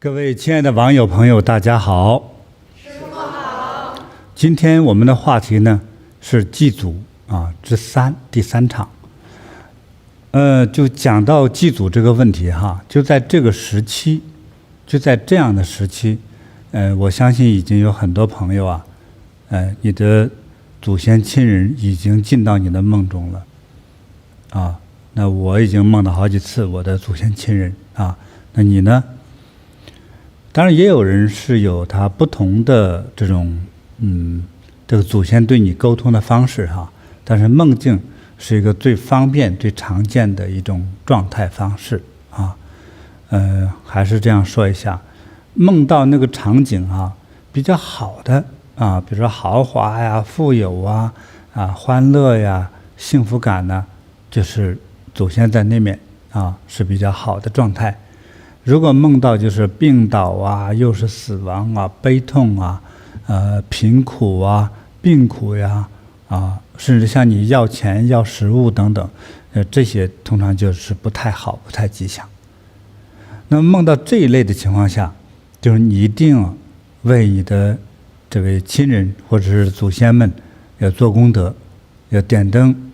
各位亲爱的网友朋友，大家好。师父好。今天我们的话题呢是祭祖之第三场。就讲到祭祖这个问题哈，就在这个时期，就在这样的时期，我相信已经有很多朋友你的祖先亲人已经进到你的梦中了那我已经梦到好几次我的祖先亲人那你呢？当然也有人是有他不同的这种这个祖先对你沟通的方式但是梦境是一个最方便最常见的一种状态方式还是这样说一下，梦到那个场景比较好的比如说豪华呀、富有欢乐呀、幸福感呢，就是祖先在那面是比较好的状态。如果梦到就是病倒又是死亡悲痛贫苦病苦呀甚至向你要钱要食物等等这些通常就是不太好不太吉祥。那么梦到这一类的情况下，就是你一定为你的这位亲人或者是祖先们要做功德，要点灯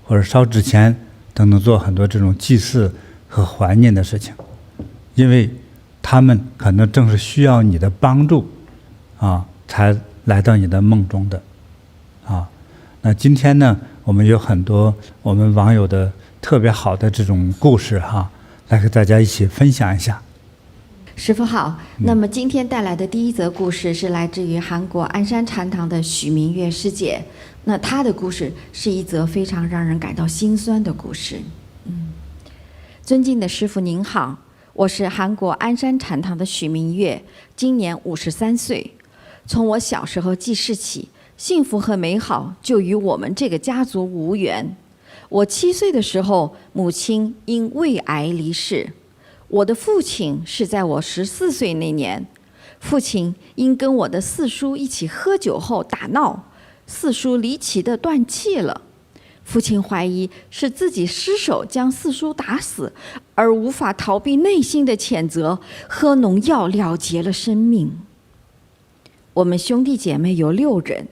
或者烧纸钱等等，做很多这种祭祀和怀念的事情，因为他们可能正是需要你的帮助才来到你的梦中的那今天呢，我们有很多我们网友的特别好的这种故事来和大家一起分享一下。师父好。那么今天带来的第一则故事是来自于韩国鞍山禅堂的许明月师姐。那她的故事是一则非常让人感到心酸的故事。尊敬的师父您好，我是韩国鞍山禅堂的许明月，今年53岁。从我小时候记事起，幸福和美好就与我们这个家族无缘。我7岁的时候，母亲因胃癌离世。我的父亲是在我14岁那年，父亲因跟我的四叔一起喝酒后打闹，四叔离奇地断气了。父亲怀疑是自己失手将四叔打死，而无法逃避内心的谴责，喝农药了结了生命。我们兄弟姐妹有6人，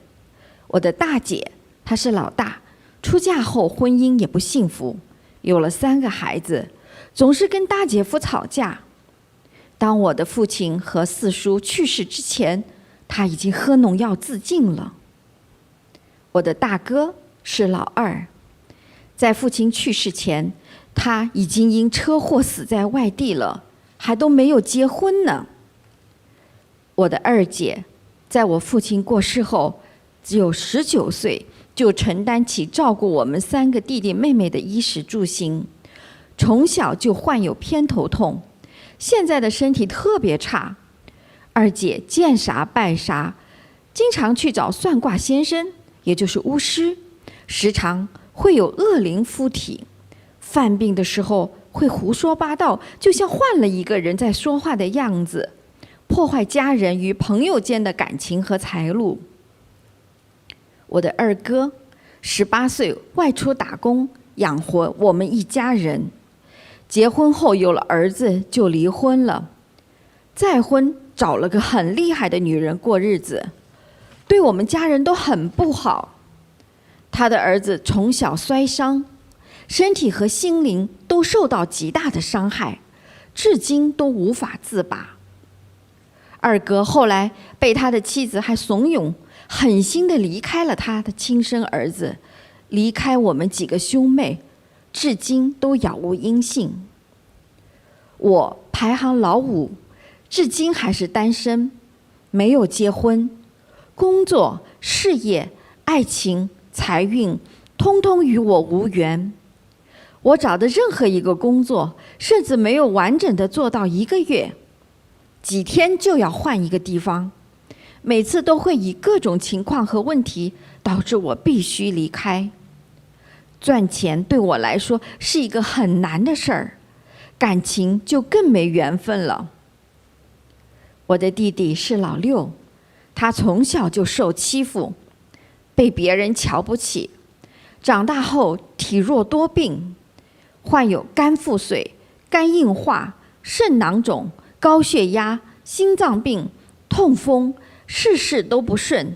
我的大姐她是老大，出嫁后婚姻也不幸福，有了3个孩子，总是跟大姐夫吵架。当我的父亲和四叔去世之前，他已经喝农药自尽了。我的大哥是老二，在父亲去世前，他已经因车祸死在外地了，还都没有结婚呢。我的二姐在我父亲过世后，只有19岁，就承担起照顾我们3个弟弟妹妹的衣食住行。从小就患有偏头痛，现在的身体特别差。二姐见啥拜啥，经常去找算卦先生，也就是巫师，时常会有恶灵附体。犯病的时候会胡说八道，就像换了一个人在说话的样子，破坏家人与朋友间的感情和财路。我的二哥18岁外出打工，养活我们一家人。结婚后有了儿子就离婚了，再婚找了个很厉害的女人过日子，对我们家人都很不好。他的儿子从小摔伤，身体和心灵都受到极大的伤害，至今都无法自拔。二哥后来被他的妻子还怂恿，狠心地离开了他的亲生儿子，离开我们几个兄妹，至今都杳无音信。我排行老5，至今还是单身，没有结婚，工作、事业、爱情、财运，通通与我无缘。我找的任何一个工作，甚至没有完整的做到1个月，几天就要换一个地方，每次都会以各种情况和问题导致我必须离开。赚钱对我来说是一个很难的事儿，感情就更没缘分了。我的弟弟是老6，他从小就受欺负，被别人瞧不起，长大后体弱多病，患有肝腹水、肝硬化、肾囊肿、高血压、心脏病、痛风，事事都不顺，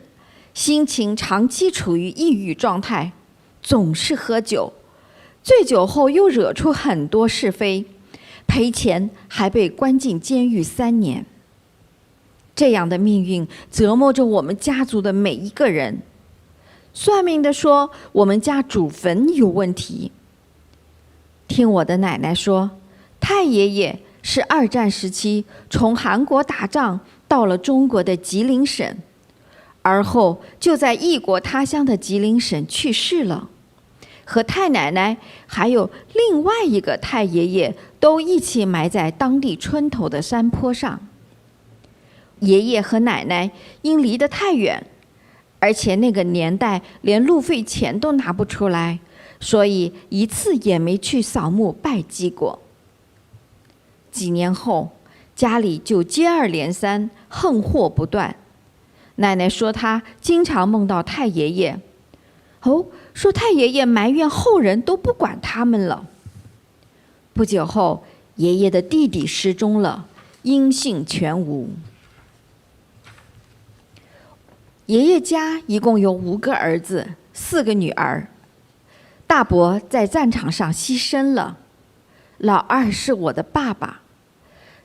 心情长期处于抑郁状态，总是喝酒，醉酒后又惹出很多是非，赔钱还被关进监狱3年。这样的命运折磨着我们家族的每一个人。算命的说我们家祖坟有问题。听我的奶奶说，太爷爷是2战时期从韩国打仗到了中国的吉林省，而后就在异国他乡的吉林省去世了，和太奶奶还有另外一个太爷爷都一起埋在当地村头的山坡上。爷爷和奶奶因离得太远，而且那个年代连路费钱都拿不出来，所以一次也没去扫墓拜祭过。几年后，家里就接二连三，横祸不断。奶奶说她经常梦到太爷爷，说太爷爷埋怨后人都不管他们了。不久后，爷爷的弟弟失踪了，音信全无。爷爷家一共有5个儿子，4个女儿。大伯在战场上牺牲了，老二是我的爸爸，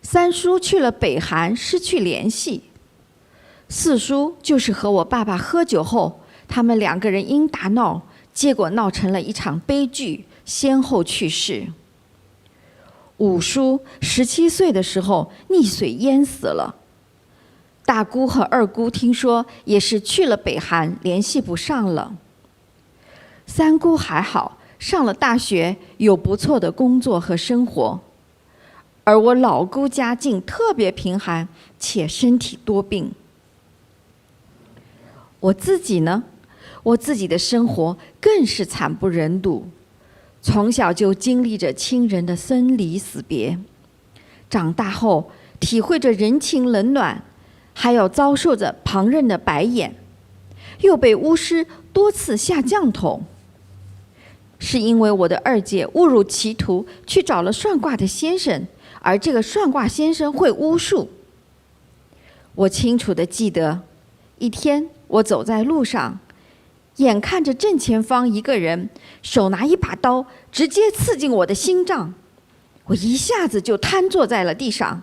三叔去了北韩，失去联系。四叔就是和我爸爸喝酒后，他们2个人因打闹，结果闹成了一场悲剧，先后去世。五叔17岁的时候溺水淹死了。大姑和二姑听说也是去了北韩，联系不上了。三姑还好，上了大学，有不错的工作和生活。而我老姑家境特别贫寒，且身体多病。我自己呢，我自己的生活更是惨不忍睹，从小就经历着亲人的生离死别，长大后体会着人情冷暖，还有遭受着旁人的白眼，又被巫师多次下降头。是因为我的2姐误入歧途，去找了算卦的先生，而这个算卦先生会巫术。我清楚地记得，一天我走在路上，眼看着正前方一个人手拿一把刀，直接刺进我的心脏，我一下子就瘫坐在了地上，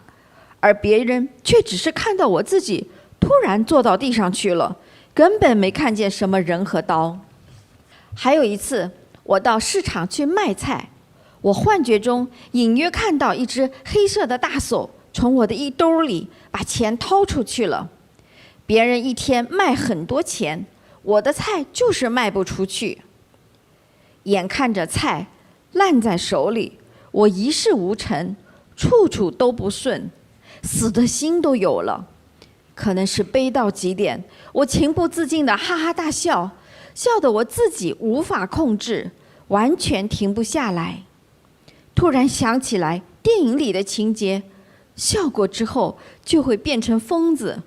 而别人却只是看到我自己突然坐到地上去了，根本没看见什么人和刀。还有一次，我到市场去卖菜，我幻觉中隐约看到一只黑色的大手从我的衣兜里把钱掏出去了。别人一天卖很多钱，我的菜就是卖不出去。眼看着菜烂在手里，我一事无成，处处都不顺，死的心都有了。可能是悲到极点，我情不自禁地哈哈大笑，笑得我自己无法控制，完全停不下来。突然想起来电影里的情节，笑过之后就会变成疯子。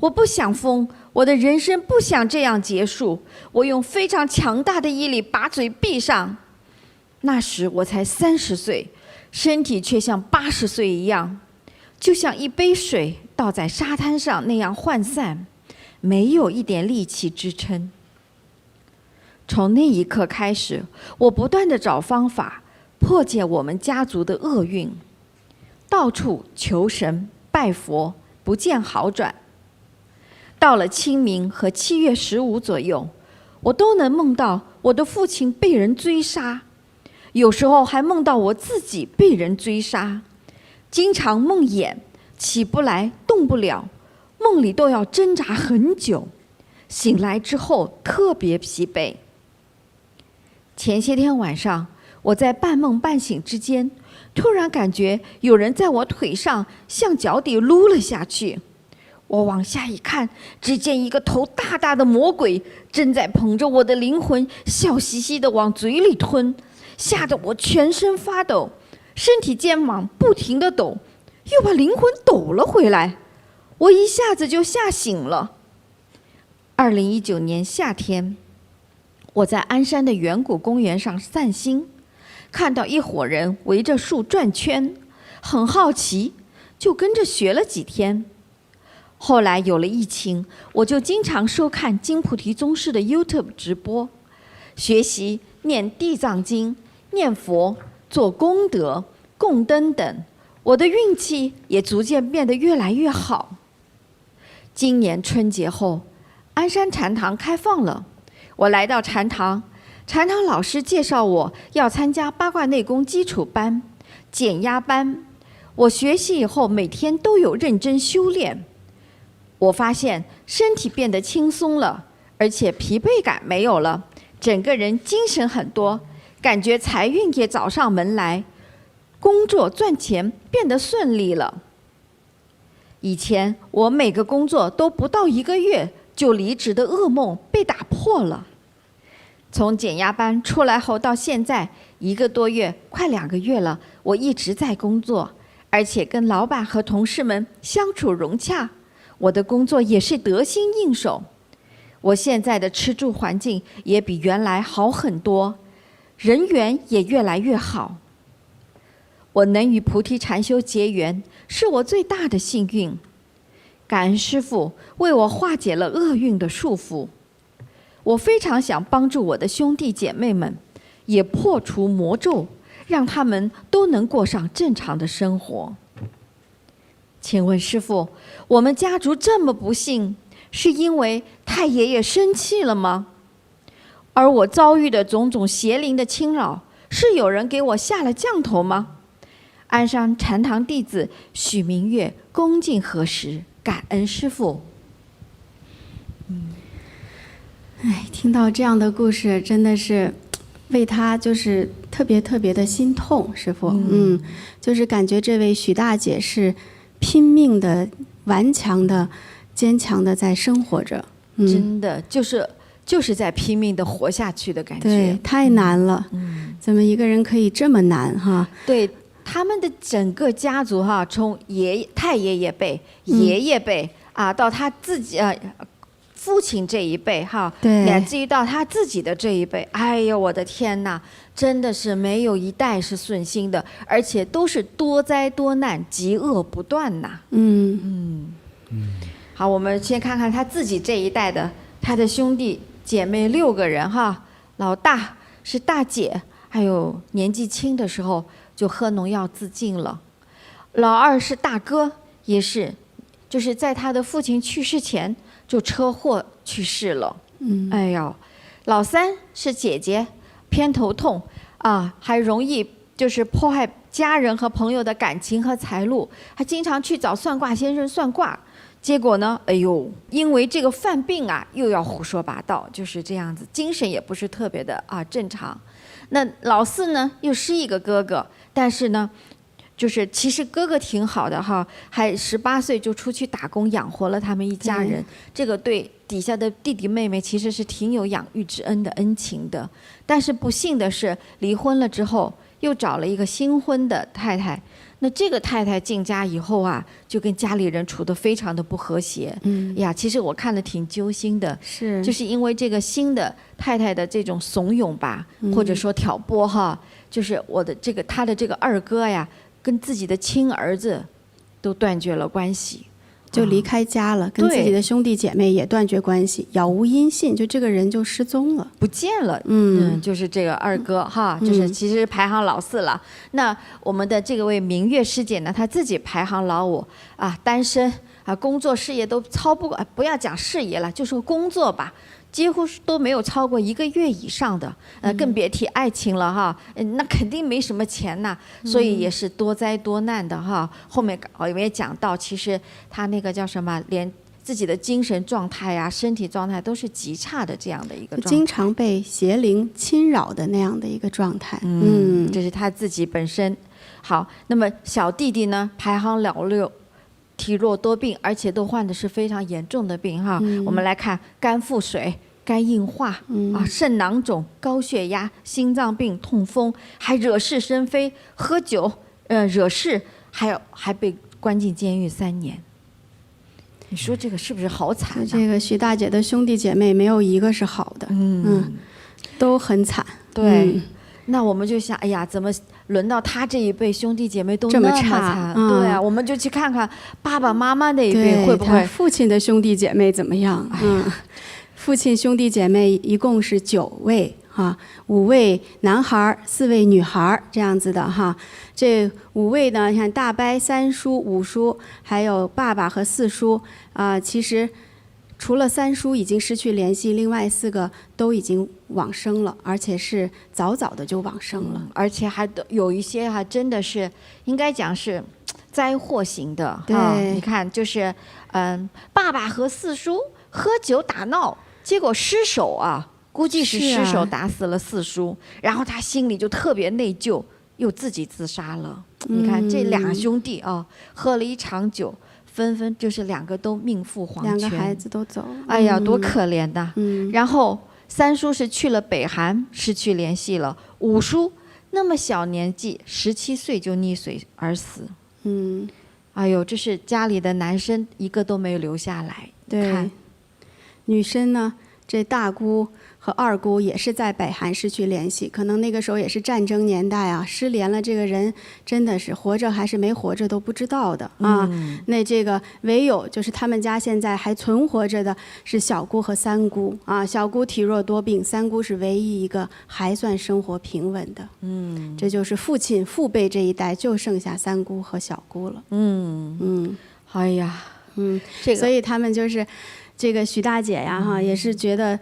我不想疯，我的人生不想这样结束。我用非常强大的毅力把嘴闭上。那时我才30岁，身体却像80岁一样，就像一杯水倒在沙滩上那样涣散，没有一点力气支撑。从那一刻开始，我不断地找方法破解我们家族的厄运，到处求神拜佛，不见好转。到了清明和7月15左右，我都能梦到我的父亲被人追杀，有时候还梦到我自己被人追杀，经常梦魇，起不来，动不了，梦里都要挣扎很久，醒来之后特别疲惫。前些天晚上，我在半梦半醒之间，突然感觉有人在我腿上向脚底撸了下去。我往下一看，只见一个头大大的魔鬼正在捧着我的灵魂，笑嘻嘻地往嘴里吞，吓得我全身发抖，身体肩膀不停地抖，又把灵魂抖了回来。我一下子就吓醒了。2019年夏天，我在鞍山的远古公园上散心，看到一伙人围着树转圈，很好奇，就跟着学了几天。后来有了疫情，我就经常收看金菩提宗师的 YouTube 直播，学习念地藏经、念佛、做功德、供灯等，我的运气也逐渐变得越来越好。今年春节后，鞍山禅堂开放了，我来到禅堂，禅堂老师介绍我要参加八卦内功基础班、减压班。我学习以后，每天都有认真修炼。我发现身体变得轻松了，而且疲惫感没有了，整个人精神很多，感觉财运也找上门来，工作赚钱变得顺利了。以前我每个工作都不到1个月就离职的噩梦被打破了。从减压班出来后到现在1个多月，快2个月了，我一直在工作，而且跟老板和同事们相处融洽，我的工作也是得心应手。我现在的吃住环境也比原来好很多，人缘也越来越好。我能与菩提禅修结缘，是我最大的幸运。感恩师父为我化解了厄运的束缚。我非常想帮助我的兄弟姐妹们，也破除魔咒，让他们都能过上正常的生活。请问师父，我们家族这么不幸，是因为太爷爷生气了吗？而我遭遇的种种邪灵的侵扰，是有人给我下了降头吗？鞍山禅堂弟子许明月恭敬核实，感恩师父。听到这样的故事，真的是为他就是特别特别的心痛，师父。就是感觉这位许大姐是拼命的、顽强的、坚强的在生活着。真的就是在拼命的活下去的感觉。对，太难了。怎么一个人可以这么难哈？对。他们的整个家族哈，从太爷爷辈、爷爷辈啊，到他自己父亲这一辈哈，乃至于到他自己的这一辈，哎呦我的天哪，真的是没有一代是顺心的，而且都是多灾多难、疾厄不断呐。好，我们先看看他自己这一代的，他的兄弟姐妹6个人哈，老大是大姐，还有年纪轻的时候就喝农药自尽了。老二是大哥，也是，就是在他的父亲去世前就车祸去世了。哎呦，老三是姐姐，偏头痛啊，还容易就是破坏家人和朋友的感情和财路，还经常去找算卦先生算卦。结果呢，哎呦，因为这个犯病啊，又要胡说八道，就是这样子，精神也不是特别的正常。那老四呢，又是一个哥哥，但是呢，就是其实哥哥挺好的哈，还18岁就出去打工养活了他们一家人，这个对底下的弟弟妹妹其实是挺有养育之恩的恩情的。但是不幸的是，离婚了之后又找了一个新婚的太太。那这个太太进家以后啊，就跟家里人处得非常的不和谐。呀，其实我看了挺揪心的，就是因为这个新的太太的这种怂恿吧，或者说挑拨哈，就是他的这个二哥呀，跟自己的亲儿子都断绝了关系。就离开家了，跟自己的兄弟姐妹也断绝关系，杳无音信，就这个人就失踪了，不见了。就是这个二哥哈，就是其实排行老4了。那我们的这位明月师姐呢，她自己排行老5啊，单身啊，工作事业都不要讲事业了，就说工作吧，几乎都没有超过1个月以上的，更别提爱情了哈。那肯定没什么钱呐，所以也是多灾多难的哈。后面我也讲到，其实他那个叫什么，连自己的精神状态啊、身体状态都是极差的这样的一个状态，经常被邪灵侵扰的那样的一个状态。这是他自己本身。好，那么小弟弟呢，排行老6。体弱多病，而且都患的是非常严重的病哈。我们来看肝腹水、肝硬化肾囊肿、高血压、心脏病、痛风，还惹是生非，喝酒惹事，还被关进监狱3年。你说这个是不是好惨这个徐大姐的兄弟姐妹没有一个是好的，都很惨。对。那我们就想，哎呀，怎么轮到他这一辈兄弟姐妹都这么那么差惨，嗯对啊，我们就去看看爸爸妈妈那一辈对他会不会父亲的兄弟姐妹怎么样？父亲兄弟姐妹一共是9位啊，5位男孩，4位女孩，这样子的哈。这5位呢，你看大伯、3叔、5叔，还有爸爸和4叔啊。其实除了3叔已经失去联系，另外4个都已经往生了，而且是早早的就往生了。而且还有一些还真的是应该讲是灾祸型的对你看就是爸爸和4叔喝酒打闹，结果失手啊，估计是是啊失手打死了4叔，然后他心里就特别内疚，又自己自杀了。你看这2兄弟啊，喝了一场酒，纷纷就是2个都命赴黄泉2个孩子都走了，哎呀，多可怜呐！嗯然后3叔是去了北韩，失去联系了。5叔那么小年纪，17岁就溺水而死。哎呦，这是家里的男生一个都没有留下来。对看，女生呢，这大姑和二姑也是在北韩失去联系，可能那个时候也是战争年代啊，失联了，这个人真的是活着还是没活着都不知道的啊。那这个唯有就是他们家现在还存活着的是小姑和3姑啊，小姑体弱多病，3姑是唯一一个还算生活平稳的。这就是父辈这一代就剩下3姑和小姑了。哎呀，这个所以他们就是这个许大姐呀，也是觉得，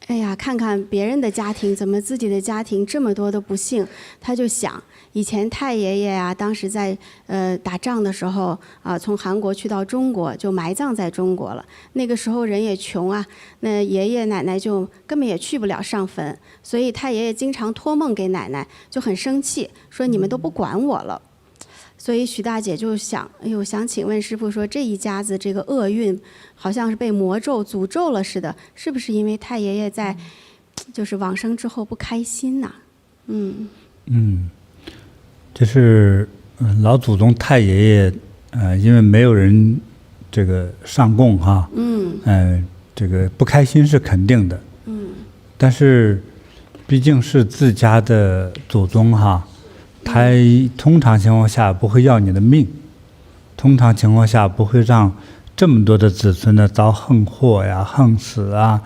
哎呀，看看别人的家庭，怎么自己的家庭这么多的不幸，她就想，以前太爷爷呀，当时在打仗的时候啊，从韩国去到中国，就埋葬在中国了。那个时候人也穷啊，那爷爷奶奶就根本也去不了上坟，所以太爷爷经常托梦给奶奶，就很生气，说你们都不管我了。所以许大姐就想，哎呦，想请问师父说，这一家子这个厄运，好像是被魔咒诅咒了似的，是不是因为太爷爷在，就是往生之后不开心呐？就是老祖宗太爷爷，因为没有人这个上供哈，这个不开心是肯定的，但是毕竟是自家的祖宗哈。他通常情况下不会要你的命，通常情况下不会让这么多的子孙呢遭横祸呀、横死啊、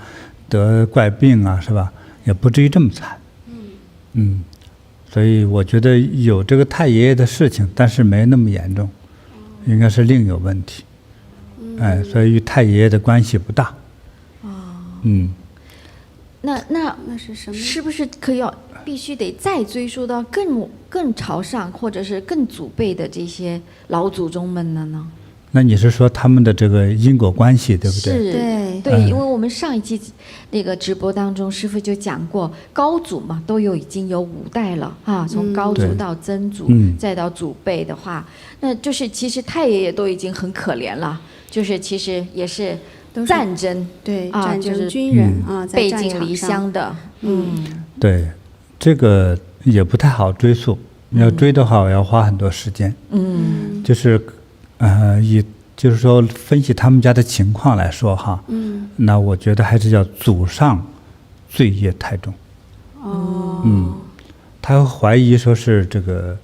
得怪病啊，是吧？也不至于这么惨。所以我觉得有这个太爷爷的事情，但是没那么严重，应该是另有问题。所以与太爷爷的关系不大。那是什么？是不是必须得再追溯到更朝上，或者是更祖辈的这些老祖宗们了呢？那你是说他们的这个因果关系，对不对？是，对，因为我们上一期那个直播当中，师父就讲过，高祖嘛，已经有5代了啊，从高祖到曾祖，再到祖辈的话，那就是其实太爷爷都已经很可怜了，就是其实也是战争，对，啊，战争就是军人啊，在背战场井离乡的，对，这个也不太好追溯，要追的话，我要花很多时间。就是就是说分析他们家的情况来说哈，那我觉得还是叫祖上罪业太重。他怀疑说是这个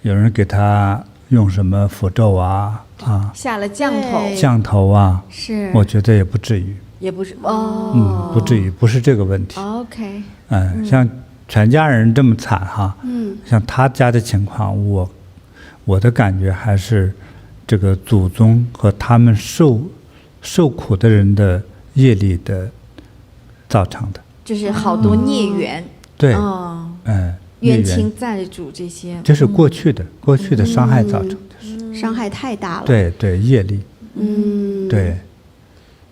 有人给他用什么符咒啊下了降头，降头啊，是，我觉得也不至于。也不是不至于，不是这个问题。OK，像全家人这么惨哈，像他家的情况，我的感觉还是这个祖宗和他们受苦的人的业力的造成的，就是好多孽缘，对，冤亲债主这些，这是过去的伤害造成的，伤害太大了。对，业力，对。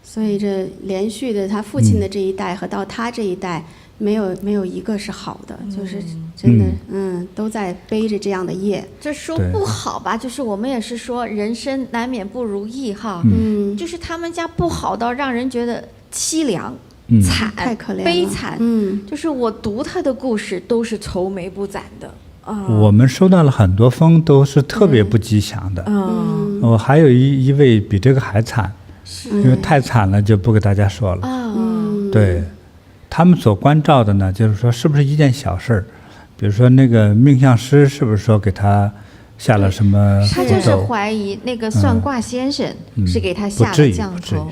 所以这连续的，他父亲的这一代和到他这一代，没有一个是好的，就是真的，都在背着这样的业。这说不好吧，就是我们也是说，人生难免不如意哈，就是他们家不好到让人觉得凄凉、惨、太可怜了，悲惨，就是我读他的故事都是愁眉不展的。我们收到了很多封，都是特别不吉祥的。我还有一位比这个还惨。因为太惨了，就不给大家说了。对，他们所关照的呢，就是说是不是一件小事儿，比如说那个命相师是不是说给他下了什么他就是咒？怀疑那个算卦先生是给他下不至于了降头。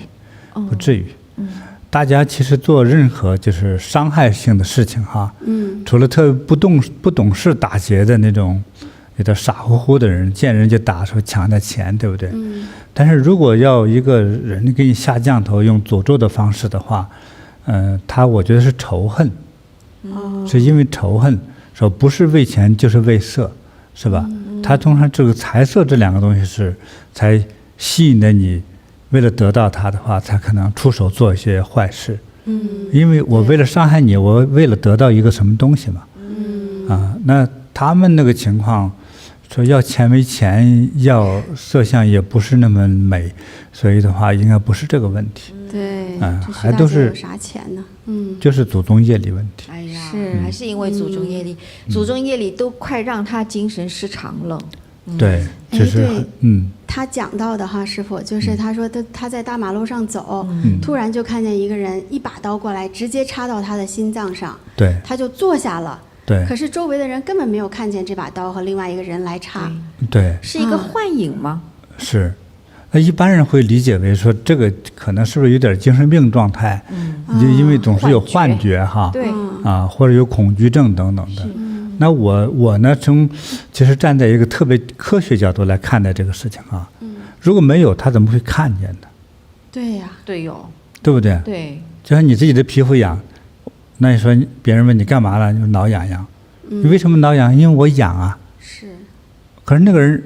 不至于。大家其实做任何就是伤害性的事情哈，除了特别不懂事打劫的那种有点傻乎乎的人，见人就打说抢人家钱，对不对？但是如果要一个人给你下降头，用诅咒的方式的话，我觉得是仇恨，是因为仇恨，说不是为钱就是为色，是吧？他通常这个财色这两个东西是才吸引了你。为了得到他的话，才可能出手做一些坏事。因为我为了伤害你，我为了得到一个什么东西嘛。那他们那个情况，说要钱为钱，要色相也不是那么美，所以的话，应该不是这个问题。对，还都是有啥钱呢？就是祖宗业力问题。哎呀，还是因为祖宗业力，祖宗业力都快让他精神失常了。对，就是他讲到的哈，师傅，就是他说他在大马路上走，突然就看见一个人一把刀过来，直接插到他的心脏上，对，他就坐下了。对，可是周围的人根本没有看见这把刀和另外一个人来插。对，是一个幻影吗？是，那一般人会理解为说这个可能是不是有点精神病状态？因为总是有幻觉哈，对，或者有恐惧症等等的。那我呢，其实站在一个特别科学角度来看待这个事情啊。如果没有，他怎么会看见呢？对呀，对哟，对不对？对，就像你自己的皮肤痒，那你说别人问你干嘛了，你说挠痒痒。你为什么挠痒？因为我痒啊。是。可是那个人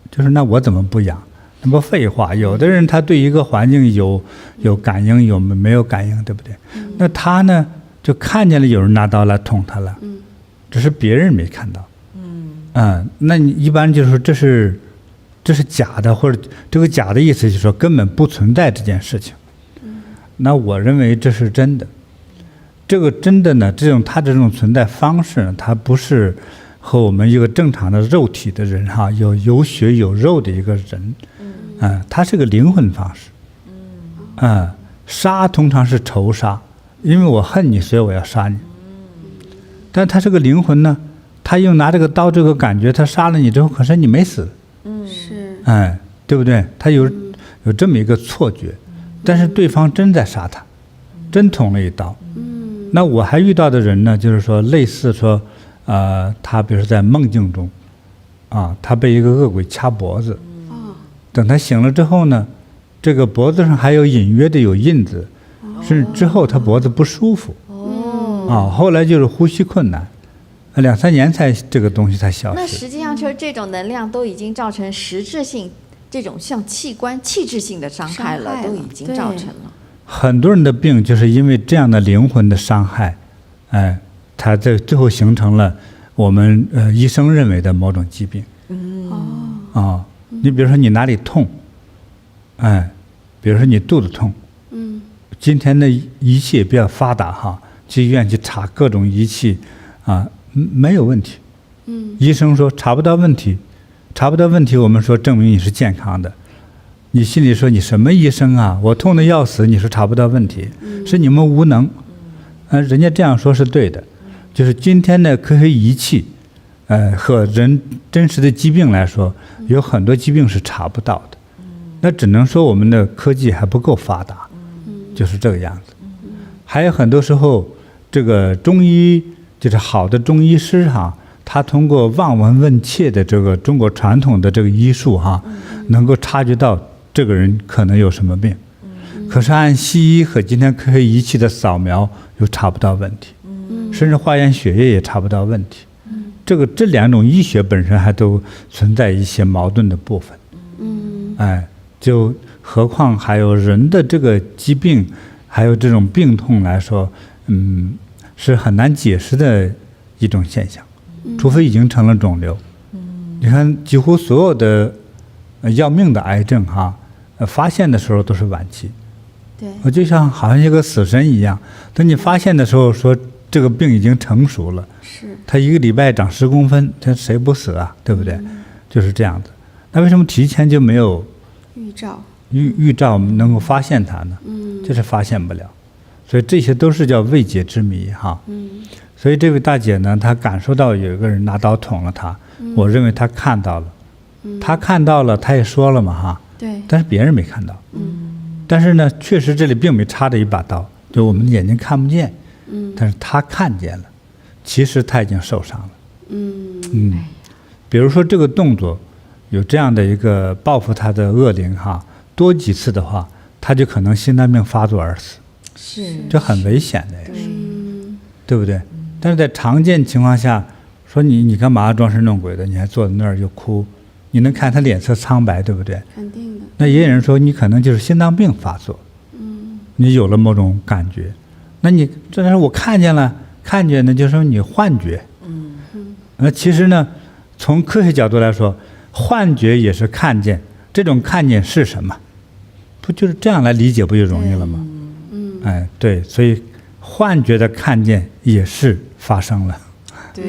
就是那我怎么不痒？那不废话。有的人他对一个环境有感应，有没有感应，对不对？那他呢就看见了有人拿刀来捅他了。只是别人没看到，那你一般就是说这是假的，或者这个假的意思就是说根本不存在这件事情。那我认为这是真的。这个真的呢，它这种存在方式呢，它不是和我们一个正常的肉体的人哈，有血有肉的一个人，它是个灵魂方式。杀通常是仇杀，因为我恨你，所以我要杀你。但他是个灵魂呢，他用拿这个刀这个感觉，他杀了你之后，可是你没死，是，对不对？他有这么一个错觉，但是对方真在杀他，真捅了一刀。那我还遇到的人呢，就是说类似说，他比如说在梦境中，他被一个恶鬼掐脖子，等他醒了之后呢，这个脖子上还有隐约的有印子，甚至之后他脖子不舒服。后来就是呼吸困难，2-3年这个东西才消失。那实际上就是这种能量都已经造成实质性这种像气质性的伤害了，都已经造成了。很多人的病就是因为这样的灵魂的伤害，它最后形成了我们医生认为的某种疾病。你比如说你哪里痛，比如说你肚子痛，今天的仪器也比较发达哈。去医院去查各种仪器，没有问题。医生说查不到问题，我们说证明你是健康的。你心里说你什么医生啊？我痛得要死，你说查不到问题，是你们无能。人家这样说是对的，就是今天的科学仪器，和人真实的疾病来说，有很多疾病是查不到的。那只能说我们的科技还不够发达，就是这个样子。还有很多时候。这个中医就是好的中医师哈，他通过望闻问切的这个中国传统的这个医术哈，能够察觉到这个人可能有什么病。可是按西医和今天科学仪器的扫描又查不到问题，甚至化验血液也查不到问题。这两种医学本身还都存在一些矛盾的部分。就何况还有人的这个疾病，还有这种病痛来说。是很难解释的一种现象，除非已经成了肿瘤。你看，几乎所有的要命的癌症哈，发现的时候都是晚期。对，就像好像一个死神一样，等你发现的时候，说这个病已经成熟了，他1个礼拜长10公分，他谁不死啊？对不对？就是这样子。那为什么提前就没有预兆能够发现它呢？就是发现不了。所以这些都是叫未解之谜哈。所以这位大姐呢，她感受到有一个人拿刀捅了她，我认为她看到了，她看到了，她也说了嘛哈，对，但是别人没看到，但是呢，确实这里并没插着一把刀，就我们的眼睛看不见，但是她看见了，其实她已经受伤了，比如说这个动作有这样的一个报复她的恶灵哈，多几次的话，她就可能心脏病发作而死，是这很危险的，对，对不对？但是在常见情况下，说你干嘛装神弄鬼的，你还坐在那儿就哭，你能看他脸色苍白，对不对？肯定的。那也有人说你可能就是心脏病发作，你有了某种感觉，那你这是我看见了，看见呢就说你幻觉，那其实呢，从科学角度来说，幻觉也是看见，这种看见是什么？不就是这样来理解不就容易了吗？哎，对，所以幻觉的看见也是发生了，对。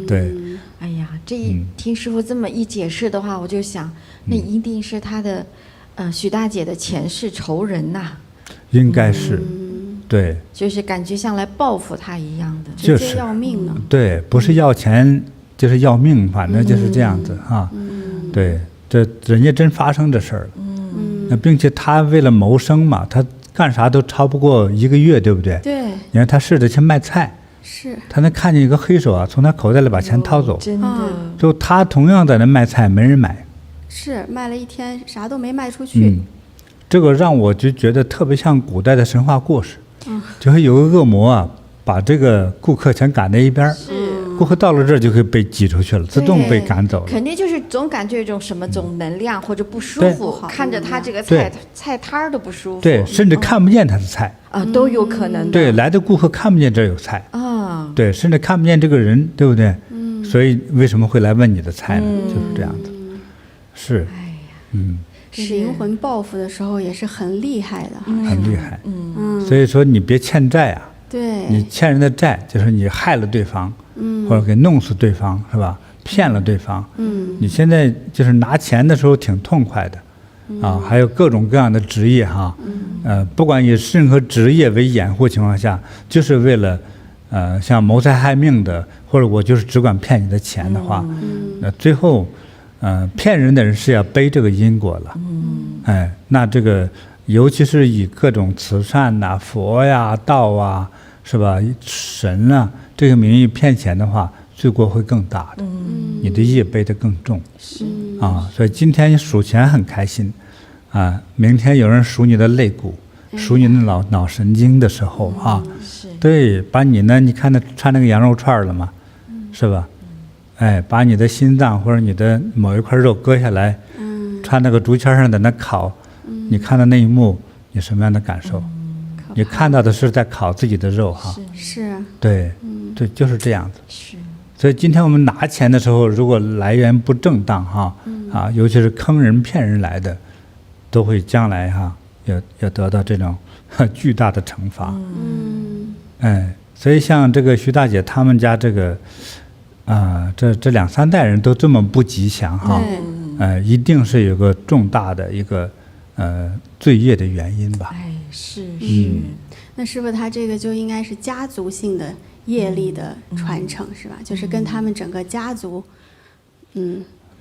对，哎呀，这一听师傅这么一解释的话，我就想，那一定是他的，许大姐的前世仇人呐，应该是，对，就是感觉像来报复他一样的。就是直接要命呢。对，不是要钱就是要命，反正就是这样子哈。对，这人家真发生这事儿了。那并且他为了谋生嘛，他干啥都超不过1个月，对不对？对，你看他试着去卖菜，是，他能看见一个黑手啊，从他口袋里把钱掏走，真的，就他同样在那卖菜，没人买。是卖了一天，啥都没卖出去。这个让我就觉得特别像古代的神话故事，就是有个恶魔啊，把这个顾客全赶在一边儿，顾客到了这儿就可以被挤出去了，自动被赶走了。肯定就是总感觉一种什么种能量或者不舒服，看着他这个对菜摊儿都不舒服。对，甚至看不见他的菜。都有可能的。对，来的顾客看不见这儿有菜。啊，对，甚至看不见这个人，对不对？所以为什么会来问你的菜呢？就是这样子。是。哎呀，这灵魂报复的时候也是很厉害的哈。很厉害。所以说你别欠债啊。对。你欠人的债，就是你害了对方，或者给弄死对方，是吧？骗了对方。你现在就是拿钱的时候挺痛快的。还有各种各样的职业哈，不管以任何职业为掩护情况下，就是为了，像谋财害命的，或者我就是只管骗你的钱的话，那最后，骗人的人是要背这个因果了，哎，那这个尤其是以各种慈善呐、佛呀、道啊，是吧？神啊这个名义骗钱的话，罪过会更大的，你的业背得更重。所以今天你数钱很开心，明天有人数你的肋骨，数你的脑神经的时候对，把你呢，你看他穿那个羊肉串了吗？是吧？哎，把你的心脏或者你的某一块肉割下来，穿那个竹签上在那烤，你看到那一幕，你什么样的感受？你看到的是在烤自己的肉哈。是。对，对，就是这样子。是。所以今天我们拿钱的时候，如果来源不正当哈，尤其是坑人骗人来的，都会将来哈要得到这种巨大的惩罚。所以像这个徐大姐他们家这个这2、3代人都这么不吉祥哈，一定是有个重大的一个罪业的原因吧。哎，是。那师傅他这个就应该是家族性的业力的传承，是吧？就是跟他们整个家族，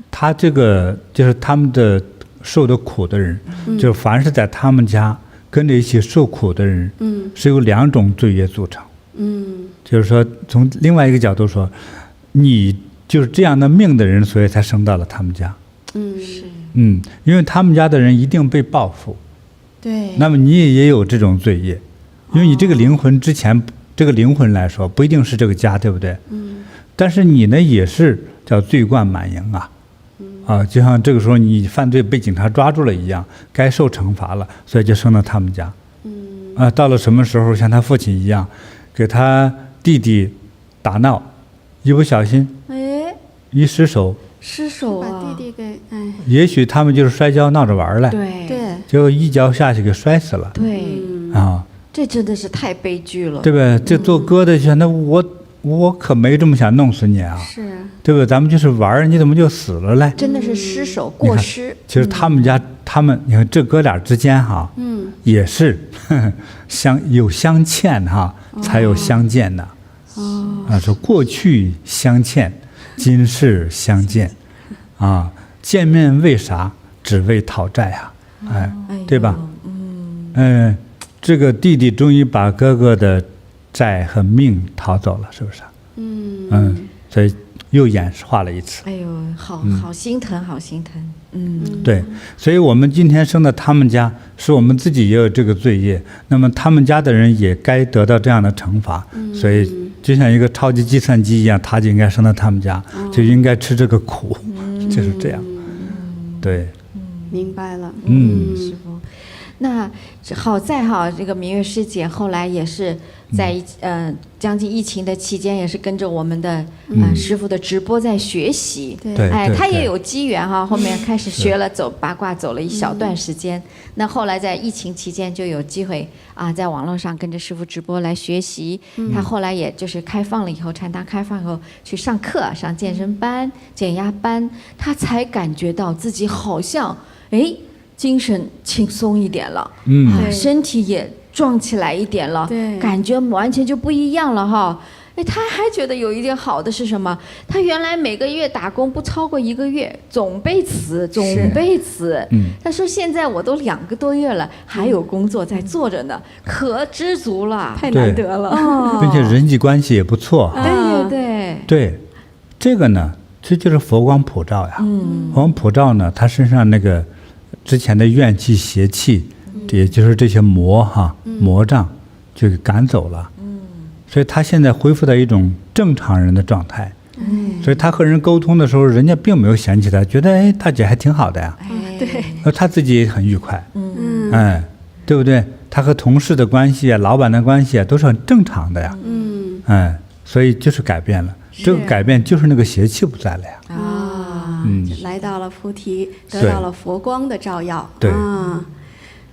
他这个就是他们的受的苦的人，就凡是在他们家跟着一起受苦的人，是由2种罪业组成。就是说从另外一个角度说，你就是这样的命的人，所以才生到了他们家。是。因为他们家的人一定被报复。对。那么你也有这种罪业，因为你这个灵魂之前，这个灵魂来说不一定是这个家，对不对？但是你呢也是叫罪贯满盈啊，就像这个时候你犯罪被警察抓住了一样，该受惩罚了，所以就生到他们家。到了什么时候像他父亲一样，给他弟弟打闹，一不小心，一失手，把弟弟给也许他们就是摔跤闹着玩来，对，结果一脚下去给摔死了。对，这真的是太悲剧了，对吧？这做哥的想，那我可没这么想弄死你啊，是，对不对？咱们就是玩，你怎么就死了嘞？真的是失手过失。其实他们家，你看这哥俩之间哈，也是有相欠哈，才有相见的。啊，说过去相欠，今世相见，啊，见面为啥？只为讨债啊，哎，对吧？这个弟弟终于把哥哥的债和命讨走了，是不是啊？所以又演化了一次。哎呦，好心疼，好心疼。对，所以我们今天生到他们家，是我们自己也有这个罪业，那么他们家的人也该得到这样的惩罚。所以就像一个超级计算机一样，他就应该生到他们家，就应该吃这个苦，就是这样。对，明白了。师父，那好在哈，这个明月师姐后来也是在将近疫情的期间，也是跟着我们的师父的直播在学习。对，哎，他也有机缘哈，后面开始学了走八卦，走了一小段时间。那后来在疫情期间就有机会啊，在网络上跟着师父直播来学习。他后来也就是开放了以后，禅堂开放以后去上课，上健身班、减压班，他才感觉到自己好像精神轻松一点了，身体也壮起来一点了，感觉完全就不一样了哈。他还觉得有一点好的是什么？他原来每个月打工不超过1个月，总被辞。他说现在我都2个多月了，还有工作在做着呢，可知足了，太难得了。并且人际关系也不错。对，这个呢，这就是佛光普照呀。佛光普照呢，他身上那个之前的怨气邪气，也就是这些魔障就给赶走了。所以他现在恢复到一种正常人的状态。所以他和人沟通的时候，人家并没有嫌弃他，觉得大姐还挺好的呀。对，他自己也很愉快。对不对？他和同事的关系啊，老板的关系啊，都是很正常的呀。所以就是改变了。这个改变就是那个邪气不在了呀。来到了菩提，得到了佛光的照耀。对，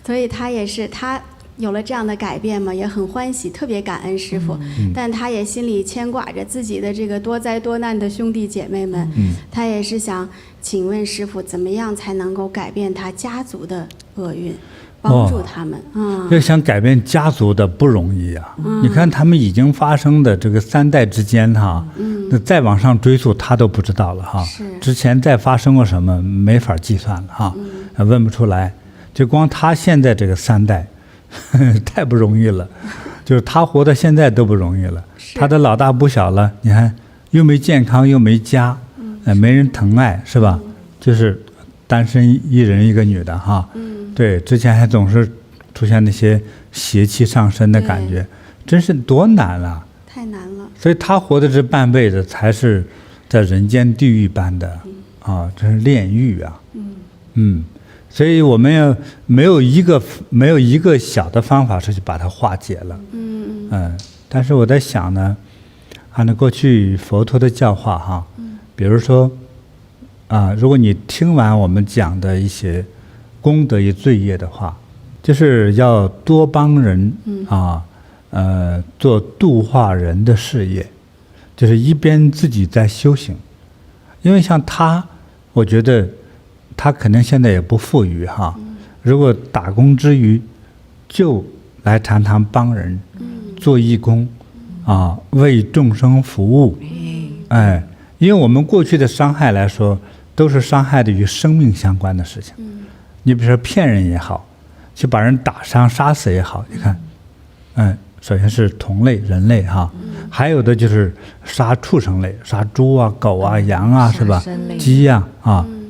所以他也是他有了这样的改变嘛，也很欢喜，特别感恩师父。但他也心里牵挂着自己的这个多灾多难的兄弟姐妹们。他也是想请问师父，怎么样才能够改变他家族的厄运，帮助他们？要想改变家族的不容易啊！你看他们已经发生的这个3代之间那再往上追溯，他都不知道了哈。之前再发生过什么，没法计算了哈，问不出来。就光他现在这个3代，太不容易了。就是他活到现在都不容易了。他的老大不小了，你看又没健康又没家，没人疼爱是吧？就是单身一人一个女的哈。对，之前还总是出现那些邪气上身的感觉，真是多难啊！太难了。所以他活的这半辈子才是在人间地狱般的真是炼狱啊！所以我们要没有一个小的方法是去把它化解了。但是我在想呢，按照过去佛陀的教化比如说如果你听完我们讲的一些功德与罪业的话，就是要多帮人做度化人的事业，就是一边自己在修行。因为像他，我觉得他可能现在也不富裕如果打工之余就来禅堂帮人，做义工为众生服务。因为我们过去的伤害来说，都是伤害的与生命相关的事情。你比如说骗人也好，去把人打伤杀死也好，你看首先是同类人类还有的就是杀畜生类，杀猪啊狗啊羊啊是吧，鸡啊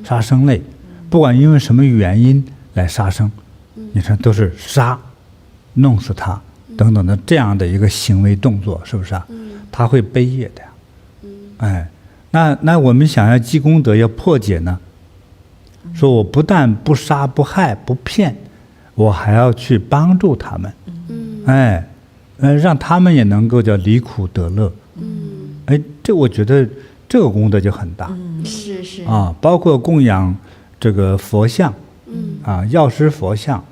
杀生类，不管因为什么原因来杀生，你看都是杀弄死他等等的这样的一个行为动作，是不是他会悲业的呀。那我们想要积功德要破解呢，说我不但不杀不害不骗，我还要去帮助他们，让他们也能够叫离苦得乐。这我觉得这个功德就很大。是包括供养这个佛像，药师佛像、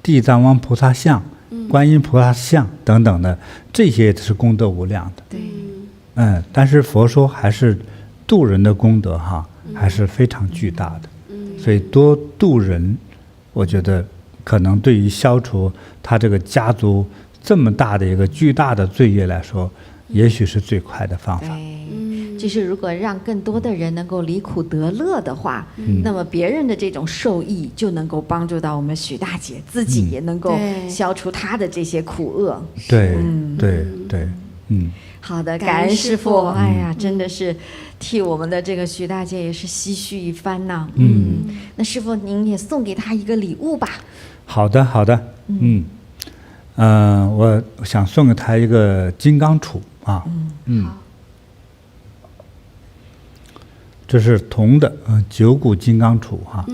地藏王菩萨像、观音菩萨像等等的，这些是功德无量的。但是佛说还是度人的功德还是非常巨大的。所以多度人，我觉得可能对于消除他这个家族这么大的一个巨大的罪业来说，也许是最快的方法。对，就是如果让更多的人能够离苦得乐的话，那么别人的这种受益就能够帮助到我们许大姐自己，也能够消除她的这些苦厄。对，对，对，好的，感恩师父。哎呀，真的是替我们的这个许大姐也是唏嘘一番呐。那师父您也送给她一个礼物吧。好的，好的。我想送给她一个金刚杵啊。好。这是铜的9股金刚杵哈。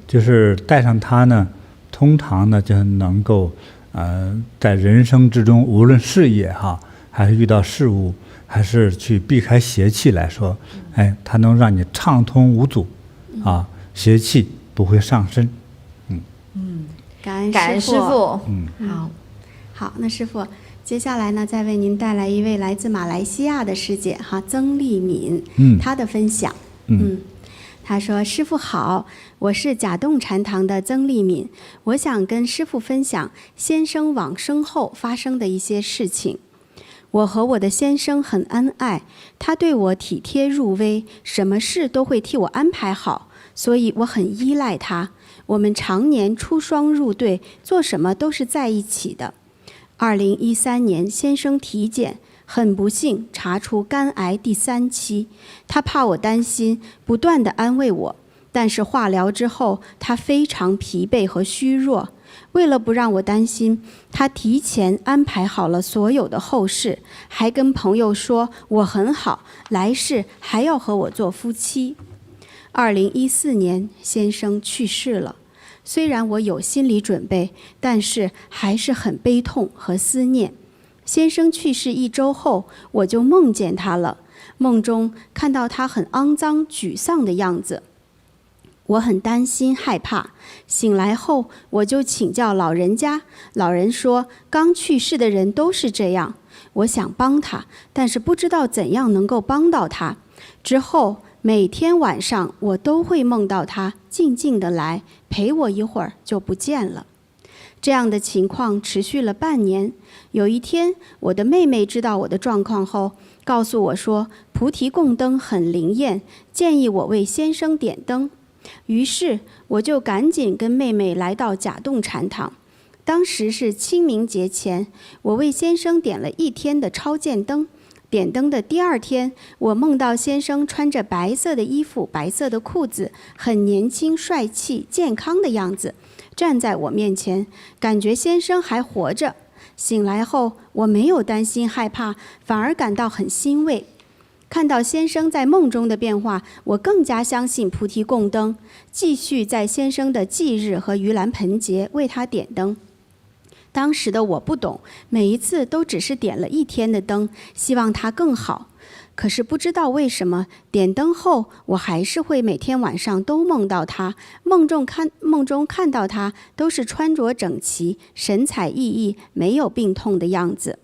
就是戴上它呢，通常呢就能够在人生之中，无论事业哈，还是遇到事物，还是去避开邪气来说，它能让你畅通无阻啊，邪气不会上身。感恩师父。好，那师父，接下来呢，再为您带来一位来自马来西亚的师姐哈，曾丽敏，她的分享。她说：“师父好，我是甲洞禅堂的曾丽敏，我想跟师父分享先生往生后发生的一些事情。我和我的先生很恩爱，他对我体贴入微，什么事都会替我安排好，所以我很依赖他。我们常年出双入对，做什么都是在一起的。2013年，先生体检。很不幸查出肝癌第3期，他怕我担心，不断地安慰我。但是化疗之后，他非常疲惫和虚弱。为了不让我担心，他提前安排好了所有的后事，还跟朋友说我很好，来世还要和我做夫妻。2014年，先生去世了。虽然我有心理准备，但是还是很悲痛和思念。先生去世1周后，我就梦见他了。梦中看到他很肮脏、沮丧的样子，我很担心、害怕。醒来后，我就请教老人家，老人说刚去世的人都是这样。我想帮他，但是不知道怎样能够帮到他。之后每天晚上我都会梦到他静静地来陪我一会儿就不见了。这样的情况持续了半年。有一天，我的妹妹知道我的状况后，告诉我说菩提供灯很灵验，建议我为先生点灯。于是我就赶紧跟妹妹来到甲洞禅堂。当时是清明节前，我为先生点了1天的超荐灯。点灯的第2天，我梦到先生穿着白色的衣服、白色的裤子，很年轻、帅气、健康的样子，站在我面前，感觉先生还活着。醒来后，我没有担心害怕，反而感到很欣慰。看到先生在梦中的变化，我更加相信菩提供灯，继续在先生的忌日和盂兰盆节为他点灯。当时的我不懂，每一次都只是点了1天的灯，希望他更好。可是不知道为什么，点灯后我还是会每天晚上都梦到他，梦中看到他都是穿着整齐、神采奕奕、没有病痛的样子。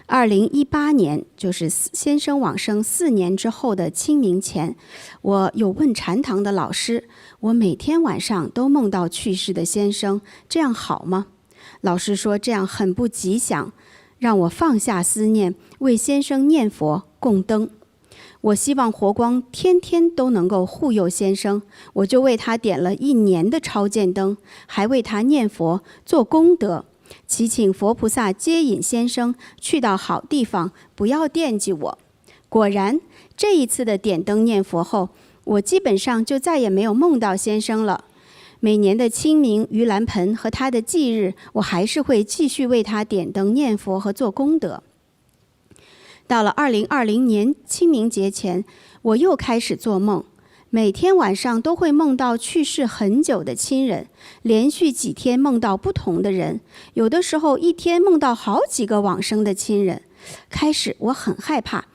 2018年，就是先生往生4年之后的清明前，我有问禅堂的老师，我每天晚上都梦到去世的先生，这样好吗？老师说这样很不吉祥，让我放下思念，为先生念佛供灯。我希望活光天天都能够护佑先生，我就为他点了1年的超荐灯，还为他念佛做功德，祈请佛菩萨接引先生去到好地方，不要惦记我。果然，这一次的点灯念佛后，我基本上就再也没有梦到先生了。每年的清明、盂兰盆和他的忌日，我还是会继续为他点灯念佛和做功德。到了2020年清明节前，我又开始做梦，每天晚上都会梦到去世很久的亲人，连续几天梦到不同的人，有的时候1天梦到好几个往生的亲人。开始我很害怕，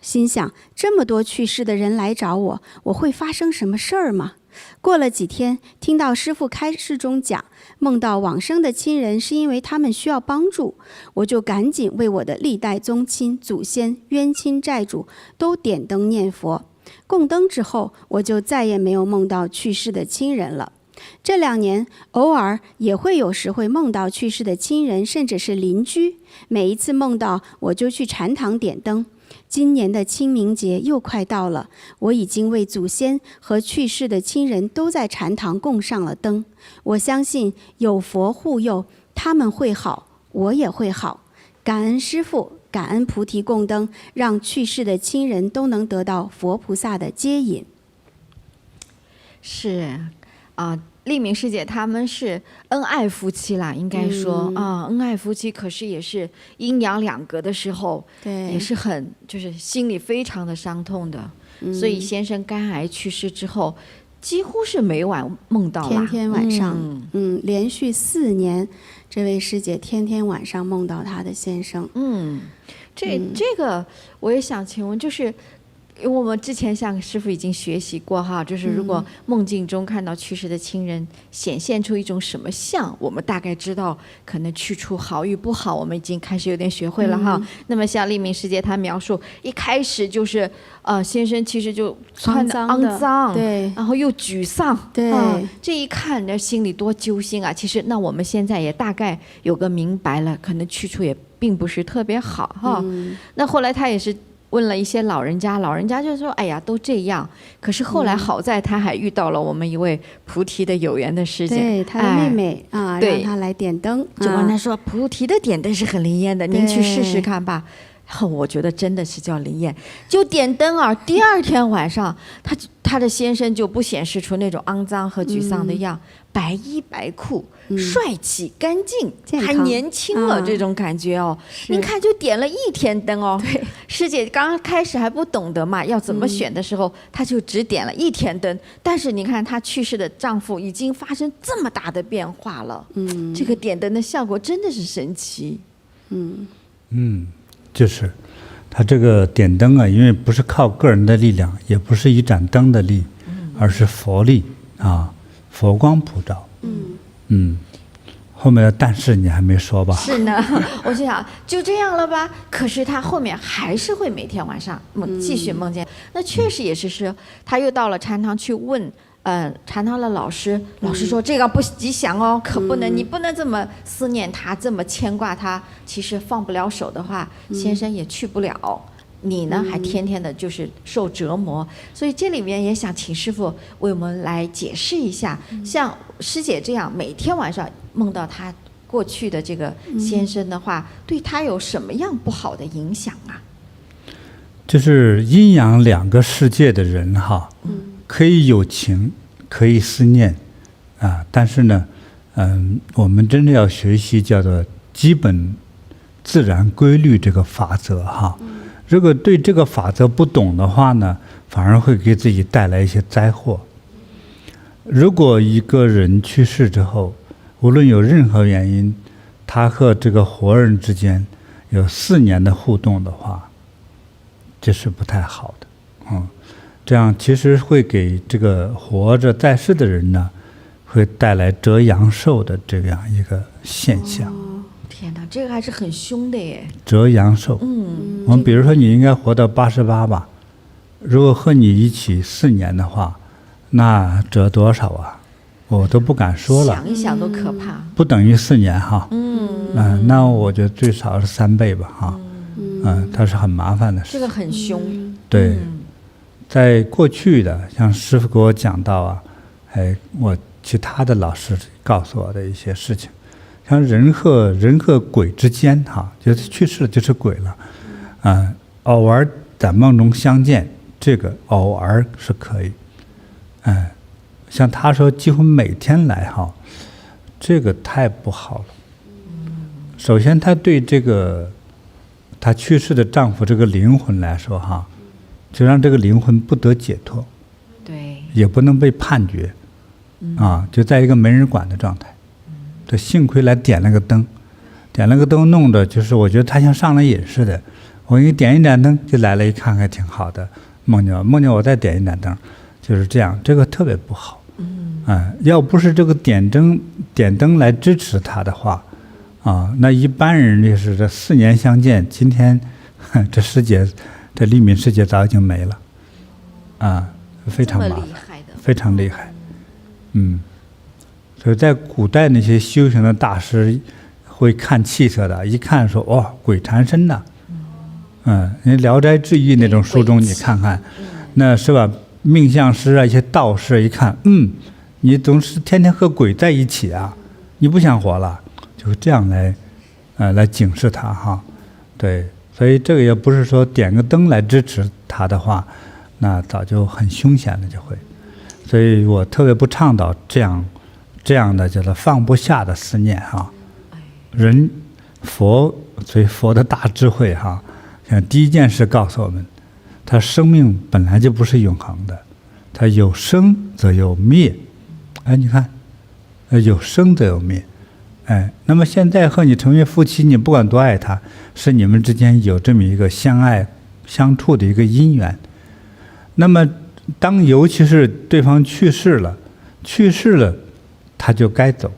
心想这么多去世的人来找我，我会发生什么事儿吗？过了几天，听到师父开示中讲，梦到往生的亲人是因为他们需要帮助，我就赶紧为我的历代宗亲、祖先、冤亲债主都点灯念佛。供灯之后，我就再也没有梦到去世的亲人了。这2年偶尔也会有时会梦到去世的亲人，甚至是邻居。每一次梦到，我就去禅堂点灯。今年的清明节又快到了，我已经为祖先和去世的亲人都在禅堂供上了灯。我相信有佛护佑，他们会好，我也会好。感恩师父，感恩菩提供灯，让去世的亲人都能得到佛菩萨的接引。是啊，丽明师姐他们是恩爱夫妻啦，应该说恩爱夫妻，可是也是阴阳两隔的时候，对，也是很就是心里非常的伤痛的。所以先生肝癌去世之后，几乎是每晚梦到啦，天天晚上，连续4年，这位师姐天天晚上梦到她的先生。这个我也想请问，就是因为我们之前向师父已经学习过哈，就是如果梦境中看到去世的亲人显现出一种什么相，我们大概知道可能去处好与不好，我们已经开始有点学会了哈。那么像丽明师姐她描述，一开始就是先生其实就穿的肮脏，对，然后又沮丧，对，这一看人心里多揪心啊。其实那我们现在也大概有个明白了，可能去处也并不是特别好哈。那后来他也是问了一些老人家，老人家就说：“哎呀，都这样。”可是后来好在他还遇到了我们一位菩提的有缘的师姐，对他的妹妹让他来点灯，就跟他说：“菩提的点灯是很灵验的，您去试试看吧。”我觉得真的是叫灵验，就点灯啊。第2天晚上，他的先生就不显示出那种肮脏和沮丧的样，白衣白裤，帅气干净，还年轻了，这种感觉哦。您看，就点了1天灯哦。对，师姐刚开始还不懂得嘛，要怎么选的时候，她就只点了1天灯。但是你看，她去世的丈夫已经发生这么大的变化了。这个点灯的效果真的是神奇。就是他这个点灯啊，因为不是靠个人的力量，也不是一盏灯的力，而是佛力啊，佛光普照。后面的但是你还没说吧？是呢，我就想就这样了吧。可是他后面还是会每天晚上继续梦见。那确实也是他又到了禅堂去问。禅堂的老师说这个不吉祥哦，可不能，你不能这么思念他，这么牵挂他。其实放不了手的话，先生也去不了。你呢，还天天的就是受折磨。所以这里面也想请师父为我们来解释一下，像师姐这样每天晚上梦到他过去的这个先生的话，对他有什么样不好的影响啊？就是阴阳2个世界的人哈。可以有情，可以思念，但是呢，我们真的要学习叫做基本自然规律这个法则哈。如果对这个法则不懂的话呢，反而会给自己带来一些灾祸。如果一个人去世之后，无论有任何原因，他和这个活人之间有4年的互动的话，这是不太好的。这样其实会给这个活着在世的人呢，会带来折阳寿的这样一个现象。天哪，这个还是很凶的耶！折阳寿。我们比如说你应该活到88吧，如果和你一起4年的话，那折多少啊？我都不敢说了。想一想都可怕。不等于4年哈。那我觉得最少是3倍吧哈。它是很麻烦的事。这个很凶。对。在过去的，像师父给我讲到啊，我其他的老师告诉我的一些事情，像人和鬼之间哈，就是去世了就是鬼了，偶尔在梦中相见，这个偶尔是可以，像他说几乎每天来哈，这个太不好了。首先，他对这个他去世的丈夫这个灵魂来说哈。就让这个灵魂不得解脱，对，也不能被判决，就在一个没人管的状态。这幸亏来点了个灯，弄着就是我觉得他像上了瘾似的。我给你点一盏灯，就来了一看还挺好的，梦见我再点一盏灯，就是这样，这个特别不好。要不是这个点灯来支持他的话，那一般人就是这4年相见，今天这师姐。这丽明师姐早已经没了，非常麻烦，非常厉害。所以在古代那些修行的大师会看气色的，一看说哦鬼缠身呐，人《聊斋志异》那种书中你看看，那是吧？命相师啊，一些道士一看，你总是天天和鬼在一起啊，你不想活了，就这样来警示他哈。对，所以这个也不是说点个灯来支持他的话，那早就很凶险了就会。所以我特别不倡导这样的叫做放不下的思念哈。所以佛的大智慧哈，像第一件事告诉我们，他生命本来就不是永恒的，他有生则有灭。你看，有生则有灭。那么现在和你成为夫妻，你不管多爱他，是你们之间有这么一个相爱相处的一个因缘。那么尤其是对方去世了，他就该走，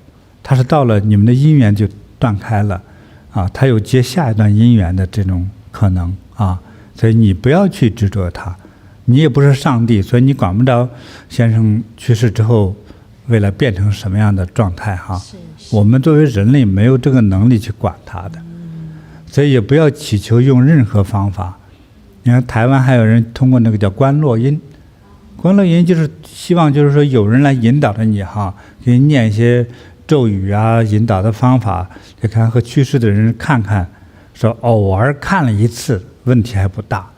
他是到了你们的姻缘就断开了啊，他有接下一段姻缘的这种可能啊，所以你不要去执着他，你也不是上帝，所以你管不着先生去世之后为了变成什么样的状态哈。我们作为人类没有这个能力去管他的，所以也不要祈求用任何方法。你看台湾还有人通过那个叫观落阴，观落阴就是希望就是说有人来引导着你哈，给你念一些咒语啊，引导的方法，就看和去世的人看看，说偶尔看了一次问题还不大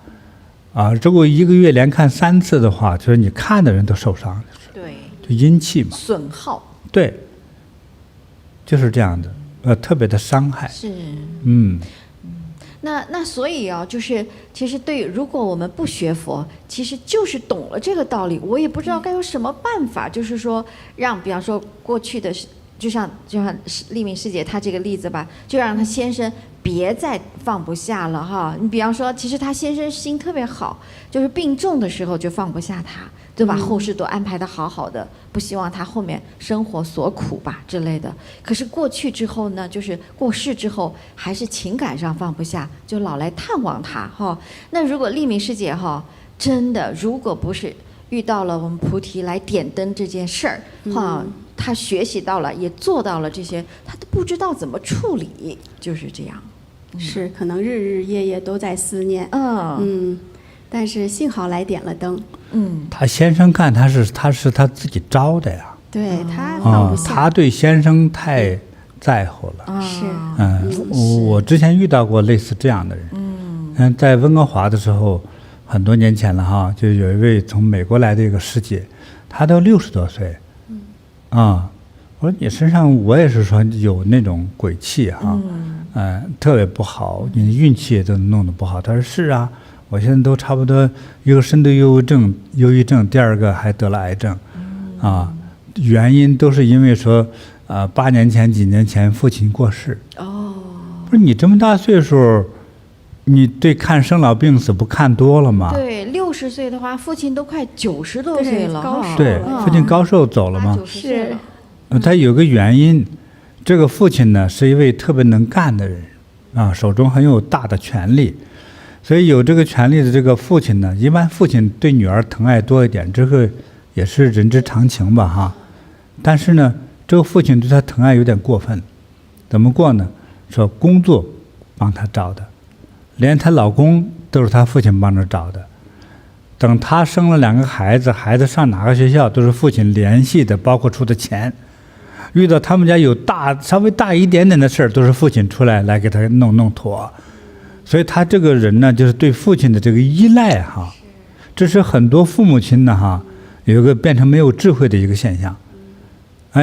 啊，如果1个月连看3次的话，就是你看的人都受伤，对，就阴气嘛，损耗，对，就是这样的，特别的伤害。是，那所以啊，就是其实如果我们不学佛，其实就是懂了这个道理，我也不知道该有什么办法，就是说让，比方说过去的，就像丽敏师姐她这个例子吧，就让她先生别再放不下了哈。你比方说，其实她先生心特别好，就是病重的时候就放不下她，就把后事都安排得好好的，不希望他后面生活所苦吧之类的。可是过去之后呢，就是过世之后，还是情感上放不下，就老来探望他哈。那如果丽敏师姐哈，真的如果不是遇到了我们菩提来点灯这件事儿哈，他学习到了，也做到了这些，他都不知道怎么处理，就是这样。是，可能日日夜夜都在思念。但是幸好来点了灯。他先生看他是他自己招的呀。对，他放不下。他对先生太在乎了。是。我之前遇到过类似这样的人。在温哥华的时候，很多年前了哈，就有一位从美国来的一个师姐，她都60多岁。我说你身上我也是说有那种鬼气哈，特别不好，你运气也都弄得不好。她说是啊。我现在都差不多，一个深度忧郁症，第2个还得了癌症，原因都是因为说几年前父亲过世。不是你这么大岁数，你对看生老病死不看多了吗？对，60岁的话，父亲都快90多岁了，高寿了。对，父亲高寿走了吗？是。他有个原因，这个父亲呢是一位特别能干的人，手中很有大的权力。所以有这个权利的这个父亲呢，一般父亲对女儿疼爱多一点，这个也是人之常情吧哈。但是呢，这个父亲对他疼爱有点过分，怎么过呢？说工作帮他找的，连她老公都是他父亲帮着找的。等他生了2个孩子，孩子上哪个学校都是父亲联系的，包括出的钱。遇到他们家有稍微大一点点的事儿，都是父亲出来给他弄妥。所以他这个人呢，就是对父亲的这个依赖哈，这是很多父母亲呢哈，有一个变成没有智慧的一个现象，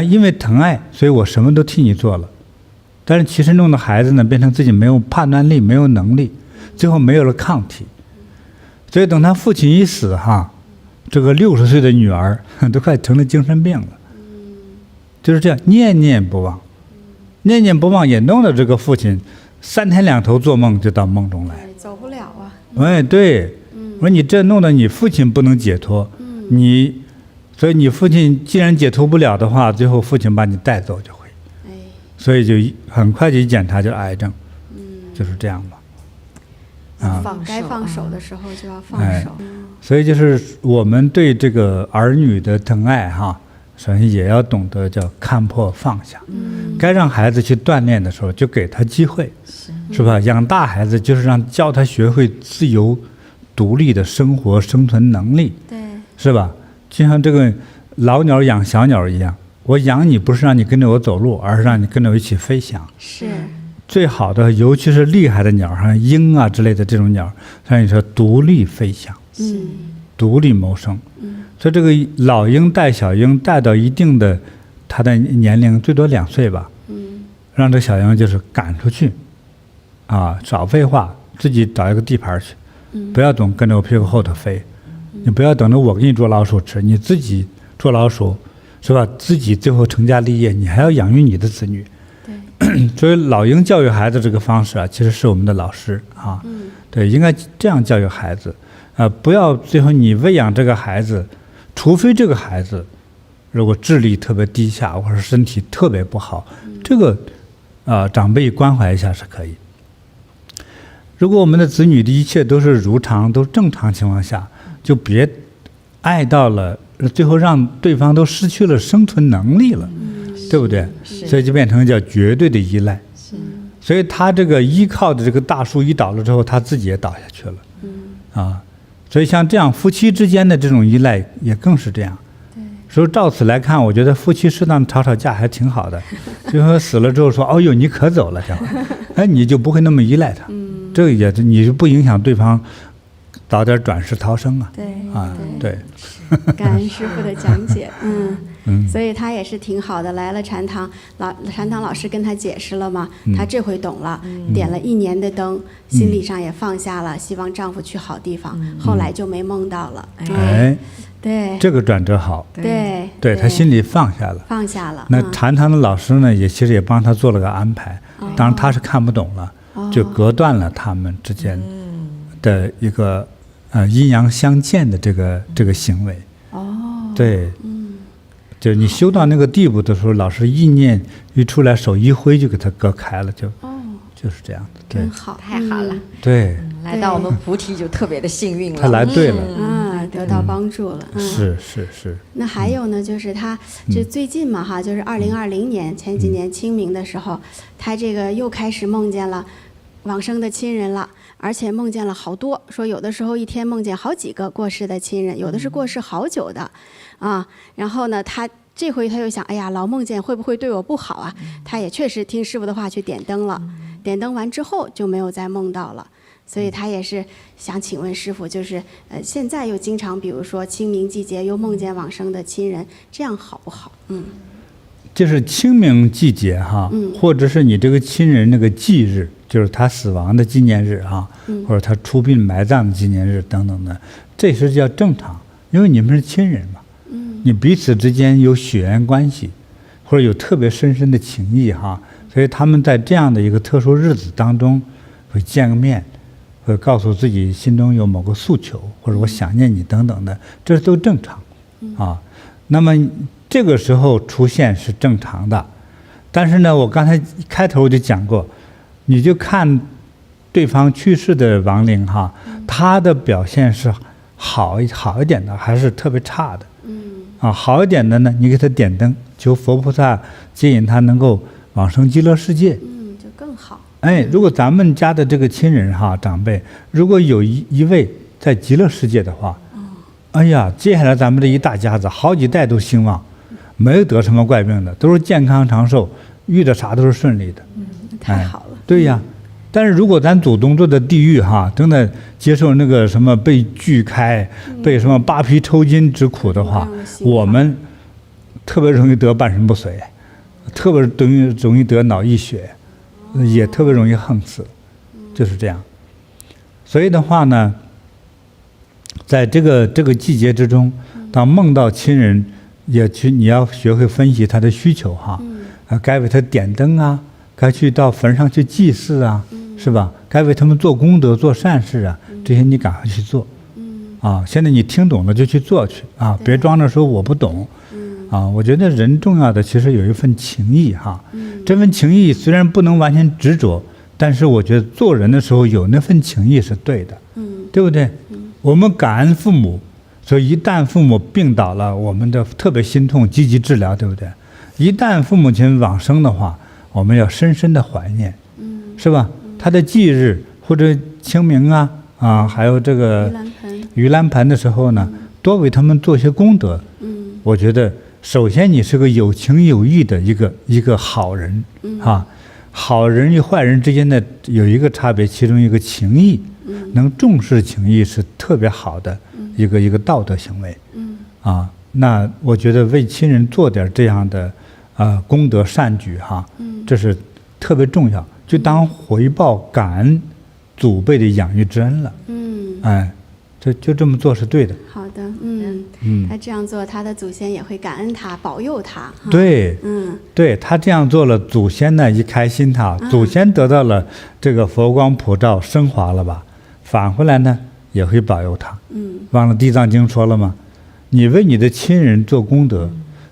因为疼爱，所以我什么都替你做了，但是其实弄的孩子呢，变成自己没有判断力，没有能力，最后没有了抗体，所以等他父亲一死哈，这个60岁的女儿都快成了精神病了，就是这样念念不忘，念念不忘也弄得这个父亲3天2头做梦就到梦中来，走不了啊。对，我说你这弄得你父亲不能解脱，所以你父亲既然解脱不了的话，最后父亲把你带走就会，所以就很快就一检查就是癌症，就是这样吧。该放手的时候就要放手。所以就是我们对这个儿女的疼爱哈，首先也要懂得叫看破放下。该让孩子去锻炼的时候，就给他机会，是吧？养大孩子就是教他学会自由、独立的生活生存能力，对，是吧？就像这个老鸟养小鸟一样，我养你不是让你跟着我走路，而是让你跟着我一起飞翔。是最好的，尤其是厉害的鸟，像鹰啊之类的这种鸟，像你说独立飞翔，独立谋生。所以这个老鹰带小鹰带到一定的它的年龄，最多2岁吧，让这小鹰就是赶出去，啊，少废话，自己找一个地盘去，不要总跟着我屁股后头飞，你不要等着我给你捉老鼠吃，你自己捉老鼠，是吧？自己最后成家立业，你还要养育你的子女。所以老鹰教育孩子这个方式啊，其实是我们的老师啊，对，应该这样教育孩子啊，不要最后你喂养这个孩子，除非这个孩子如果智力特别低下或者身体特别不好，这个长辈关怀一下是可以。如果我们的子女的一切都是如常、都正常情况下，就别爱到了最后让对方都失去了生存能力了，对不对？所以就变成叫绝对的依赖。所以他这个依靠的这个大树一倒了之后，他自己也倒下去了。所以像这样夫妻之间的这种依赖也更是这样。所以照此来看，我觉得夫妻适当吵吵架还挺好的。就说死了之后说，哦呦，你可走了，这样，哎，你就不会那么依赖他。这个也你就不影响对方早点转世逃生啊。对。感恩师父的讲解，所以他也是挺好的。来了禅堂，禅堂老师跟他解释了嘛，他这回懂了，点了1年的灯，心理上也放下了，希望丈夫去好地方，后来就没梦到了。对，这个转折好。对，他心里放下了。那禅堂的老师呢，其实也帮他做了个安排，当然他是看不懂了，就隔断了他们之间的一个阴阳相见的这个行为。对，就你修到那个地步的时候，老师意念一出来，手一挥就给他隔开了，就是这样的。对，真好，太好了。对，来到我们菩提就特别的幸运了。他来对了，得到帮助了。是。那还有呢，就是他就最近嘛哈，就是2020年前几年清明的时候，他这个又开始梦见了往生的亲人了。而且梦见了好多，说有的时候一天梦见好几个过世的亲人，有的是过世好久的，然后呢，他这回他又想，哎呀，老梦见会不会对我不好啊？他也确实听师父的话去点灯了，点灯完之后就没有再梦到了，所以他也是想请问师父，就是现在又经常比如说清明季节又梦见往生的亲人，这样好不好？就是清明季节哈，或者是你这个亲人那个忌日，就是他死亡的纪念日哈，或者他出殡埋葬的纪念日等等的，这是叫正常，因为你们是亲人嘛，你彼此之间有血缘关系，或者有特别深深的情谊哈，所以他们在这样的一个特殊日子当中会见个面，会告诉自己心中有某个诉求，或者我想念你等等的，这都正常啊。那么这个时候出现是正常的，但是呢，我刚才开头就讲过，你就看对方去世的亡灵哈，他的表现是好一点的，还是特别差的？好一点的呢，你给他点灯，求佛菩萨接引他能够往生极乐世界，就更好。如果咱们家的这个亲人哈长辈，如果有一位在极乐世界的话，哎呀，接下来咱们这一大家子好几代都兴旺，没有得什么怪病的，都是健康长寿，遇到啥都是顺利的。太好了。对呀，但是如果咱祖宗坐在地狱哈，正在接受那个什么被锯开、被什么扒皮抽筋之苦的话，我们特别容易得半身不遂，特别容易得脑溢血，也特别容易横死，就是这样。所以的话呢，在这个季节之中，当梦到亲人，你要学会分析他的需求哈，该为他点灯啊，该去到坟上去祭祀啊，是吧？该为他们做功德、做善事啊，这些你赶快去做。现在你听懂了就去做去啊，别装着说我不懂。我觉得人重要的其实有一份情谊哈，这份情谊虽然不能完全执着，但是我觉得做人的时候有那份情谊是对的，对不对？我们感恩父母，所以一旦父母病倒了，我们的特别心痛，积极治疗，对不对？一旦父母亲往生的话，我们要深深的怀念，是吧？他的忌日或者清明啊，还有这个盂兰盆的时候呢，多为他们做些功德。我觉得首先你是个有情有义的一个好人好人与坏人之间的有一个差别，其中一个情义，能重视情义是特别好的一个道德行为。那我觉得为亲人做点这样的功德善举这是特别重要，就当回报感恩祖辈的养育之恩了。就这么做是对的。好的，他这样做，他的祖先也会感恩他，保佑他。对，对他这样做了，祖先呢一开心祖先得到了这个佛光普照，升华了吧，返回来呢也会保佑他。忘了《地藏经》说了吗？你为你的亲人做功德，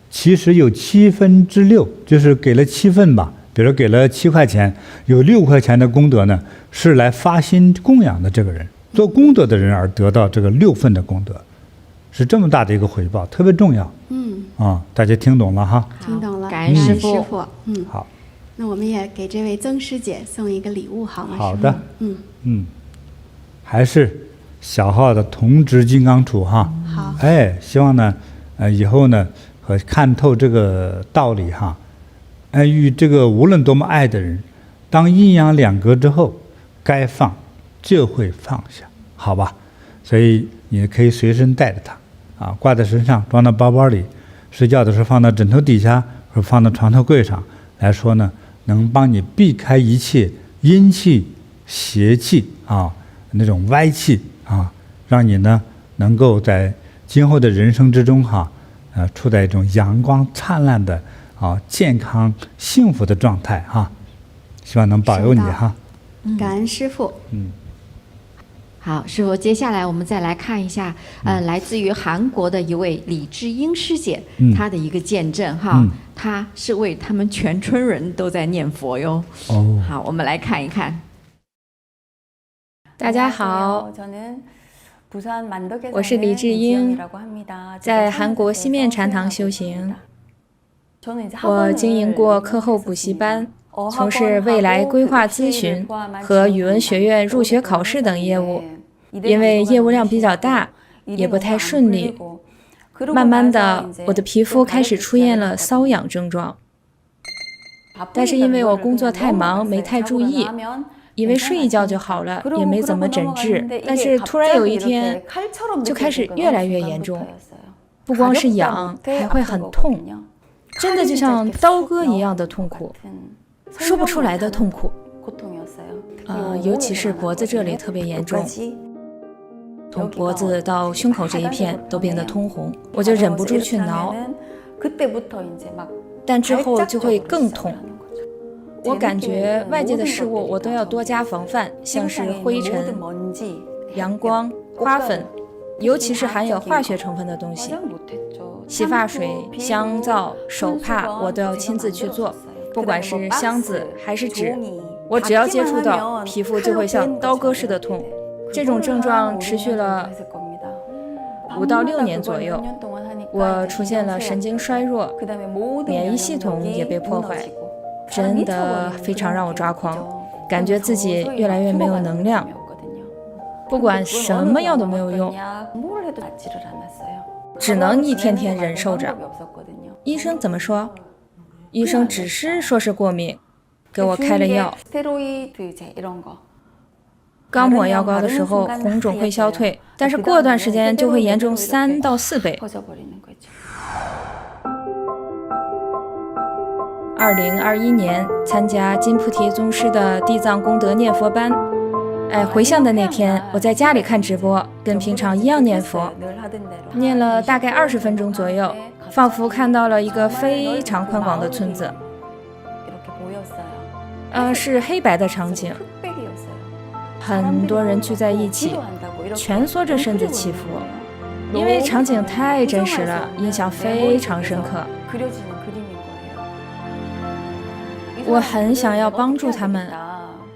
其实有6/7，就是给了7份吧。比如给了7块钱，有6块钱的功德呢，是来发心供养的这个人。做功德的人而得到这个6份的功德，是这么大的一个回报，特别重要。大家听懂了哈？听懂了，感恩师父。好，那我们也给这位曾师姐送一个礼物，好吗？好的。还是小号的铜质金刚杵哈。好。希望呢，以后呢，和看透这个道理与这个无论多么爱的人，当阴阳两隔之后，该放就会放下，好吧？所以你可以随身带着它挂在身上，装到包包里，睡觉的时候放到枕头底下，或者放到床头柜上来说呢，能帮你避开一切阴气、邪气那种歪气让你呢能够在今后的人生之中处在一种阳光灿烂的健康幸福的状态希望能保佑你感恩师父。好，师父，接下来我们再来看一下，来自于韩国的一位李智英师姐，她的一个见证她是为他们全村人都在念佛哟。好，我们来看一看。大家好，我是李智英，在韩国西面禅堂修行。我经营过课后补习班，从事未来规划咨询和语文学院入学考试等业务。因为业务量比较大，也不太顺利，慢慢的我的皮肤开始出现了瘙痒症状。但是因为我工作太忙，没太注意，以为睡一觉就好了，也没怎么诊治。但是突然有一天就开始越来越严重，不光是痒，还会很痛，真的就像刀割一样的痛苦，说不出来的痛苦。尤其是脖子这里特别严重，从脖子到胸口这一片都变得通红，我就忍不住去挠，但之后就会更痛。我感觉外界的事物我都要多加防范，像是灰尘、阳光、花粉，尤其是含有化学成分的东西，洗发水、香皂、手帕我都要亲自去做，不管是箱子还是纸，我只要接触到皮肤就会像刀割似的痛。这种症状持续了5到6年左右，我出现了神经衰弱，免疫系统也被破坏，真的非常让我抓狂，感觉自己越来越没有能量，不管什么药都没有用，只能一天天忍受着。医生怎么说？医生只是说是过敏，给我开了药。刚抹药膏的时候红肿会消退，但是过段时间就会严重3到4倍。2021年参加金菩提宗师的地藏功德念佛班，回向的那天我在家里看直播，跟平常一样念佛，念了大概20分钟左右，仿佛看到了一个非常宽广的村子，是黑白的场景，很多人聚在一起，蜷缩着身子祈福，因为场景太真实了，印象非常深刻。我很想要帮助他们，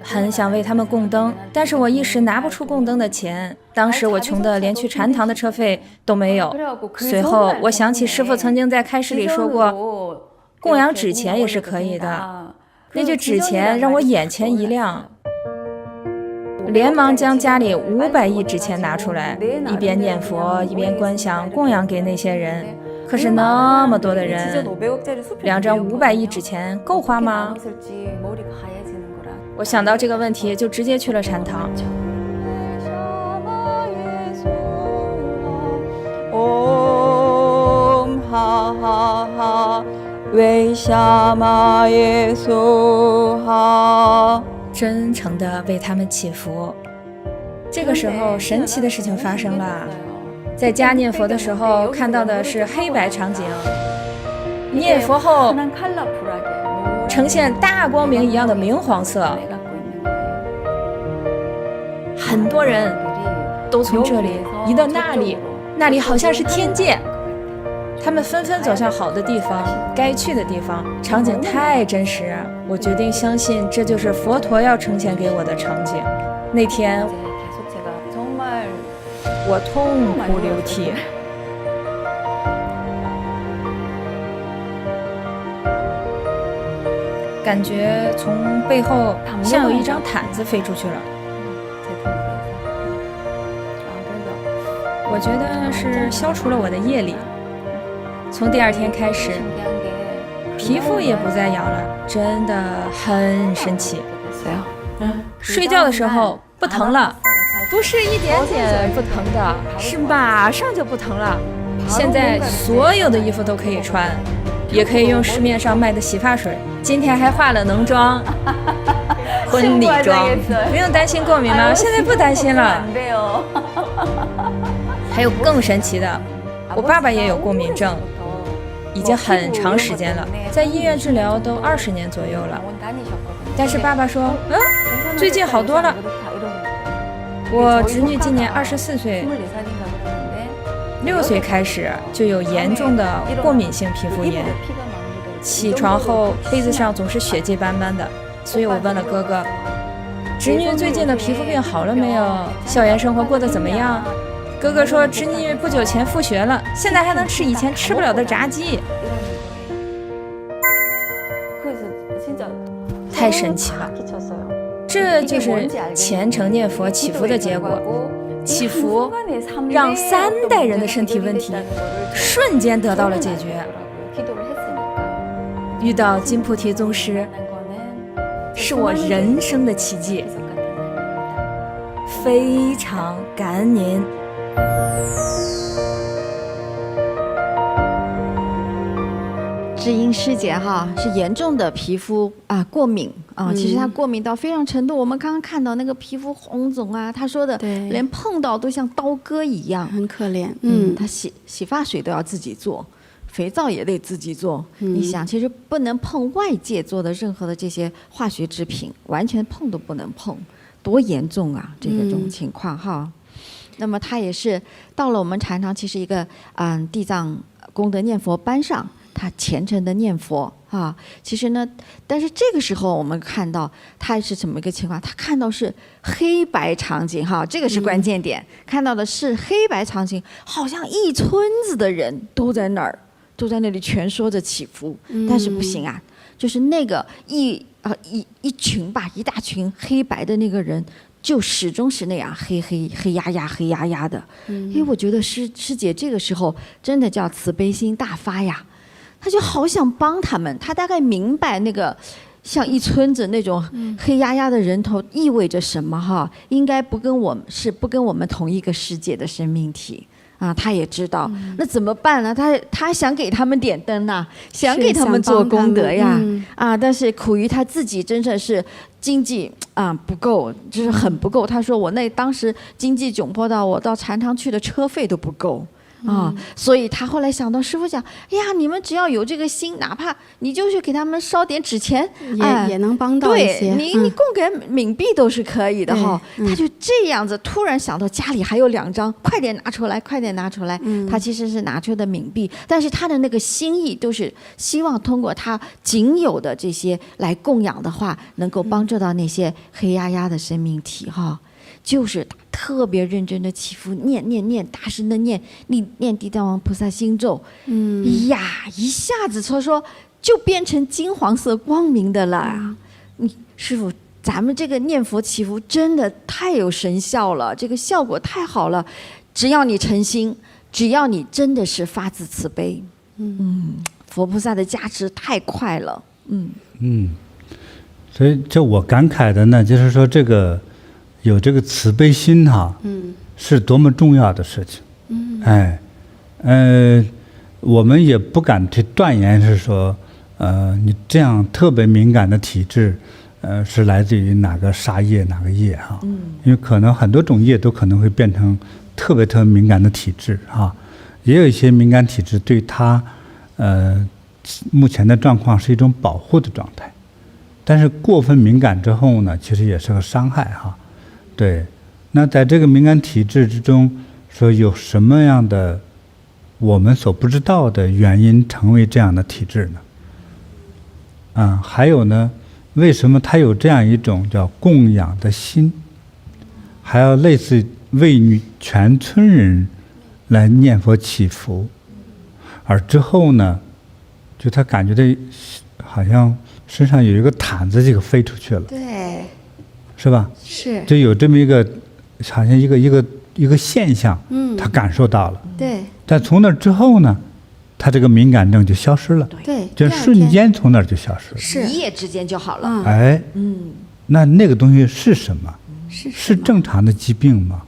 很想为他们供灯，但是我一时拿不出供灯的钱。当时我穷得连去禅堂的车费都没有。随后我想起师父曾经在开示里说过，供养纸钱也是可以的。那句纸钱让我眼前一亮，连忙将家里500亿纸钱拿出来，一边念佛一边观想供养给那些人。可是那么多的人，2张500亿纸钱够花吗？我想到这个问题，就直接去了禅堂。嗡哈哈哈，为沙玛耶娑哈，真诚地为他们祈福。这个时候，神奇的事情发生了。在家念佛的时候，看到的是黑白场景，念佛后呈现大光明一样的明黄色，很多人都从这里移到那里，那里好像是天界，他们纷纷走向好的地方，该去的地方。场景太真实，我决定相信这就是佛陀要呈现给我的场景。那天我痛哭流涕，感觉从背后像有一张毯子飞出去了。我觉得是消除了我的业力。从第2天开始，皮肤也不再痒了，真的很神奇。睡觉的时候不疼了。不是一点点不疼的，是马上就不疼了。现在所有的衣服都可以穿，也可以用市面上卖的洗发水。今天还化了浓妆，婚礼妆，不用担心过敏吗？现在不担心了。还有更神奇的，我爸爸也有过敏症，已经很长时间了，在医院治疗都20年左右了。但是爸爸说，最近好多了。我侄女今年24岁，6岁开始就有严重的过敏性皮肤炎，起床后被子上总是血迹斑斑的，所以我问了哥哥，侄女最近的皮肤病好了没有？校园生活过得怎么样？哥哥说侄女不久前复学了，现在还能吃以前吃不了的炸鸡，太神奇了。这就是虔诚念佛祈福的结果。祈福让3代人的身体问题瞬间得到了解决。遇到金菩提宗师是我人生的奇迹，非常感恩您。智英师姐是严重的皮肤过敏其实她过敏到非常程度，我们刚刚看到那个皮肤红肿她说的连碰到都像刀割一样，很可怜。她洗发水都要自己做，肥皂也得自己做。你想，其实不能碰外界做的任何的这些化学制品，完全碰都不能碰，多严重啊！这种情况那么她也是到了我们禅堂，其实一个地藏功德念佛班上。他虔诚的念佛其实呢，但是这个时候我们看到他是怎么一个情况？他看到是黑白场景这个是关键点。看到的是黑白场景，好像一村子的人都在那儿，都在那里全说着祈福，但是不行就是那个一群吧，一大群黑白的那个人。就始终是那样黑压压的，因为我觉得师姐这个时候真的叫慈悲心大发呀，他就好想帮他们，他大概明白那个像一村子那种黑压压的人头意味着什么应该不跟我们同一个世界的生命体他也知道，那怎么办呢？他想给他们点灯想给他们做功德呀但是苦于他自己真的是经济不够，就是很不够。他说我当时经济窘迫到我到禅堂去的车费都不够啊，所以他后来想到师父讲，哎呀，你们只要有这个心，哪怕你就是给他们烧点纸钱，也能帮到一些。对你供给冥币都是可以的哈。他就这样子突然想到家里还有2张，快点拿出来，快点拿出来。他其实是拿出的冥币，但是他的那个心意都是希望通过他仅有的这些来供养的话，能够帮助到那些黑压压的生命体哈。就是特别认真的祈福，念，大声的念地藏王菩萨心咒，呀，一下子他说就变成金黄色光明的了。师父，咱们这个念佛祈福真的太有神效了，这个效果太好了。只要你诚心，只要你真的是发自慈悲，佛菩萨的加持太快了。所以这我感慨的呢，就是说这个。有这个慈悲心哈，是多么重要的事情。我们也不敢去断言是说，你这样特别敏感的体质，是来自于哪个杀业哪个业哈。因为可能很多种业都可能会变成特别敏感的体质哈，也有一些敏感体质对他，目前的状况是一种保护的状态，但是过分敏感之后呢，其实也是个伤害哈。对，那在这个敏感体质之中，说有什么样的我们所不知道的原因成为这样的体质呢？还有呢，为什么他有这样一种叫供养的心，还要类似为全村人来念佛祈福，而之后呢，就他感觉到好像身上有一个毯子就飞出去了。对。是吧？是，就有这么一个，好像一个现象，他感受到了。对。但从那之后呢，他这个敏感症就消失了。对。就瞬间从那儿就消失了。是。一夜之间就好了。哎。那个东西是什么？是正常的疾病吗？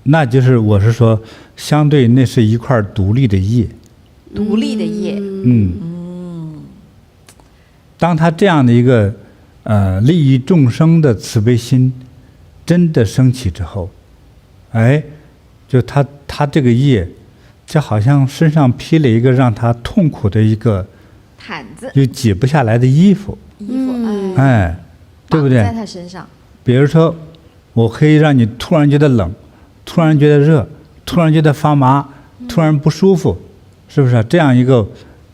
那就是我是说，相对那是一块独立的业。独立的业。当他这样的一个利益众生的慈悲心真的升起之后，就他这个业，就好像身上披了一个让他痛苦的一个毯子，又解不下来的衣服，对不对？在他身上。比如说，我可以让你突然觉得冷，突然觉得热，突然觉得发麻，突然不舒服，是不是？这样一个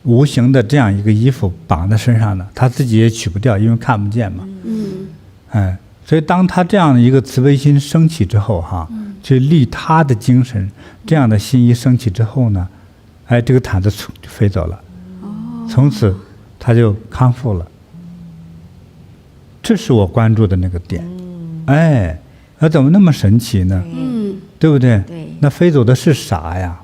无形的这样一个衣服绑在身上的，他自己也取不掉，因为看不见嘛。所以当他这样的一个慈悲心升起之后哈，去利他的精神，这样的心一升起之后呢，这个毯子就飞走了，从此他就康复了。这是我关注的那个点。那怎么那么神奇呢？对不对？那飞走的是啥呀？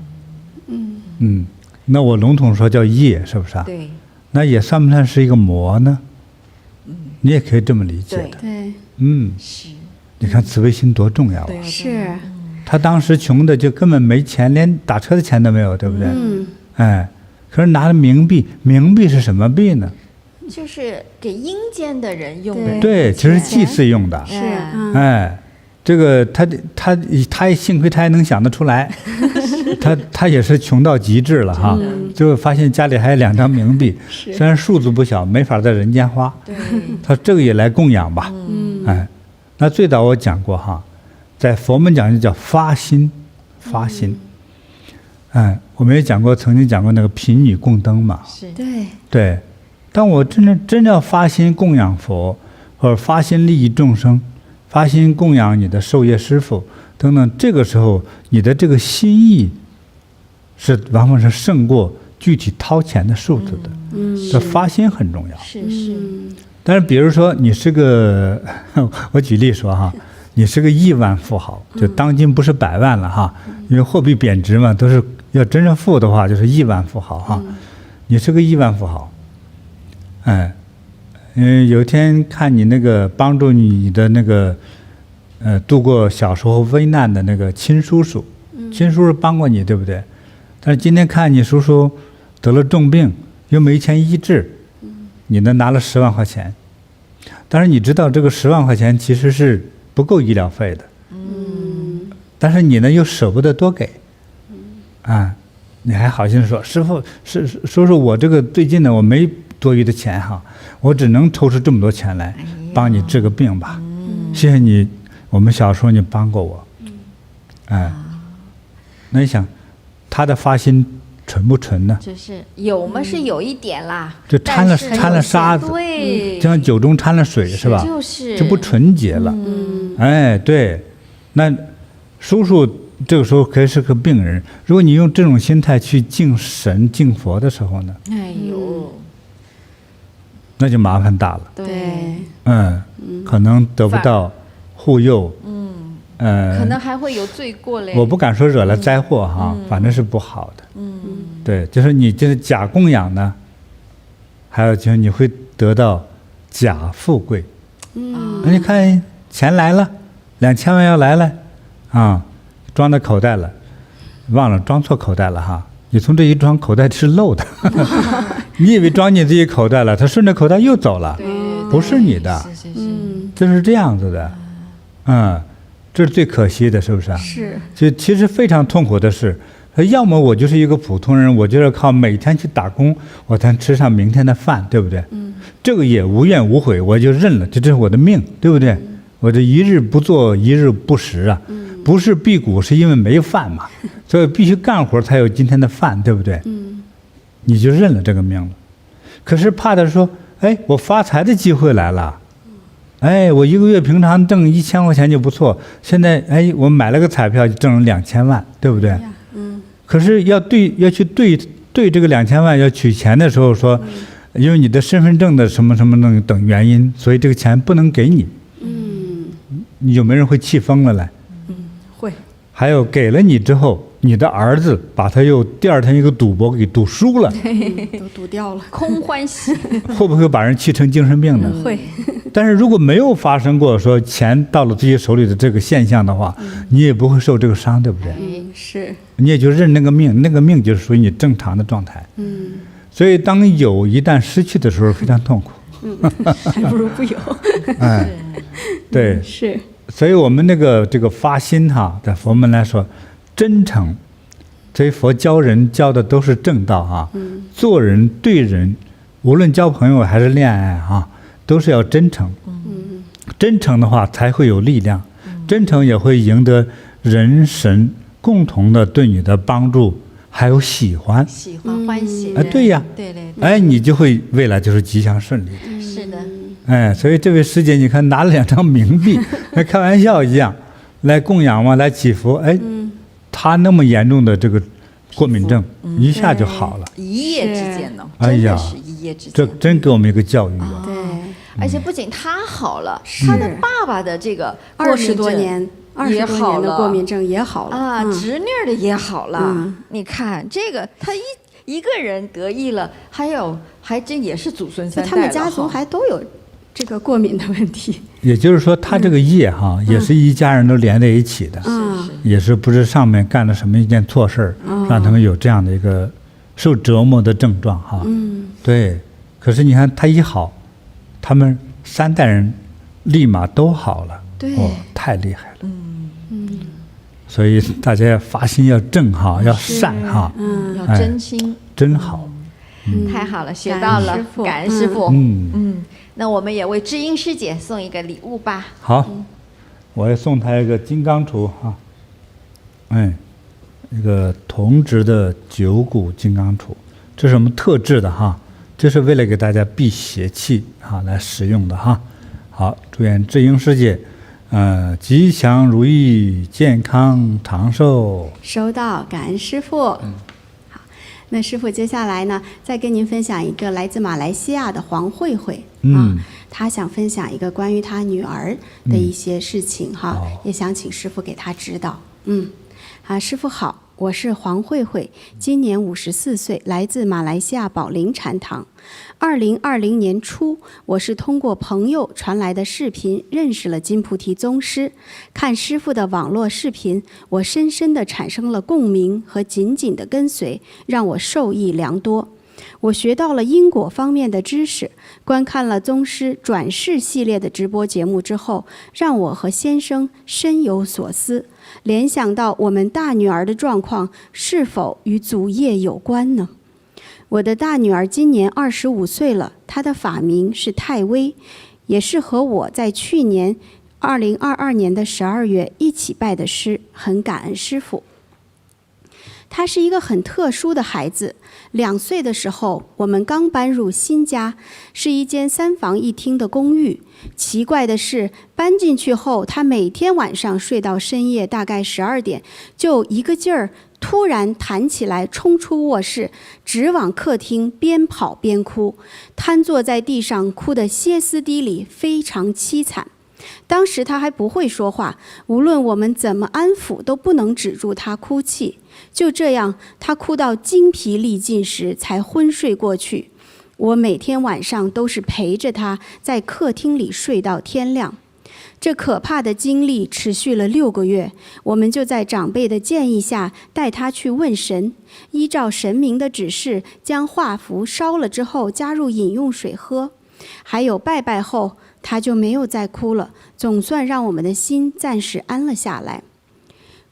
那我笼统说叫业，是不是啊？对。那也算不算是一个魔呢？你也可以这么理解的。对。是。你看慈悲心多重要啊！是。他当时穷的就根本没钱，连打车的钱都没有，对不对？可是拿了冥币，冥币是什么币呢？就是给阴间的人用的。对，其实祭祀用的。是。这个他幸亏他还能想得出来，他也是穷到极致了哈，就发现家里还有2张冥币，虽然数字不小，没法在人间花，他这个也来供养吧。那最早我讲过哈，在佛门讲就叫发心，发心。我们也讲过，曾经讲过那个贫女供灯嘛。是。对，当我真要发心供养佛，或者发心利益众生，发心供养你的授业师父等等，这个时候你的这个心意是往往是胜过具体掏钱的数字的。这发心很重要。是。但是比如说你是个我举例说哈，你是个亿万富豪，就当今不是100万了哈，因为货币贬值嘛，都是要真正富的话就是亿万富豪哈。你是个亿万富豪，有一天看你那个帮助你的那个度过小时候危难的那个亲叔叔，亲叔叔帮过你，对不对？但是今天看你叔叔得了重病，又没钱医治，你呢拿了10万块钱，但是你知道这个10万块钱其实是不够医疗费的。但是你呢又舍不得多给，啊，你还好心说师傅说我这个最近呢我没多余的钱哈，我只能抽出这么多钱来帮你治个病吧，谢谢你，我们小时候你帮过我，哎，那你想他的发心纯不纯呢？就是有嘛，是有一点啦，就掺了沙子，对，就像酒中掺了水是吧？就是就不纯洁了。哎，对，那叔叔这个时候可以是个病人，如果你用这种心态去敬神敬佛的时候呢，哎呦，那就麻烦大了。对，可能得不到护佑，可能还会有罪过嘞。我不敢说惹了灾祸哈，反正是不好的。对，就是你就是假供养呢，还有就是你会得到假富贵。你看钱来了，2000万要来了，啊，装到口袋了，忘了装错口袋了哈。你从这一装口袋是漏的，你以为装进自己口袋了，他顺着口袋又走了，不是你的，是，就是这样子的，这是最可惜的，是不是啊？是。就其实非常痛苦的是，要么我就是一个普通人，我就是靠每天去打工，我才吃上明天的饭，对不对？这个也无怨无悔，我就认了，这是我的命，对不对？我这一日不做一日不食啊，不是辟谷是因为没饭嘛，所以必须干活才有今天的饭，对不对？你就认了这个命了。可是怕的说，哎，我发财的机会来了。哎，我一个月平常挣1000块钱就不错，现在哎，我买了个彩票就挣了2000万，对不对？可是要去对这个2000万要取钱的时候说，因为你的身份证的什么什么等原因，所以这个钱不能给你。有没有人会气疯了来？会。还有给了你之后，你的儿子把他又第二天一个赌博给赌输了，都赌掉了，空欢喜，会不会把人气成精神病呢？会。但是如果没有发生过说钱到了自己手里的这个现象的话，你也不会受这个伤，对不对？是。你也就认那个命，那个命就是属于你正常的状态。所以当有一旦失去的时候，非常痛苦。还不如不有。哎，对，是。所以我们这个发心哈，在佛门来说，真诚。所以佛教人教的都是正道哈。做人对人，无论交朋友还是恋爱哈，都是要真诚。真诚的话才会有力量，真诚也会赢得人神共同的对你的帮助，还有喜欢欢喜。哎，对呀，对，哎，你就会未来就是吉祥顺利的。是的。哎，所以这位师姐，你看拿了2张冥币，来开玩笑一样，来供养嘛，来祈福。哎，他那么严重的这个过敏症，一下就好了，一夜之间呢，哎呀，真的是一夜之间。这真给我们一个教育啊！对，而且不仅他好了，他的爸爸的这个20多年的过敏症也好了啊，侄女的也好了。你看这个，他一个人得意了，还真也是祖孙3代了，他们家族还都有这个过敏的问题。也就是说，他这个业哈，也是一家人都连在一起的，也是不是上面干了什么一件错事儿，让他们有这样的一个受折磨的症状哈。对。可是你看他一好，他们3代人立马都好了。对。太厉害了。所以大家要发心要正哈，要善哈，要真心，真好。太好了，学到了，感恩师父。那我们也为知音师姐送一个礼物吧。好，我也送她一个金刚杵哈，一个铜质的9股金刚杵，这是我们特制的哈，这是为了给大家辟邪气哈来使用的哈。好，祝愿知音师姐，吉祥如意，健康长寿。收到，感恩师父。那师父接下来呢，再跟您分享一个来自马来西亚的黄慧慧她想分享一个关于她女儿的一些事情哈，也想请师父给她指导。师父好，我是黄慧慧，今年54岁，来自马来西亚宝林禅堂。2020年初，我是通过朋友传来的视频认识了金菩提宗师。看师父的网络视频，我深深地产生了共鸣和紧紧的跟随，让我受益良多。我学到了因果方面的知识，观看了宗师转世系列的直播节目之后，让我和先生深有所思。联想到我们大女儿的状况是否与祖业有关呢？我的大女儿今年25岁了，她的法名是泰薇，也是和我在去年2022年的12月一起拜的师，很感恩师父。他是一个很特殊的孩子。2岁的时候，我们刚搬入新家，是一间3房1厅的公寓。奇怪的是，搬进去后，他每天晚上睡到深夜大概12点，就一个劲儿突然弹起来，冲出卧室，直往客厅，边跑边哭，瘫坐在地上，哭得歇斯底里，非常凄惨。当时他还不会说话，无论我们怎么安抚，都不能止住他哭泣。就这样，他哭到精疲力尽时才昏睡过去。我每天晚上都是陪着他在客厅里睡到天亮。这可怕的经历持续了6个月，我们就在长辈的建议下带他去问神，依照神明的指示，将画符烧了之后加入饮用水喝。还有拜拜后，他就没有再哭了，总算让我们的心暂时安了下来。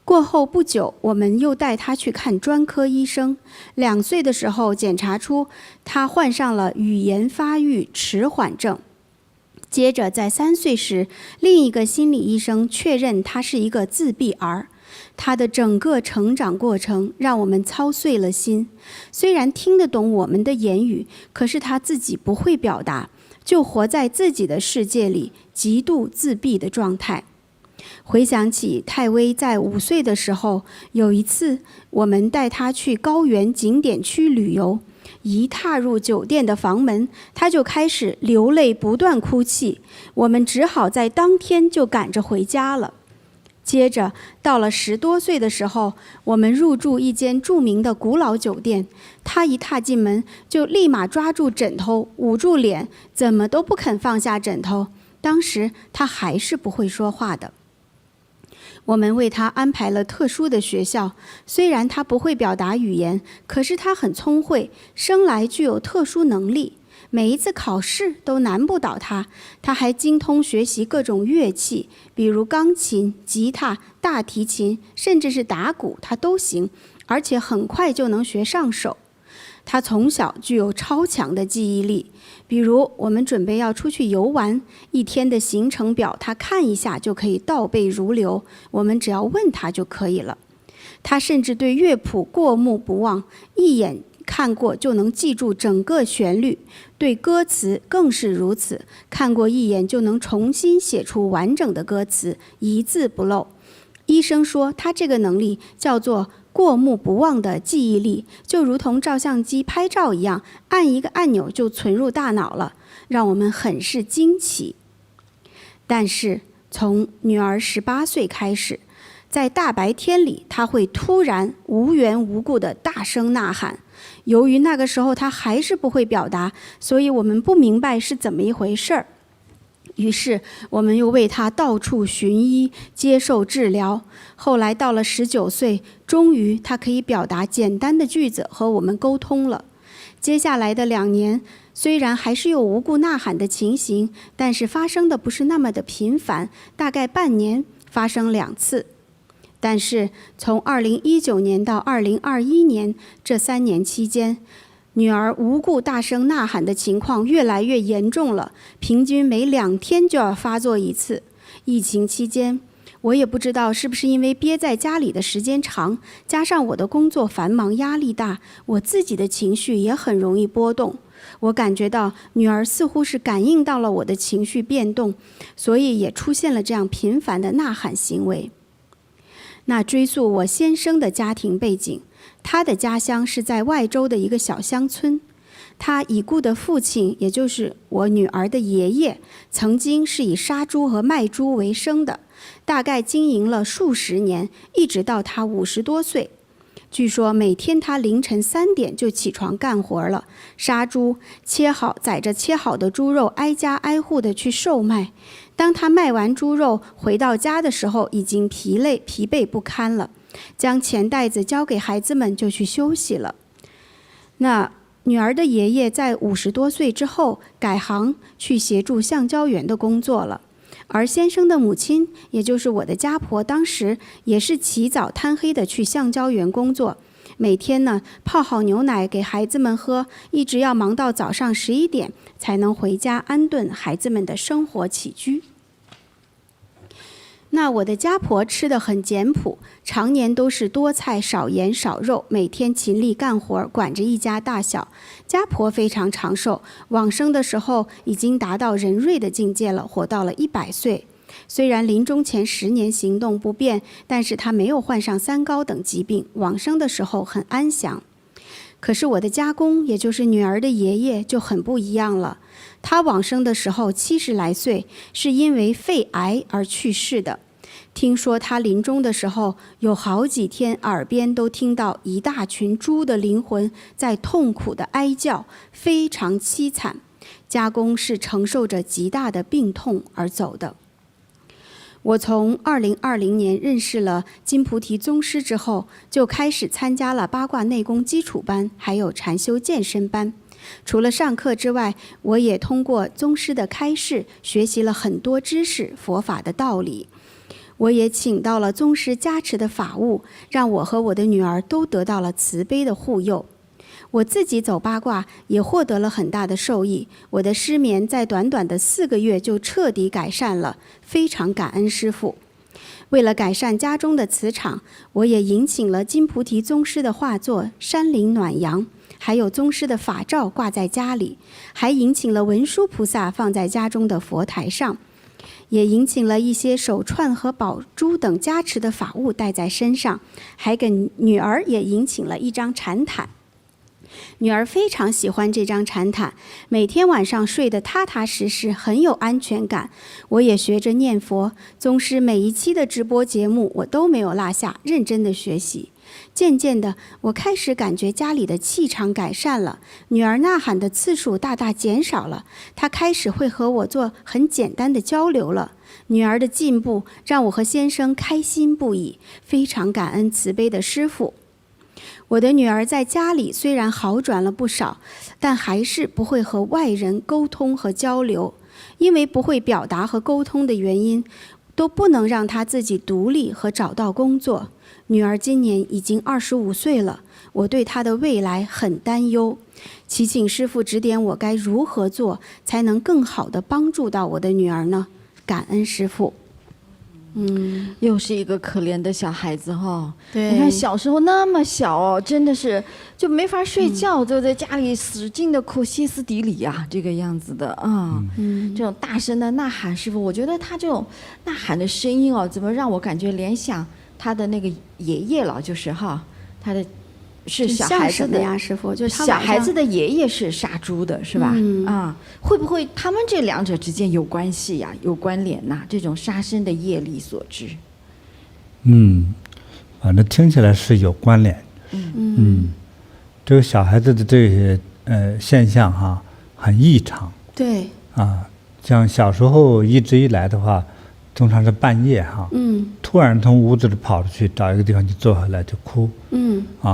过后不久，我们又带他去看专科医生。2岁的时候检查出他患上了语言发育迟缓症。接着在3岁时，另一个心理医生确认他是一个自闭儿。他的整个成长过程让我们操碎了心。虽然听得懂我们的言语，可是他自己不会表达，就活在自己的世界里，极度自闭的状态。回想起泰薇在5岁的时候，有一次我们带她去高原景点区旅游，一踏入酒店的房门，她就开始流泪不断哭泣，我们只好在当天就赶着回家了。接着到了10多岁的时候，我们入住一间著名的古老酒店，她一踏进门就立马抓住枕头捂住脸，怎么都不肯放下枕头。当时她还是不会说话的。我们为他安排了特殊的学校，虽然他不会表达语言，可是他很聪慧，生来具有特殊能力，每一次考试都难不倒他。他还精通学习各种乐器，比如钢琴、吉他、大提琴，甚至是打鼓，他都行，而且很快就能学上手。他从小具有超强的记忆力，比如我们准备要出去游玩，1天的行程表他看一下就可以倒背如流，我们只要问他就可以了。他甚至对乐谱过目不忘，一眼看过就能记住整个旋律，对歌词更是如此，看过一眼就能重新写出完整的歌词，一字不漏。医生说他这个能力叫做过目不忘的记忆力，就如同照相机拍照一样，按一个按钮就存入大脑了，让我们很是惊奇。但是从女儿18岁开始，在大白天里，她会突然无缘无故的大声呐喊。由于那个时候她还是不会表达，所以我们不明白是怎么一回事儿。于是我们又为他到处寻医，接受治疗。后来到了19岁，终于他可以表达简单的句子和我们沟通了。接下来的2年，虽然还是有无故呐喊的情形，但是发生的不是那么的频繁，大概半年发生2次。但是从2019年到2021年这3年期间，女儿无故大声呐喊的情况越来越严重了，平均每2天就要发作1次。疫情期间，我也不知道是不是因为憋在家里的时间长，加上我的工作繁忙压力大，我自己的情绪也很容易波动。我感觉到女儿似乎是感应到了我的情绪变动，所以也出现了这样频繁的呐喊行为。那追溯我先生的家庭背景，他的家乡是在外州的一个小乡村。他已故的父亲，也就是我女儿的爷爷，曾经是以杀猪和卖猪为生的，大概经营了数十年，一直到他50多岁。据说每天他凌晨3点就起床干活了，杀猪，载着切好的猪肉挨家挨户的去售卖。当他卖完猪肉回到家的时候，已经疲惫不堪了，将钱袋子交给孩子们就去休息了。那女儿的爷爷在50多岁之后改行去协助橡胶园的工作了。而先生的母亲，也就是我的家婆，当时也是起早贪黑的去橡胶园工作，每天呢泡好牛奶给孩子们喝，一直要忙到早上11点才能回家安顿孩子们的生活起居。那我的家婆吃得很简朴，常年都是多菜少盐少肉，每天勤力干活，管着一家大小。家婆非常长寿，往生的时候已经达到人瑞的境界了，活到了100岁。虽然临终前10年行动不便，但是她没有患上3高等疾病，往生的时候很安详。可是我的家公，也就是女儿的爷爷就很不一样了。他往生的时候70来岁，是因为肺癌而去世的。听说他临终的时候，有好几天耳边都听到一大群猪的灵魂在痛苦的哀叫，非常凄惨。家公是承受着极大的病痛而走的。我从2020年认识了金菩提宗师之后，就开始参加了八卦内功基础班，还有禅修健身班。除了上课之外，我也通过宗师的开示，学习了很多知识、佛法的道理。我也请到了宗师加持的法物，让我和我的女儿都得到了慈悲的护佑。我自己走八卦也获得了很大的受益，我的失眠在短短的4个月就彻底改善了，非常感恩师父。为了改善家中的磁场，我也迎请了金菩提宗师的画作《山林暖阳》，还有宗师的法照挂在家里，还迎请了文殊菩萨放在家中的佛台上，也迎请了一些手串和宝珠等加持的法物带在身上，还给女儿也迎请了一张禅毯。女儿非常喜欢这张禅毯，每天晚上睡得踏踏实实，很有安全感。我也学着念佛，宗师每一期的直播节目我都没有落下，认真的学习。渐渐的，我开始感觉家里的气场改善了，女儿呐喊的次数大大减少了，她开始会和我做很简单的交流了。女儿的进步让我和先生开心不已，非常感恩慈悲的师父。我的女儿在家里虽然好转了不少，但还是不会和外人沟通和交流，因为不会表达和沟通的原因，都不能让她自己独立和找到工作。女儿今年已经25岁了，我对她的未来很担忧，祈请师父指点我该如何做，才能更好地帮助到我的女儿呢？感恩师父。又是一个可怜的小孩子哈。对，你看小时候那么小哦，真的是就没法睡觉，就在家里使劲的哭，歇斯底里啊，这个样子的啊。这种大声的呐喊，师父，我觉得他这种呐喊的声音哦，怎么让我感觉联想他的那个爷爷了，就是哈，他的是小孩子的呀，师父，就是小孩子的爷爷是杀猪的，是吧？啊，会不会他们这两者之间有关系呀？有关联呐？这种杀生的业力所致。反正听起来是有关联。这个小孩子的这些现象哈，很异常。对。啊，像小时候一直以来的话，通常是半夜哈，突然从屋子里跑出去，找一个地方就坐下来就哭，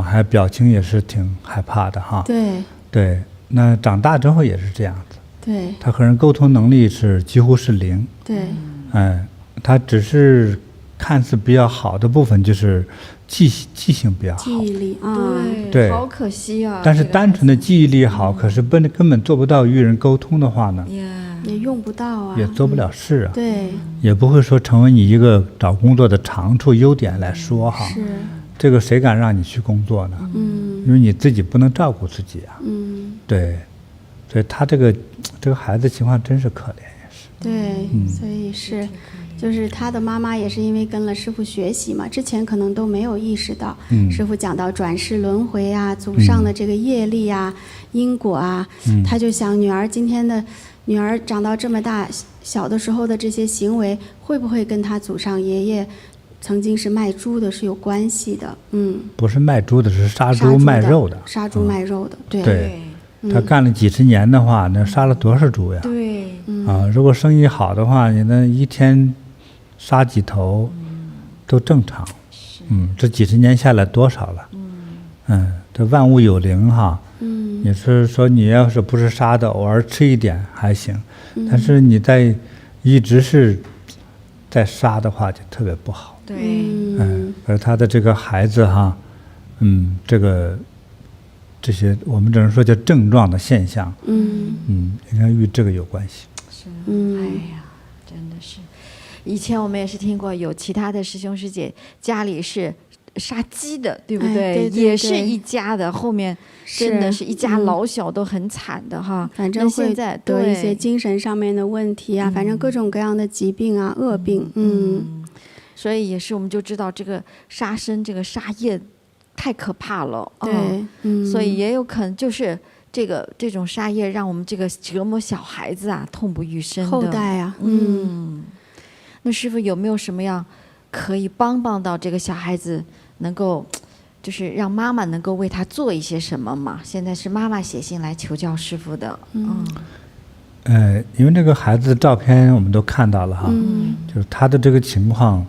还表情也是挺害怕的哈。对，那长大之后也是这样子。对，他和人沟通能力是几乎是0。对，他只是看似比较好的部分就是记性比较好，记忆力啊，对，好可惜啊。但是单纯的记忆力好，可是根本做不到与人沟通的话呢，也用不到啊，也做不了事啊，对，也不会说成为你一个找工作的长处优点来说哈。是，这个谁敢让你去工作呢？因为你自己不能照顾自己啊。对，所以他这个孩子情况真是可怜，也是。对，所以是。就是他的妈妈也是因为跟了师父学习嘛，之前可能都没有意识到，师父讲到转世轮回啊，祖上的这个业力啊、因果啊，他就想女儿长到这么大，小的时候的这些行为，会不会跟他祖上爷爷曾经是卖猪的是有关系的？不是卖猪的，是杀猪卖肉的。杀猪卖肉的，对。他干了几十年的话，那杀了多少猪呀？对。如果生意好的话，你那一天杀几头都正常。这几十年下来多少了？这万物有灵哈。你是说你要是不是杀的，偶尔吃一点还行，但是你在一直是再杀的话就特别不好。对，而他的这个孩子哈，这些我们只能说叫症状的现象，应该与这个有关系。是，哎呀，真的是。以前我们也是听过有其他的师兄师姐家里是杀鸡的，对不对？对对对，也是一家的，后面真的是一家老小都很惨的哈。反正会得一些精神上面的问题啊，反正各种各样的疾病啊、恶病。所以也是我们就知道这个杀生、这个杀业太可怕了。对，所以也有可能就是这种杀业让我们这个折磨小孩子啊，痛不欲生的后代啊。那师父有没有什么样可以帮到这个小孩子，能够就是让妈妈能够为他做一些什么嘛？现在是妈妈写信来求教师父的。因为这个孩子的照片我们都看到了哈，就是他的这个情况，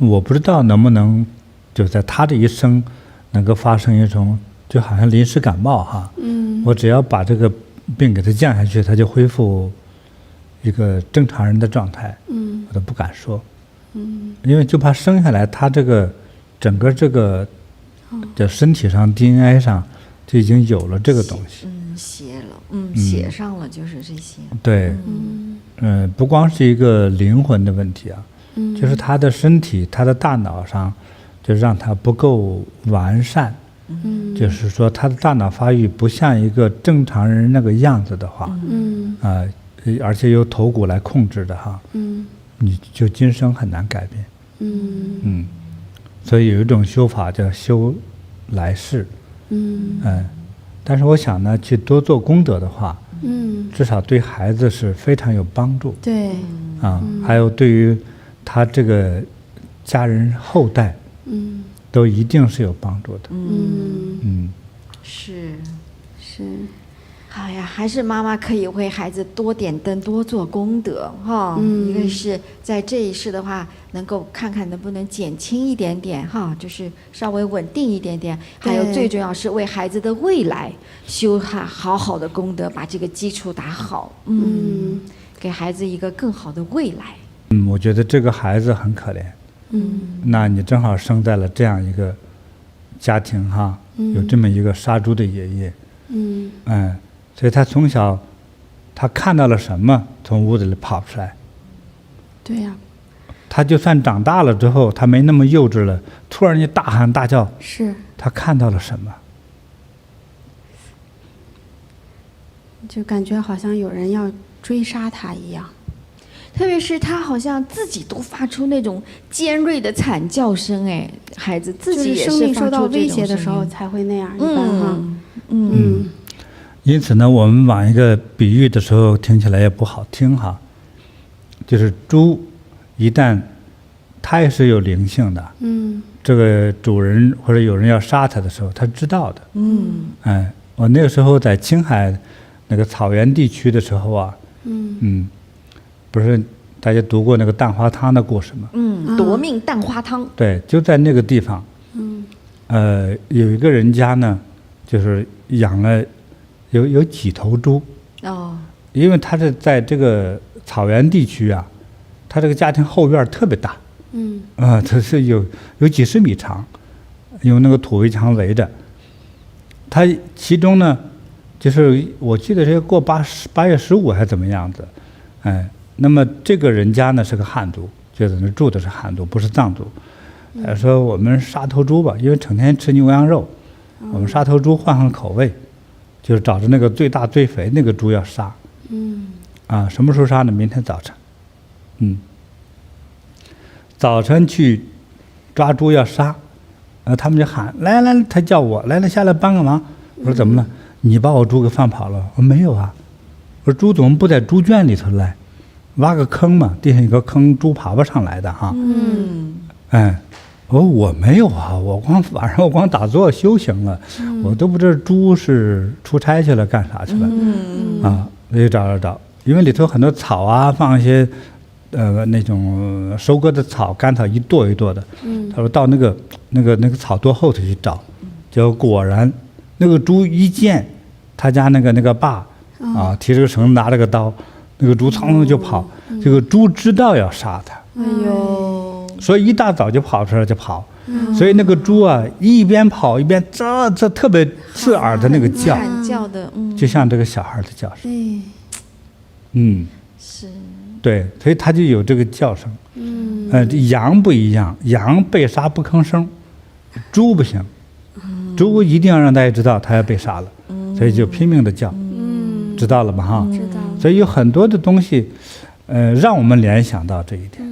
我不知道能不能就在他的一生能够发生一种就好像临时感冒哈，我只要把这个病给他降下去，他就恢复一个正常人的状态，我都不敢说，因为就怕生下来他这个整个这个的身体上 DNA 上就已经有了这个东西，写了，写上了就是这些，对，不光是一个灵魂的问题啊，就是他的身体、他的大脑上就让他不够完善，就是说他的大脑发育不像一个正常人那个样子的话，而且由头骨来控制的哈，你就今生很难改变，所以有一种修法叫修来世，但是我想呢，去多做功德的话，至少对孩子是非常有帮助，对，还有对于他这个家人后代，都一定是有帮助的，是。哎呀，还是妈妈可以为孩子多点灯，多做功德哈。一个是在这一世的话，能够看看能不能减轻一点点哈，就是稍微稳定一点点。还有最重要是为孩子的未来修好好的功德，把这个基础打好。给孩子一个更好的未来。我觉得这个孩子很可怜。那你正好生在了这样一个家庭哈，有这么一个杀猪的爷爷。所以他从小，他看到了什么，从屋子里跑出来。对呀。他就算长大了之后，他没那么幼稚了，突然间大喊大叫，是。他看到了什么？就感觉好像有人要追杀他一样。特别是他好像自己都发出那种尖锐的惨叫声，哎，孩子自己也是生命受到威胁的时候才会那样，一般哈。因此呢，我们往一个比喻的时候听起来也不好听哈，就是猪一旦它也是有灵性的，这个主人或者有人要杀它的时候，他知道的。我那个时候在青海那个草原地区的时候啊，不是大家读过那个蛋花汤的故事吗？夺命蛋花汤。对，就在那个地方，有一个人家呢，就是养了有几头猪，因为他是在这个草原地区啊，他这个家庭后院特别大，它是有几十米长，用那个土围墙围着。他其中呢，就是我记得是过8月15还是怎么样子，那么这个人家呢是个汉族，就在那住的是汉族，不是藏族。他说我们杀头猪吧，因为成天吃牛羊肉，我们杀头猪换换口味，就是找着那个最大最肥那个猪要杀。什么时候杀呢？明天早晨。早晨去抓猪要杀，他们就喊来，他叫我来下来帮个忙。我说怎么了？你把我猪给放跑了？我说没有啊。我说猪怎么不在猪圈里头来？挖个坑嘛，地上有个坑，猪爬不上来的哈。我没有啊，晚上我光打坐修行了，我都不知道猪是出差去了干啥去了。我就找，因为里头很多草啊，放一些那种收割的草、干草一垛一垛的。他说到那个草垛后头去找，结果果然那个猪一见他家那个爸提着个绳子拿着个刀，那个猪仓仓就跑，这个猪知道要杀它，哎呦，所以一大早就跑出来就跑，所以那个猪啊一边跑一边这特别刺耳的那个叫，惨叫的，就像这个小孩的叫声。对，是，对，所以它就有这个叫声。这羊不一样，羊被杀不吭声，猪不行，猪一定要让大家知道它要被杀了，所以就拼命的叫，知道了吗？哈，知道。所以有很多的东西，让我们联想到这一点。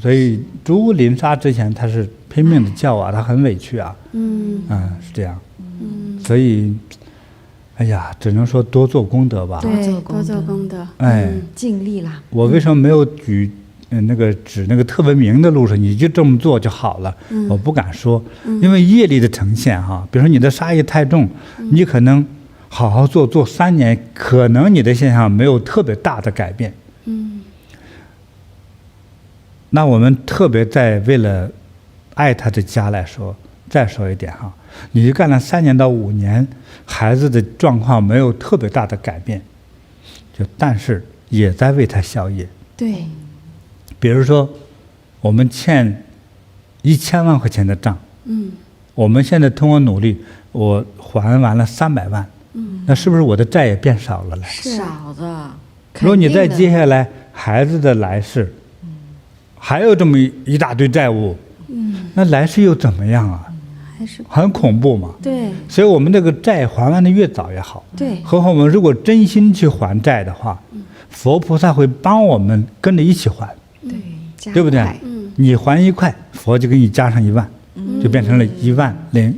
所以猪临杀之前，它是拼命的叫啊，它很委屈啊。是这样。所以，哎呀，只能说多做功德吧。对，多做功德。哎，尽力啦。我为什么没有指那个特别明的路上，你就这么做就好了？我不敢说，因为业力的呈现哈，比如说你的杀业太重，你可能好好做3年，可能你的现象没有特别大的改变。那我们特别在为了爱他的家来说，再说一点哈，你就干了3年到5年，孩子的状况没有特别大的改变，但是也在为他消业。对，比如说我们欠1000万块钱的账，我们现在通过努力，我还完了300万，那是不是我的债也变少了嘞？少的。如果你再接下来孩子的来世，还有这么一大堆债务，那来世又怎么样啊？还是很恐怖嘛。对所以我们这个债还完的越早越好。对，何况我们如果真心去还债的话，佛菩萨会帮我们跟着一起还，对，对不对加快？你还1块，佛就给你加上1万，就变成了10000对，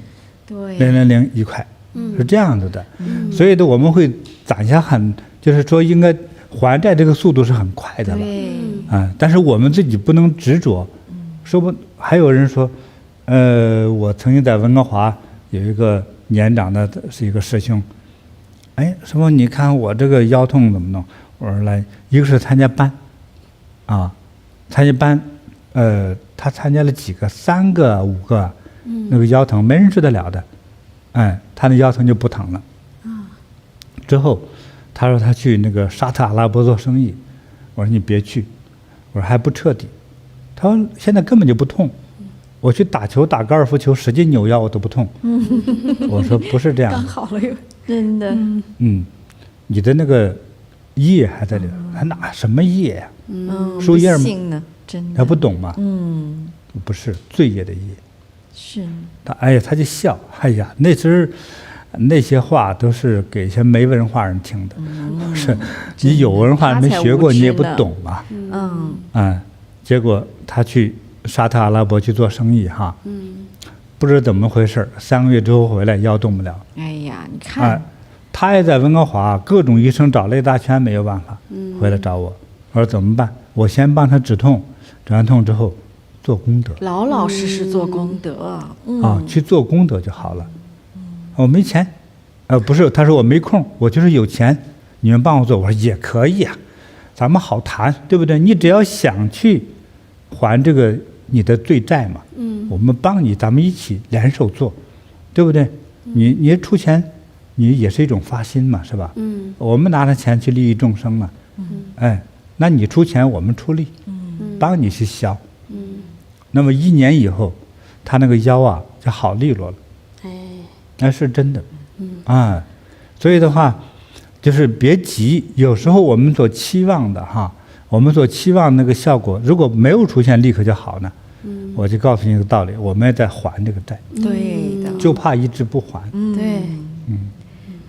001块，是这样子的。所以呢，我们会攒下就是说应该还债这个速度是很快的了。对，但是我们自己不能执着。说不，还有人说，我曾经在温哥华有一个年长的是一个师兄，哎，师傅你看我这个腰痛怎么弄？我说来，一个是参加班，参加班，他参加了几个，3个5个，那个腰疼没人治得了的，他那腰疼就不疼了。之后他说他去那个沙特阿拉伯做生意，我说你别去，我说还不彻底。他说现在根本就不痛，我去打球打高尔夫球使劲扭腰我都不痛。我说不是这样的，好了又真的，你的那个业还在里头，还哪什么业呀？树叶吗？不信呢，真的还不懂吗？不是罪业的业。是他就笑，哎呀，那时候那些话都是给一些没文化人听的，不是你有文化没学过你也不懂嘛。结果他去沙特阿拉伯去做生意哈，不知道怎么回事，3个月之后回来腰动不了。哎呀，你看，他也在温哥华，各种医生找了一大圈没有办法，回来找我，我说怎么办？我先帮他止痛，止完痛之后做功德。老老实实做功德，去做功德就好了。我没钱，不是，他说我没空，我就是有钱，你们帮我做，我说也可以啊，咱们好谈，对不对？你只要想去还这个你的罪债嘛，我们帮你，咱们一起联手做，对不对？你出钱，你也是一种发心嘛，是吧？我们拿着钱去利益众生嘛，那你出钱，我们出力，帮你去消。那么1年以后，他那个腰啊就好利落了。那是真的。所以的话，就是别急，有时候我们所期望的我们所期望那个效果，如果没有出现立刻就好呢，我就告诉你一个道理，我们也在还这个债。对的，就怕一直不还。对，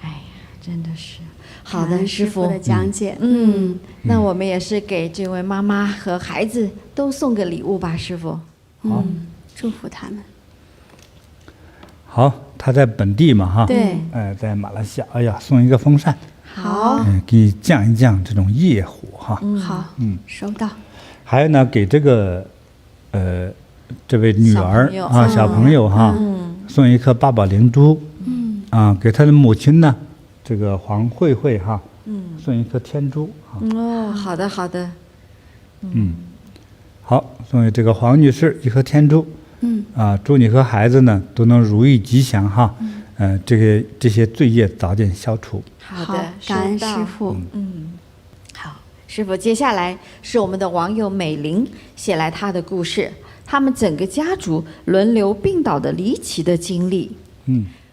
哎呀，真的是好的，师傅的讲解。那我们也是给这位妈妈和孩子都送个礼物吧，师傅。好，祝福他们。好，他在本地嘛对，在马来西亚，哎呀，送一个风扇，好，给你降一降这种业火好，收到。还有呢，给这个这位女儿小朋友送一颗八宝灵珠，给他的母亲呢，这个黄慧慧送一颗天珠好的好的，好，送给这个黄女士一颗天珠，祝你和孩子呢都能如意吉祥这些罪业早点消除。好的，感恩收到师傅。好。师父，接下来是我们的网友美玲写来她的故事，他们整个家族轮流病倒的离奇的经历。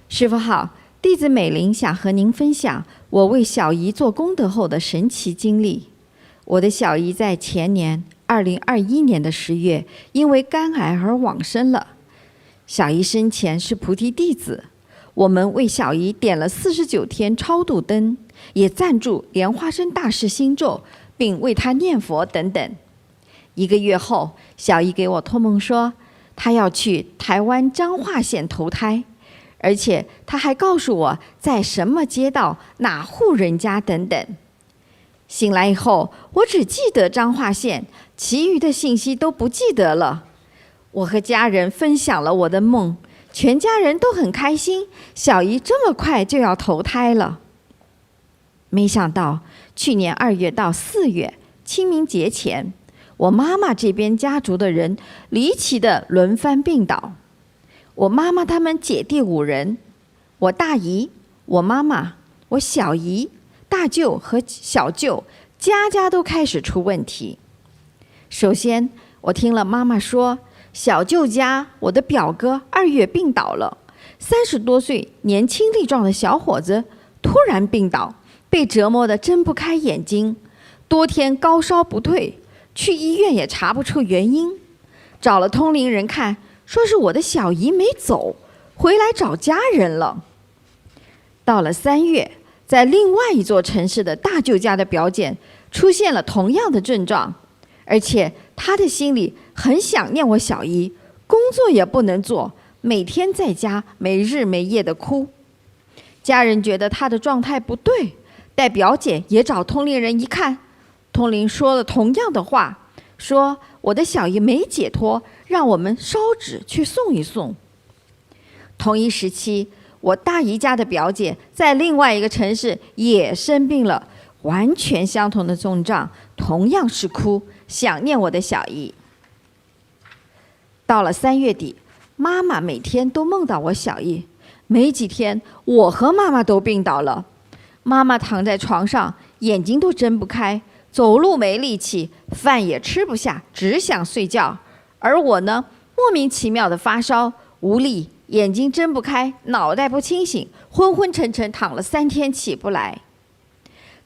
师父好，弟子美玲想和您分享我为小姨做功德后的神奇经历。我的小姨在前年2021年的10月因为肝癌而往生了。小姨生前是菩提弟子，我们为小姨点了49天超度灯，也赞助莲花生大士心咒，并为她念佛等等。1个月后，小姨给我托梦说，她要去台湾彰化县投胎，而且她还告诉我在什么街道、哪户人家等等。醒来以后，我只记得彰化县，其余的信息都不记得了。我和家人分享了我的梦，全家人都很开心，小姨这么快就要投胎了。没想到去年2月到4月清明节前，我妈妈这边家族的人离奇的轮番病倒。我妈妈他们姐弟5人，我大姨、我妈妈、我小姨、大舅和小舅，家家都开始出问题。首先，我听了妈妈说，小舅家我的表哥2月病倒了，30多岁年轻力壮的小伙子突然病倒，被折磨得睁不开眼睛，多天高烧不退，去医院也查不出原因，找了通灵人看，说是我的小姨没走，回来找家人了。到了3月，在另外一座城市的大舅家的表姐出现了同样的症状，而且她的心里很想念我小姨，工作也不能做，每天在家没日没夜的哭。家人觉得她的状态不对，带表姐也找通灵人一看，通灵说了同样的话，说我的小姨没解脱，让我们烧纸去送一送。同一时期，我大姨家的表姐在另外一个城市也生病了，完全相同的症状，同样是哭，想念我的小姨。到了3月底，妈妈每天都梦到我小姨，没几天，我和妈妈都病倒了。妈妈躺在床上，眼睛都睁不开，走路没力气，饭也吃不下，只想睡觉。而我呢，莫名其妙的发烧，无力，眼睛睁不开，脑袋不清醒，昏昏沉沉躺了3天起不来。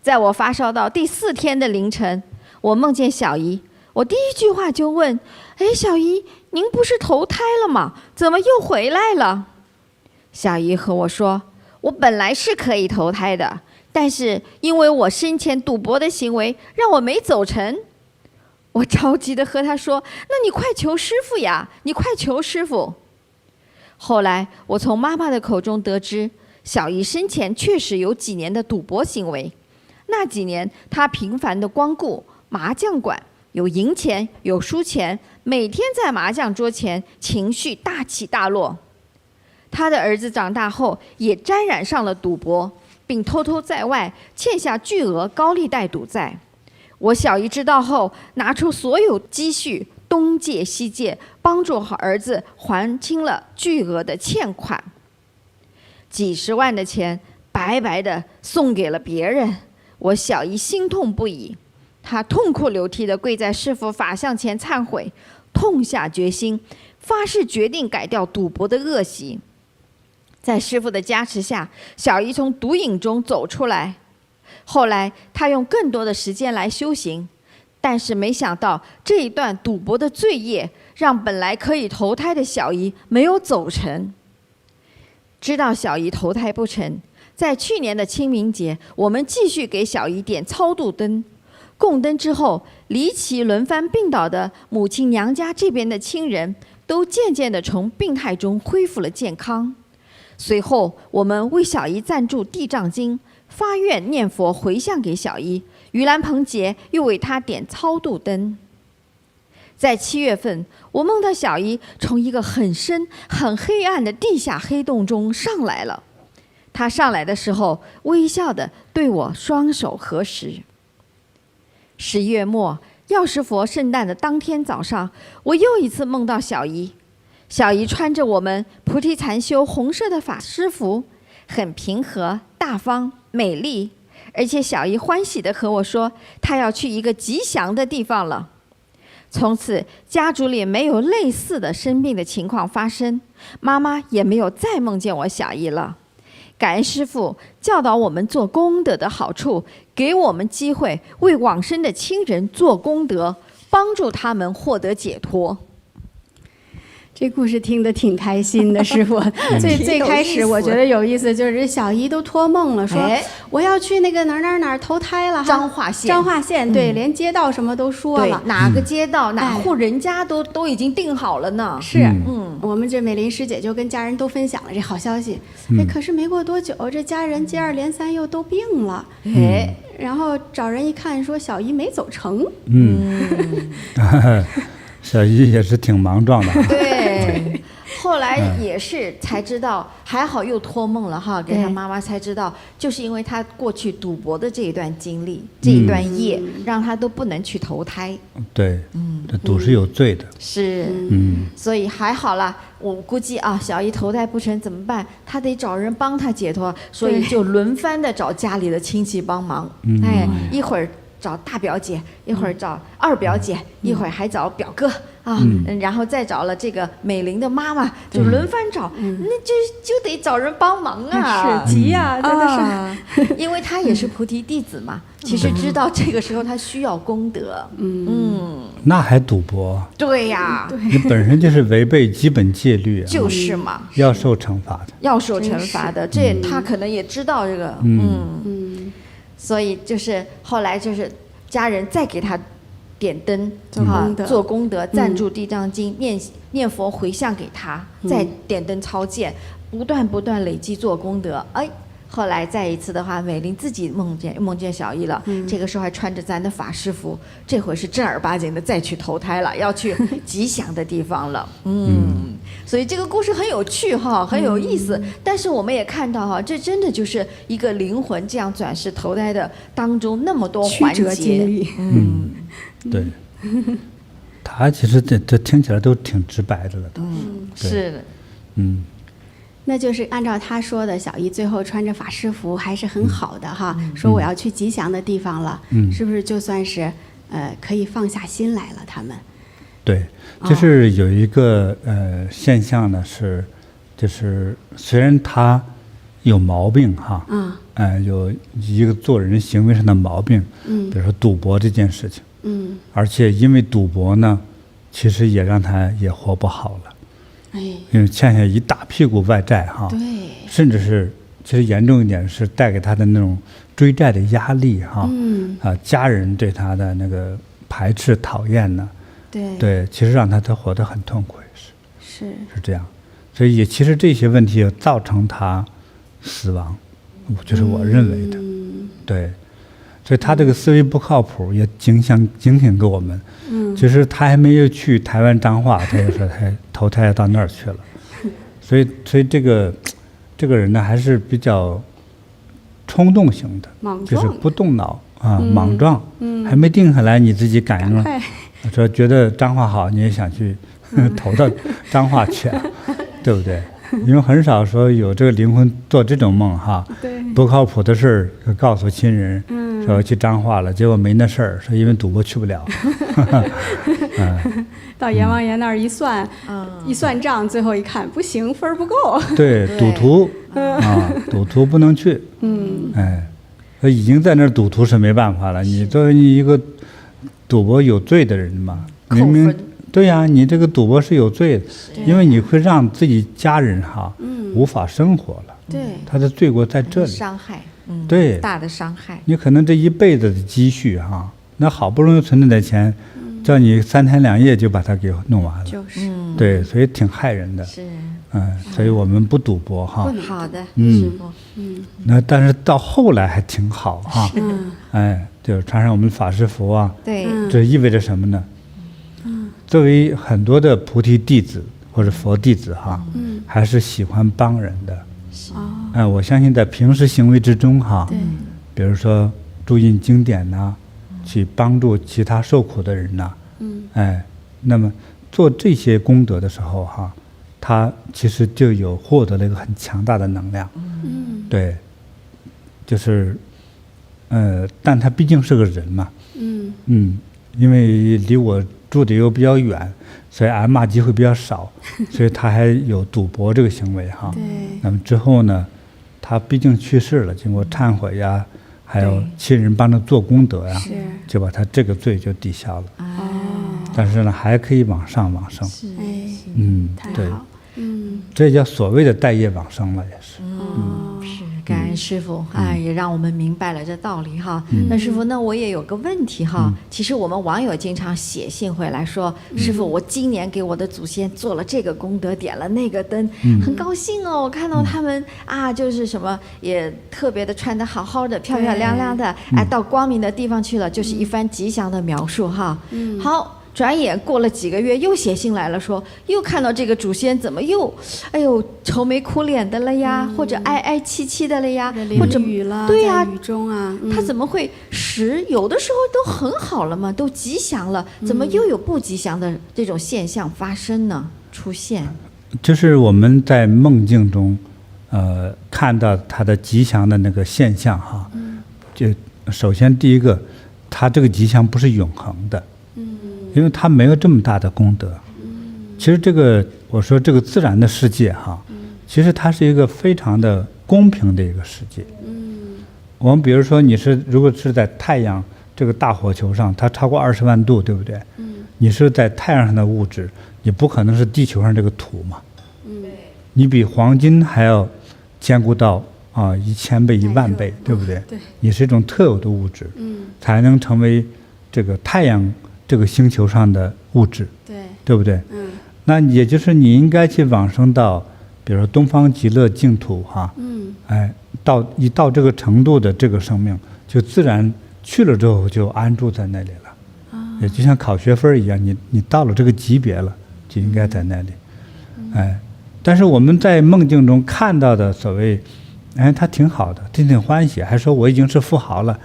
在我发烧到第4天的凌晨，我梦见小姨，我第一句话就问：哎，小姨，您不是投胎了吗？怎么又回来了？小姨和我说，我本来是可以投胎的，但是因为我生前赌博的行为，让我没走成。我着急的和她说，那你快求师父呀，你快求师父。后来我从妈妈的口中得知，小姨生前确实有几年的赌博行为，那几年她频繁的光顾麻将馆，有赢钱有输钱，每天在麻将桌前情绪大起大落。他的儿子长大后也沾染上了赌博，并偷偷在外欠下巨额高利贷赌债。我小姨知道后，拿出所有积蓄，东借西借，帮助儿子还清了巨额的欠款。几十万的钱白白的送给了别人，我小姨心痛不已，她痛哭流涕地跪在师父法像前忏悔，痛下决心，发誓决定改掉赌博的恶习。在师父的加持下，小姨从毒瘾中走出来。后来她用更多的时间来修行，但是没想到这一段赌博的罪业，让本来可以投胎的小姨没有走成。知道小姨投胎不成，在去年的清明节，我们继续给小姨点超度灯。供灯之后，离奇轮番病倒的母亲娘家这边的亲人都渐渐地从病态中恢复了健康。随后，我们为小姨赞助地藏经，发愿念佛回向给小姨。盂兰盆节又为她点超度灯。在7月份，我梦到小姨从一个很深、很黑暗的地下黑洞中上来了。她上来的时候，微笑地对我双手合十。11月末，药师佛圣诞的当天早上，我又一次梦到小姨。小姨穿着我们菩提禅修红色的法师服，很平和、大方、美丽。而且小姨欢喜地和我说，她要去一个吉祥的地方了。从此家族里没有类似的生病的情况发生，妈妈也没有再梦见我小姨了。感恩师父教导我们做功德的好处，给我们机会为往生的亲人做功德，帮助他们获得解脱。这故事听得挺开心的，师傅。最开始我觉得有意思，就是小姨都托梦了，说我要去那个哪儿投胎了，彰化县。彰化县，对，连街道什么都说了，哪个街道、哪户人家都已经定好了呢。是，我们这美玲师姐就跟家人都分享了这好消息。可是没过多久，这家人接二连三又都病了。然后找人一看，说小姨没走成。小姨也是挺莽撞的。对，后来也是才知道，还好又托梦了哈，给他妈妈才知道，就是因为他过去赌博的这一段经历，这一段业，让他都不能去投胎。对，这赌是有罪的。是，所以还好啦。我估计啊，小姨投胎不成怎么办？他得找人帮他解脱，所以就轮番的找家里的亲戚帮忙。一会儿找大表姐，一会儿找二表姐，一会儿还找表哥啊，然后再找了这个美玲的妈妈，就轮番找，那就得找人帮忙啊，是急呀，真的是，因为他也是菩提弟子嘛，其实知道这个时候他需要功德，那还赌博？对呀，你本身就是违背基本戒律啊，就是嘛，要受惩罚的，要受惩罚的，这他可能也知道这个，所以就是后来就是家人再给他点灯做功德，赞助地藏经，念佛回向给他，再点灯超荐，不断累积做功德。后来再一次的话，美玲自己梦见小姨了，这个时候还穿着咱的法师服，这回是正儿八经的再去投胎了，要去吉祥的地方了。所以这个故事很有趣哈，很有意思。但是我们也看到哈，这真的就是一个灵魂这样转世投胎的当中那么多环节。对。他其实这听起来都挺直白的了。是的。那就是按照他说的，小姨最后穿着法师服还是很好的哈，说我要去吉祥的地方了，是不是就算是可以放下心来了？他们对，就是有一个现象呢，就是虽然他有毛病哈，有一个做人行为上的毛病，比如说赌博这件事情，而且因为赌博呢，其实也让他也活不好了。因为欠下一大屁股外债哈，对，甚至是其实严重一点是带给他的那种追债的压力哈，家人对他的那个排斥讨厌呢，对，其实让他活得很痛苦，是这样，所以也其实这些问题也造成他死亡，就是我认为的，对，所以他这个思维不靠谱，也警醒给我们。就是他还没有去台湾彰化，他就说他投胎到那儿去了，所以这个人呢还是比较冲动型的，就是不动脑啊，莽撞，还没定下来，你自己感应了，说觉得彰化好，你也想去投到彰化去，对不对？因为很少说有这个灵魂做这种梦哈，不靠谱的事儿告诉亲人，说去彰化了，结果没那事儿，说因为赌博去不了。到阎王爷那儿一算，一算账，最后一看不行，分儿不够。对，赌徒赌徒不能去。已经在那儿赌徒是没办法了。你作为一个赌博有罪的人嘛，明明对呀，你这个赌博是有罪的，因为你会让自己家人无法生活了。对，他的罪过在这里，伤害，对，大的伤害。你可能这一辈子的积蓄那好不容易存来的钱，叫你3天2夜就把它给弄完了，对，所以挺害人的。是，所以我们不赌博好的，师父。那但是到后来还挺好就是穿上我们法师服对，这意味着什么呢？作为很多的菩提弟子或者佛弟子还是喜欢帮人的。我相信在平时行为之中比如说注印经典去帮助其他受苦的人那么做这些功德的时候他其实就有获得了一个很强大的能量。对，就是但他毕竟是个人嘛，因为离我住的又比较远，所以挨骂机会比较少，所以他还有赌博这个行为哈。对。那么之后呢，他毕竟去世了，经过忏悔呀，还有亲人帮他做功德呀，就把他这个罪就抵消了。但是呢，还可以往生。对，这叫所谓的带业往生了，也是。是，感恩师父也让我们明白了这道理哈。那师父，那我也有个问题哈。其实我们网友经常写信回来说，师父，我今年给我的祖先做了这个功德，点了那个灯，很高兴哦。我看到他们就是什么也特别的穿得好好的，漂漂亮亮的，到光明的地方去了，就是一番吉祥的描述哈。好。转眼过了几个月，又写信来了，说又看到这个祖先怎么又，愁眉苦脸的了呀，或者哀哀戚戚的了呀，或者雨了，对呀，雨中他怎么会有的时候都很好了嘛，都吉祥了，怎么又有不吉祥的这种现象发生呢？出现，就是我们在梦境中，看到他的吉祥的那个现象哈，就首先第一个，他这个吉祥不是永恒的。因为他没有这么大的功德，其实我说这个自然的世界哈，其实它是一个非常的公平的一个世界。我们比如说如果是在太阳这个大火球上，它超过20万度，对不对？你是在太阳上的物质，你不可能是地球上这个土嘛。你比黄金还要坚固到1000倍、10000倍，对不对？你是一种特有的物质，才能成为这个太阳这个星球上的物质，对不对？那也就是你应该去往生到，比如说东方极乐净土哈，到这个程度的这个生命，就自然去了之后就安住在那里了，也就像考学分一样，你到了这个级别了，就应该在那里，但是我们在梦境中看到的所谓，他挺好的，挺欢喜，还说我已经是富豪了，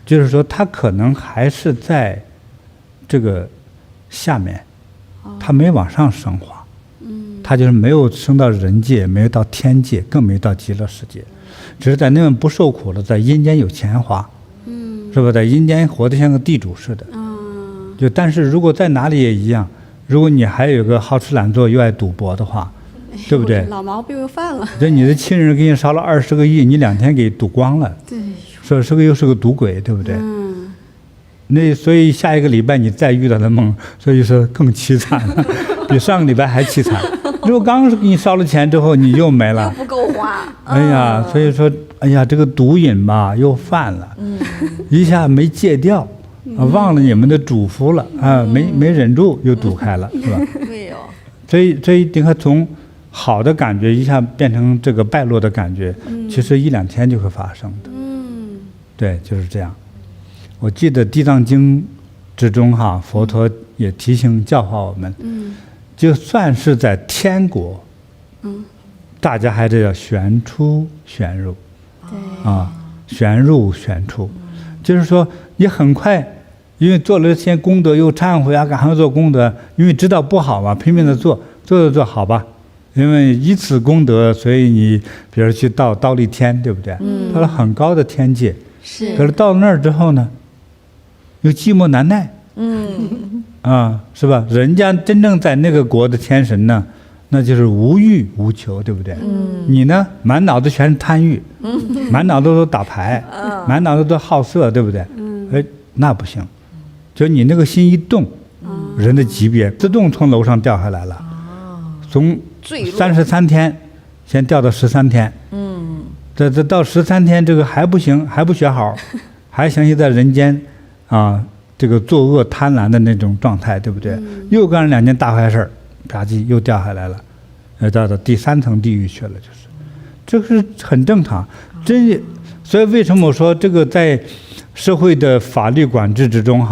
就是说他可能还是在这个下面，他没往上升华，他就是没有升到人界，没有到天界，更没到极乐世界，只是在那边不受苦了，在阴间有钱花，是吧？在阴间活得像个地主似的，但是如果在哪里也一样，如果你还有个好吃懒做又爱赌博的话，对不对？老毛病又犯了。这你的亲人给你烧了20个亿，你2天给赌光了，说这个又是个赌鬼，对不对？那所以下一个礼拜你再遇到的梦，所以说更凄惨了，比上个礼拜还凄惨。如果刚给你烧了钱之后，你又没了，又不够花。所以说，这个毒瘾吧又犯了，一下没戒掉，忘了你们的嘱咐了没忍住又赌开了，是吧？对哦。所以你看，从好的感觉一下变成这个败落的感觉，其实1-2天就会发生的。对，就是这样。我记得《地藏经》之中哈，佛陀也提醒教化我们，就算是在天国，大家还得要旋出旋入，旋入旋出，就是说你很快，因为做了这些功德又忏悔赶快做功德，因为知道不好嘛，拼命的做好吧，因为以此功德，所以你比如去到忉利天，对不对？到了很高的天界，可是到那儿之后呢，又寂寞难耐，是吧？人家真正在那个国的天神呢，那就是无欲无求，对不对？你呢，满脑子全是贪欲，满脑子都打牌，满脑子都好色，对不对？那不行，就你那个心一动，人的级别自动从楼上掉下来了，从33天先掉到13天，这到13天这个还不行，还不学好，还想起在人间这个作恶贪婪的那种状态，对不对？又干了2件大坏事，吧唧又掉下来了，到第3层地狱去了，这个是很正常。所以为什么我说这个在社会的法律管制之中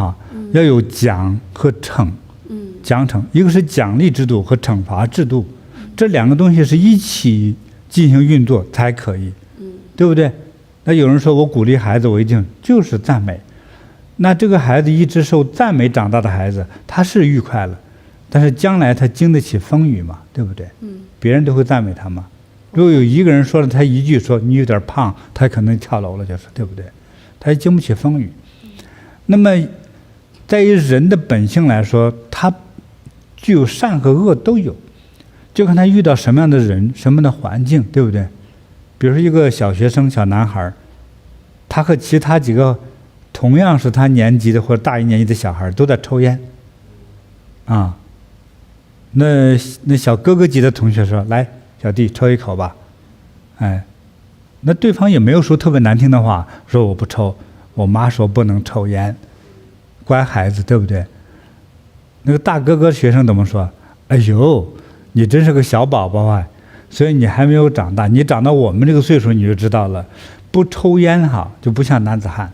要有奖和惩，奖惩，一个是奖励制度和惩罚制度，这2个东西是一起进行运作才可以，对不对？那有人说我鼓励孩子，我一定就是赞美。那这个孩子一直受赞美长大的孩子，他是愉快了，但是将来他经得起风雨嘛，对不对？别人都会赞美他嘛。如果有一个人说了他一句说你有点胖，他可能跳楼了，就是对不对？他也经不起风雨。那么在于人的本性来说，他具有善和恶都有，就看他遇到什么样的人，什么样的环境，对不对？比如说一个小学生小男孩，他和其他几个同样是他年级的或者大一年级的小孩都在抽烟啊，那小哥哥级的同学说，来小弟抽一口吧，哎，那对方也没有说特别难听的话，说我不抽，我妈说不能抽烟，乖孩子，对不对？那个大哥哥学生怎么说？哎呦，你真是个小宝宝啊，所以你还没有长大，你长到我们这个岁数你就知道了，不抽烟哈就不像男子汉。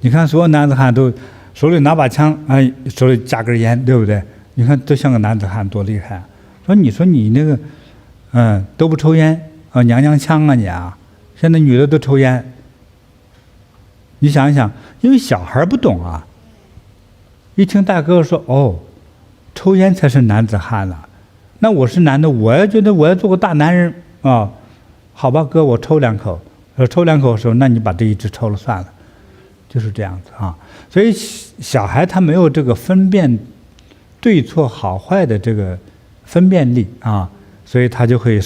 你看所有男子汉都手里拿把枪，哎，手里夹根烟，对不对？你看都像个男子汉，多厉害啊！你说你那个都不抽烟啊，娘娘腔啊你啊！现在女的都抽烟，你想一想，因为小孩不懂啊，一听大哥哥说哦，抽烟才是男子汉了，那我是男的，我也觉得我要做个大男人啊，好吧哥，我抽两口，抽两口的时候，那你把这一支抽了算了，就是这样子啊。所以小孩他没有这个分辨对错好坏的这个分辨力啊，所以他就会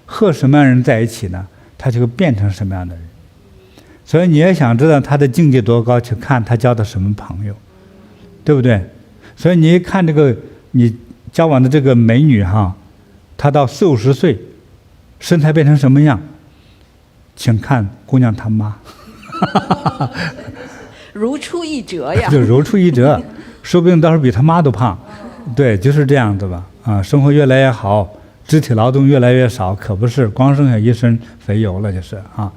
和什么样的人在一起呢，他就会变成什么样的人。所以你也想知道他的境界多高，去看他交的什么朋友，对不对？所以你一看这个你交往的这个美女哈，她到40-50岁，身材变成什么样，请看姑娘她妈，如出一辙呀！就如出一辙，说不定到时候比她妈都胖。对，就是这样子吧。啊，生活越来越好，肢体劳动越来越少，可不是光剩下一身肥油了，就是啊。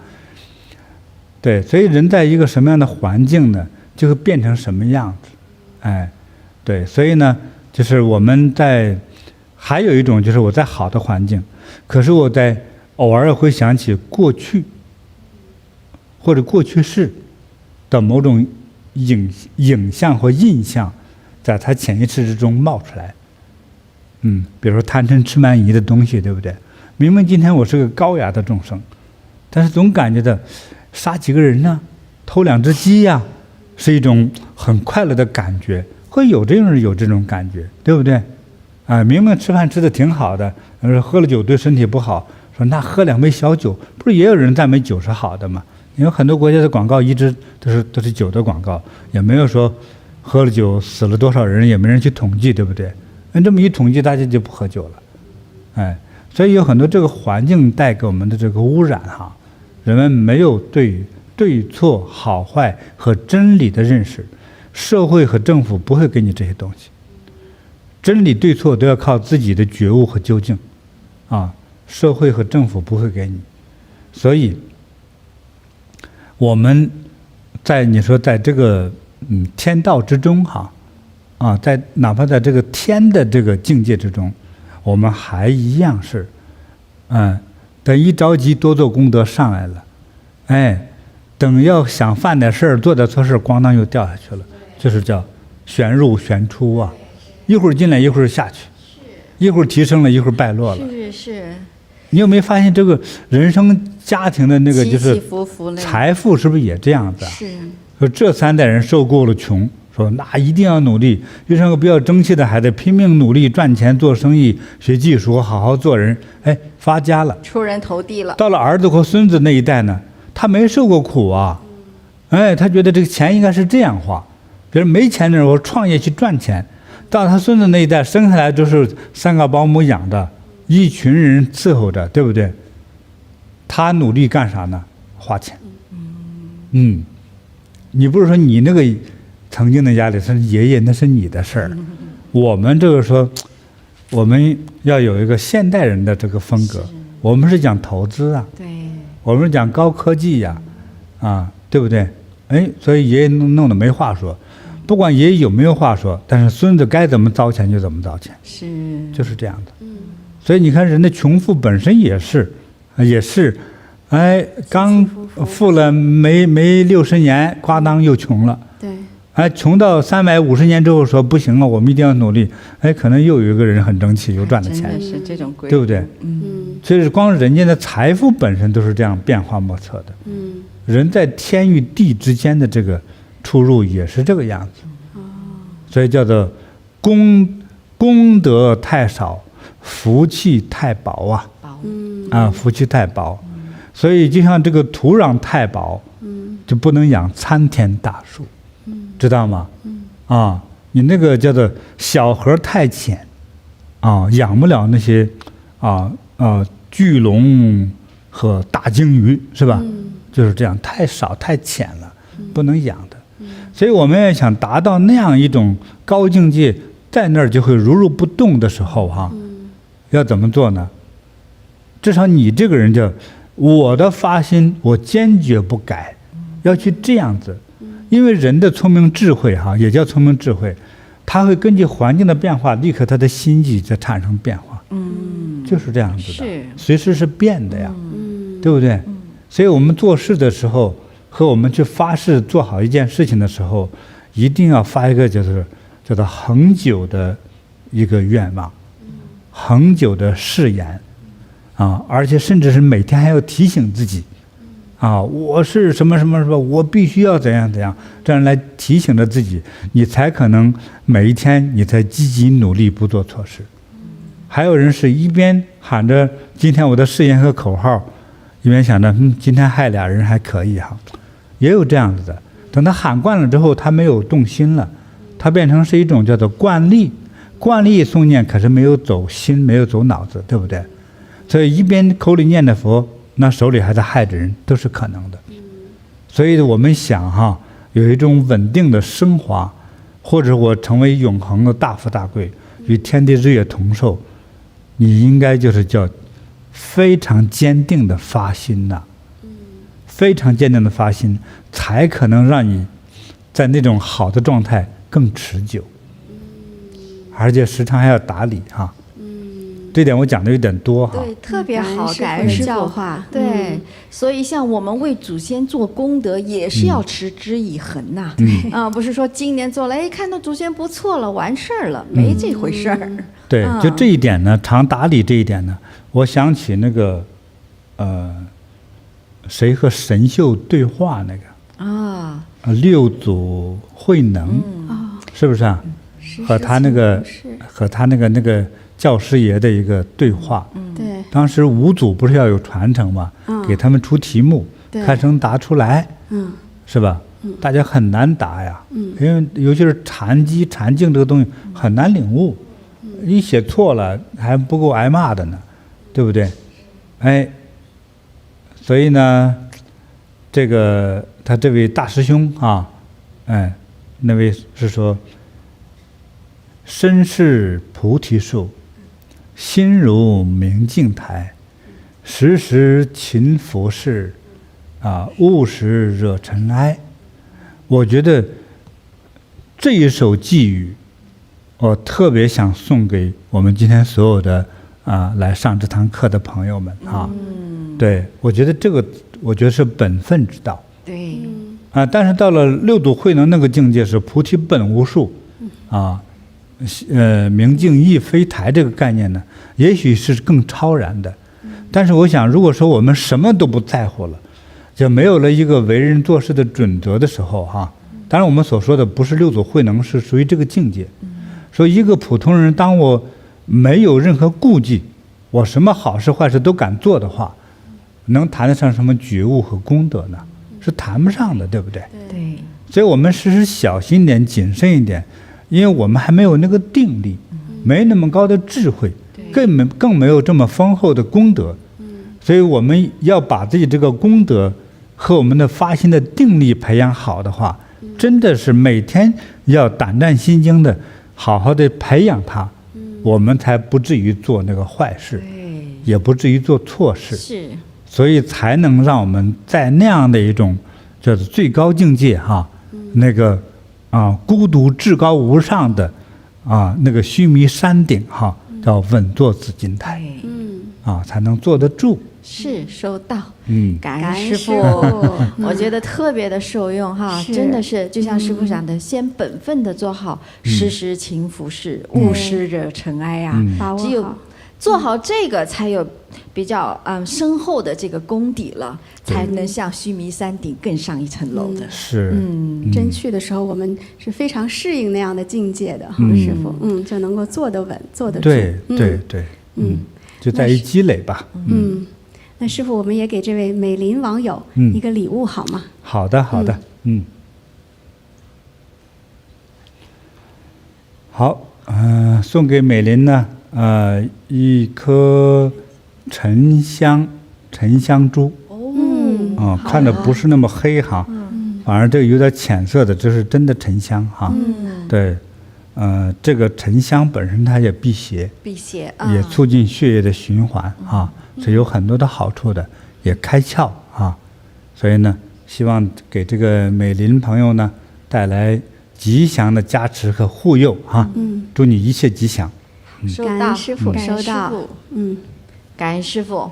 对，所以人在一个什么样的环境呢，就会变成什么样子。哎，对，所以呢，就是我们在还有一种就是我在好的环境，可是我在偶尔会想起过去或者过去式的某种影像或印象，在他潜意识之中冒出来。比如说贪嗔痴慢疑的东西，对不对？明明今天我是个高雅的众生，但是总感觉到杀几个人呢，偷2只鸡呀，是一种很快乐的感觉，会有这种人有这种感觉，对不对？明明吃饭吃的挺好的，喝了酒对身体不好，说那喝2杯小酒，不是也有人赞美酒是好的吗？因为很多国家的广告一直都是酒的广告，也没有说喝了酒死了多少人，也没人去统计，对不对？那这么一统计，大家就不喝酒了，所以有很多这个环境带给我们的这个污染哈，人们没有对错好坏和真理的认识，社会和政府不会给你这些东西，真理对错都要靠自己的觉悟和究竟，社会和政府不会给你，所以我们你说在这个天道之中哈。在哪怕在这个天的这个境界之中，我们还一样是，等一着急多做功德上来了，等要想犯点事儿做点错事，咣当又掉下去了，就是叫旋入旋出啊，一会儿进来一会儿下去，一会儿提升了一会儿败落了。是。你有没有发现这个人生家庭的那个就是起起伏伏财富是不是也这样子啊？是。说这3代人受够了穷。说那一定要努力，遇上个比较争气的孩子，拼命努力赚钱做生意学技术好好做人，发家了，出人头地了。到了儿子和孙子那一代呢，他没受过苦啊，他觉得这个钱应该是这样花，比如没钱的人我创业去赚钱，到他孙子那一代生下来就是3个保姆养着，一群人伺候着，对不对？他努力干啥呢？花钱。你不是说你那个曾经的家里是爷爷，那是你的事儿。我们这个说，我们要有一个现代人的这个风格，我们是讲投资啊，对，我们是讲高科技呀，对不对？所以爷爷弄得没话说，不管爷爷有没有话说，但是孙子该怎么糟钱就怎么糟钱，就是这样的。所以你看人的穷富本身也是，刚富了没60年，呱当又穷了。对。穷到350年之后说不行了，我们一定要努力。可能又有一个人很争气，又赚了钱。真的是这种规律，对不对？所以光人间的财富本身都是这样变化莫测的。人在天与地之间的这个出入也是这个样子。所以叫做功德太少，福气太薄啊。福气太薄，所以就像这个土壤太薄，就不能养参天大树，知道吗？啊，你那个叫做小河太浅，啊，养不了那些巨龙和大鲸鱼，是吧？就是这样，太少太浅了，不能养的。所以我们要想达到那样一种高境界，在那儿就会如如不动的时候要怎么做呢？至少你这个人叫我的发心，我坚决不改，要去这样子。因为人的聪明智慧也叫聪明智慧，他会根据环境的变化，立刻他的心际在产生变化。就是这样子的，随时是变的呀，对不对？所以我们做事的时候和我们去发誓做好一件事情的时候，一定要发一个叫做恒久的一个愿望，恒久的誓言而且甚至是每天还要提醒自己我是什么什么什么，我必须要怎样怎样，这样来提醒着自己，你才可能每一天你才积极努力，不做错事。还有人是一边喊着今天我的誓言和口号，一边想着今天害俩人还可以也有这样子的。等他喊惯了之后，他没有动心了，他变成是一种叫做惯例，惯例诵念，可是没有走心，没有走脑子，对不对？所以一边口里念的佛，那手里还在害着人，都是可能的。所以我们想有一种稳定的升华，或者我成为永恒的大富大贵，与天地日月同寿，你应该就是叫非常坚定的发心非常坚定的发心，才可能让你在那种好的状态更持久，而且时常还要打理这点我讲的有点多对，特别好，感恩师父。教化。对，所以像我们为祖先做功德，也是要持之以恒不是说今年做了，看到祖先不错了，完事儿了，没这回事儿。对，就这一点呢，常打理这一点呢，我想起那个谁和神秀对话那个六祖慧能是不是和他那个教师爷的一个对话。对，当时五祖不是要有传承吗？给他们出题目，看谁能答出来，是吧？大家很难答呀，因为尤其是禅机禅境这个东西很难领悟，你写错了还不够挨骂的呢，对不对？所以呢，他这位大师兄那位是说，身是菩提树，心如明镜台，时时勤拂拭，勿使惹尘埃。我觉得这一首寄语，我特别想送给我们今天所有的来上这堂课的朋友们对，我觉得这个是本分之道。对但是到了六祖慧能那个境界是菩提本无树明镜亦非台这个概念呢，也许是更超然的。但是我想，如果说我们什么都不在乎了，就没有了一个为人做事的准则的时候当然我们所说的不是六祖慧能，是属于这个境界。说一个普通人，当我没有任何顾忌，我什么好事坏事都敢做的话，能谈得上什么觉悟和功德呢？是谈不上的，对不对？对，所以我们时时小心一点，谨慎一点，因为我们还没有那个定力，没那么高的智慧，更没有这么丰厚的功德。所以我们要把自己这个功德和我们的发心的定力培养好的话，真的是每天要胆战心惊的好好的培养它，我们才不至于做那个坏事，也不至于做错事。是，所以才能让我们在那样的一种叫做最高境界那个孤独至高无上的那个须弥山顶叫稳坐紫金台，才能坐得住。是，收到。感感恩恩师父，我觉得特别的受用真的是就像师父讲的，先本分的做好，时时勤拂拭，勿使惹尘埃把握只有好。做好这个，才有比较深厚的这个功底了，才能向须弥山顶更上一层楼的。是，真去的时候，我们是非常适应那样的境界的，师傅，就能够坐得稳，坐得住。对对对，就在于积累吧。那师傅，我们也给这位美林网友一个礼物好吗？好的，好的，好，送给美林呢，一颗沉香珠。看着不是那么黑哈，反而这个有点浅色的，这是真的沉香哈。对，这个沉香本身它也辟邪，也促进血液的循环啊，是有很多的好处的，也开窍啊。所以呢，希望给这个美林朋友呢带来吉祥的加持和护佑啊。祝你一切吉祥。感恩师傅，收到。感恩师傅。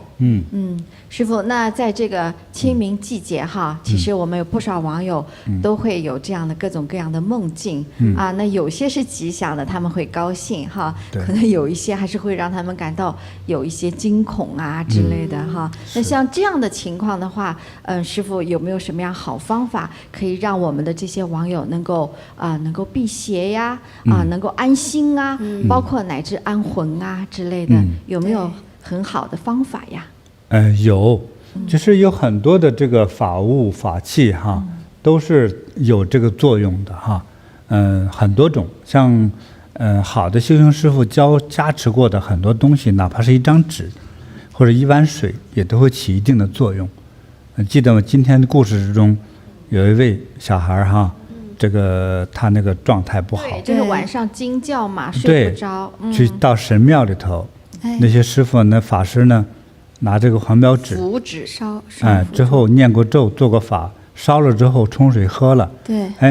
师傅，那在这个清明季节哈，其实我们有不少网友都会有这样的各种各样的梦境啊。那有些是吉祥的，他们会高兴哈，可能有一些还是会让他们感到有一些惊恐啊之类的哈。那像这样的情况的话，师傅有没有什么样好方法可以让我们的这些网友能够辟邪呀能够安心啊，包括乃至安魂啊之类的，有没有很好的方法呀？有，就是有很多的这个法物法器哈，都是有这个作用的哈。很多种，像好的修行师傅加持过的很多东西，哪怕是一张纸或者一碗水，也都会起一定的作用。记得吗？今天的故事之中，有一位小孩哈，这个他那个状态不好，就是晚上惊叫嘛，睡不着，去到神庙里头，那些师傅呢，法师呢，拿这个黄标纸符纸烧之后念过咒，做过法，烧了之后冲水喝了，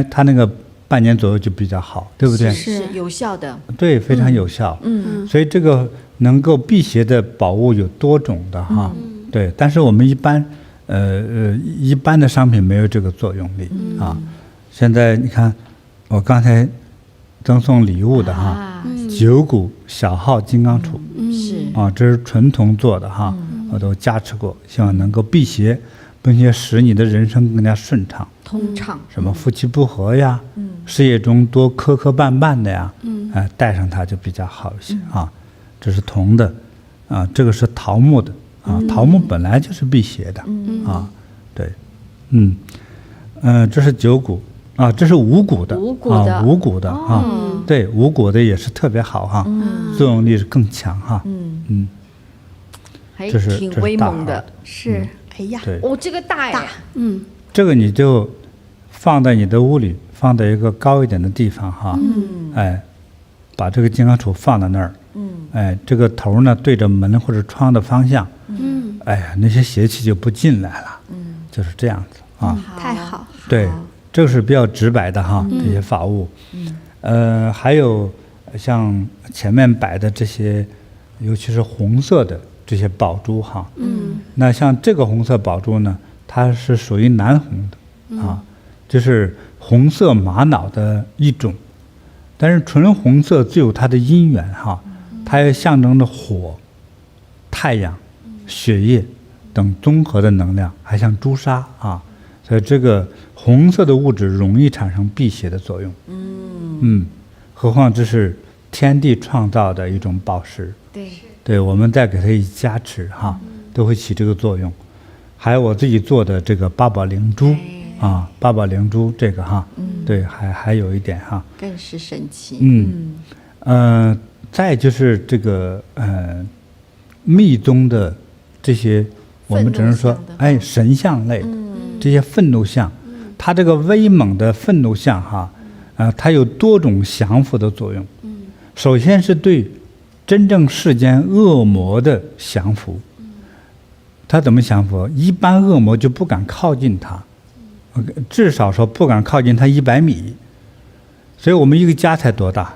他那个半年左右就比较好，对不对？是有效的，对，非常有效。所以这个能够辟邪的宝物有多种的哈，对。但是我们一般的商品没有这个作用力啊。现在你看，我刚才赠送礼物的哈，9股小号金刚杵，这是纯铜做的哈，我都加持过，希望能够辟邪，并且使你的人生更加顺畅、通畅。什么夫妻不和呀，事业中多磕磕绊绊的呀，带上它就比较好一些啊。这是铜的，这个是桃木的桃木本来就是辟邪的对，这是9股这是5股的，5股的对，5股的也是特别好哈，作用力是更强哈，还挺威猛的，是，哎呀，对，这个大呀，这个你就放在你的屋里，放在一个高一点的地方哈，把这个金刚杵放在那儿，这个头呢对着门或者窗的方向，那些邪气就不进来了，就是这样子啊，太好，对，这个是比较直白的哈，这些法物，还有像前面摆的这些，尤其是红色的这些宝珠哈，那像这个红色宝珠呢，它是属于南红的就是红色玛瑙的一种，但是纯红色最有它的因缘哈，它也象征着火、太阳、血液等综合的能量，还像朱砂所以这个红色的物质容易产生辟邪的作用。何况这是天地创造的一种宝石，对，我们再给它一加持都会起这个作用。还有我自己做的这个八宝灵珠八宝灵珠这个对，还有一点更是神奇。再就是这个密宗的这些，我们只能说神像类这些愤怒像，它这个威猛的愤怒像它有多种降服的作用。首先是对真正世间恶魔的降服。它怎么降服？一般恶魔就不敢靠近它，至少说不敢靠近它100米。所以我们一个家才多大？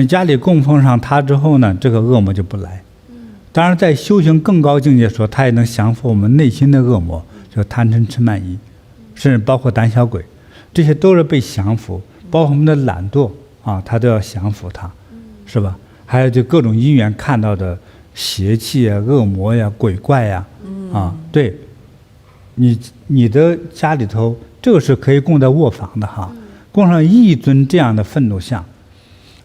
家里供奉上它之后呢，这个恶魔就不来。当然，在修行更高境界说，它也能降服我们内心的恶魔，就贪嗔痴慢疑，甚至包括胆小鬼，这些都是被降服。包括我们的懒惰它都要降服它，是吧？还有就各种因缘看到的邪气啊、恶魔呀、鬼怪呀，对，你的家里头这个是可以供在卧房的哈，供上一尊这样的愤怒像，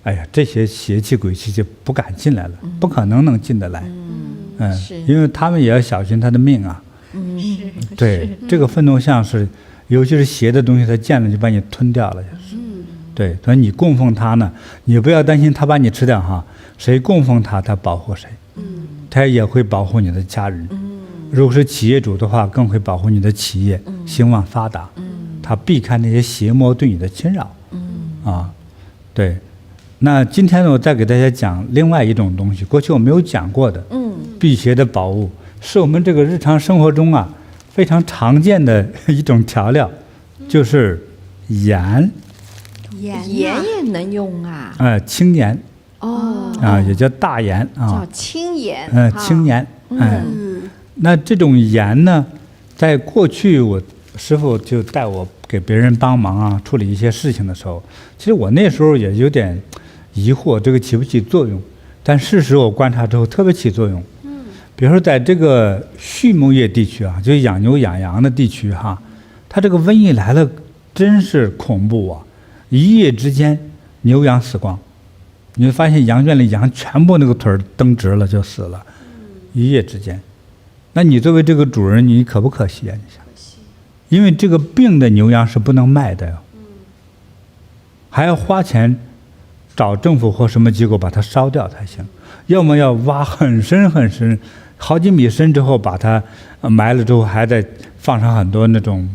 哎呀，这些邪气鬼气就不敢进来了，不可能进得来，因为他们也要小心他的命啊。对，这个愤怒像是，尤其是邪的东西，它见了就把你吞掉了，就是。对，所以你供奉他呢，你不要担心他把你吃掉哈，谁供奉他，他保护谁，他也会保护你的家人。如果是企业主的话，更会保护你的企业兴旺发达，他避开那些邪魔对你的侵扰。对。那今天呢，我再给大家讲另外一种东西，过去我没有讲过的，辟邪的宝物，是我们这个日常生活中啊非常常见的一种调料，就是盐。盐也能用啊？青盐。也叫大盐啊。叫青盐。青盐。那这种盐呢，在过去我师父就带我给别人帮忙啊，处理一些事情的时候，其实我那时候也有点疑惑，这个起不起作用？但事实我观察之后，特别起作用。比如说在这个畜牧业地区啊，就养牛养羊的地区哈，它这个瘟疫来了，真是恐怖啊！一夜之间，牛羊死光，你会发现羊圈里羊全部那个腿蹬直了就死了，一夜之间。那你作为这个主人，你可不可惜啊？你想，因为这个病的牛羊是不能卖的哟，还要花钱找政府或什么机构把它烧掉才行，要么要挖很深很深，好几米深之后把它埋了之后，还得放上很多那种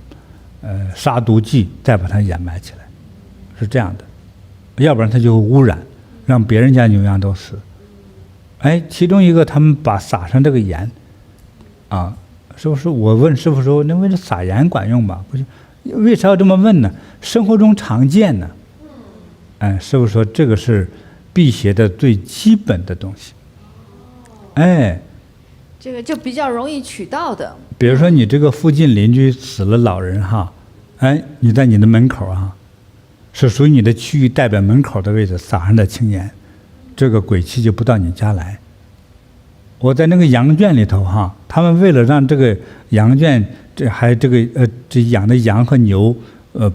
杀毒剂，再把它掩埋起来。是这样的，要不然它就会污染，让别人家牛羊都死。其中一个他们撒上这个盐，师傅说，我问师傅说，那为了撒盐管用吧？不是，为啥要这么问呢？生活中常见呢。师傅说这个是辟邪的最基本的东西。这个就比较容易取到的。比如说你这个附近邻居死了老人哈，你在你的门口啊。是属于你的区域代表门口的位置撒上的青盐，这个鬼气就不到你家来。我在那个羊圈里头哈，他们为了让这个羊圈这养的羊和牛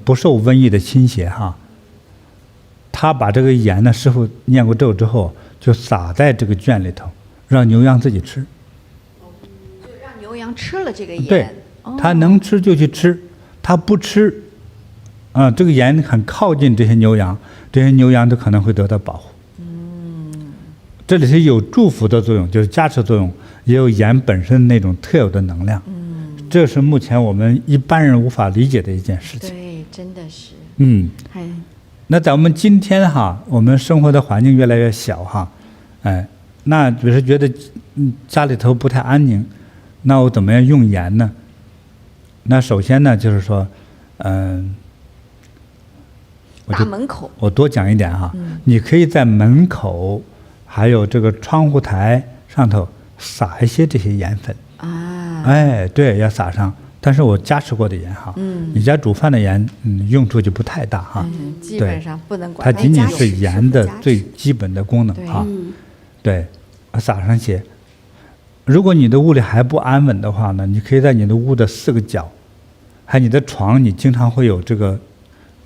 不受瘟疫的侵袭哈，他把这个盐呢，师傅念过咒之后就撒在这个圈里头，让牛羊自己吃。就让牛羊吃了这个盐。对，他能吃就去吃，他不吃。这个盐很靠近这些牛羊，这些牛羊都可能会得到保护。这里是有祝福的作用，就是加持作用，也有盐本身那种特有的能量。这是目前我们一般人无法理解的一件事情。对，真的是。那在我们今天哈，我们生活的环境越来越小哈，那比如说觉得家里头不太安宁，那我怎么样用盐呢？那首先呢，就是说，大门口，我多讲一点哈，你可以在门口，还有这个窗户台上头撒一些这些盐粉对，要撒上。但是我加持过的盐哈，你家煮饭的盐，用处就不太大哈，基本上不能管。它仅仅是盐的最基本的功能哈，对，撒上些。如果你的屋里还不安稳的话呢，你可以在你的屋的4个角，还有你的床，你经常会有这个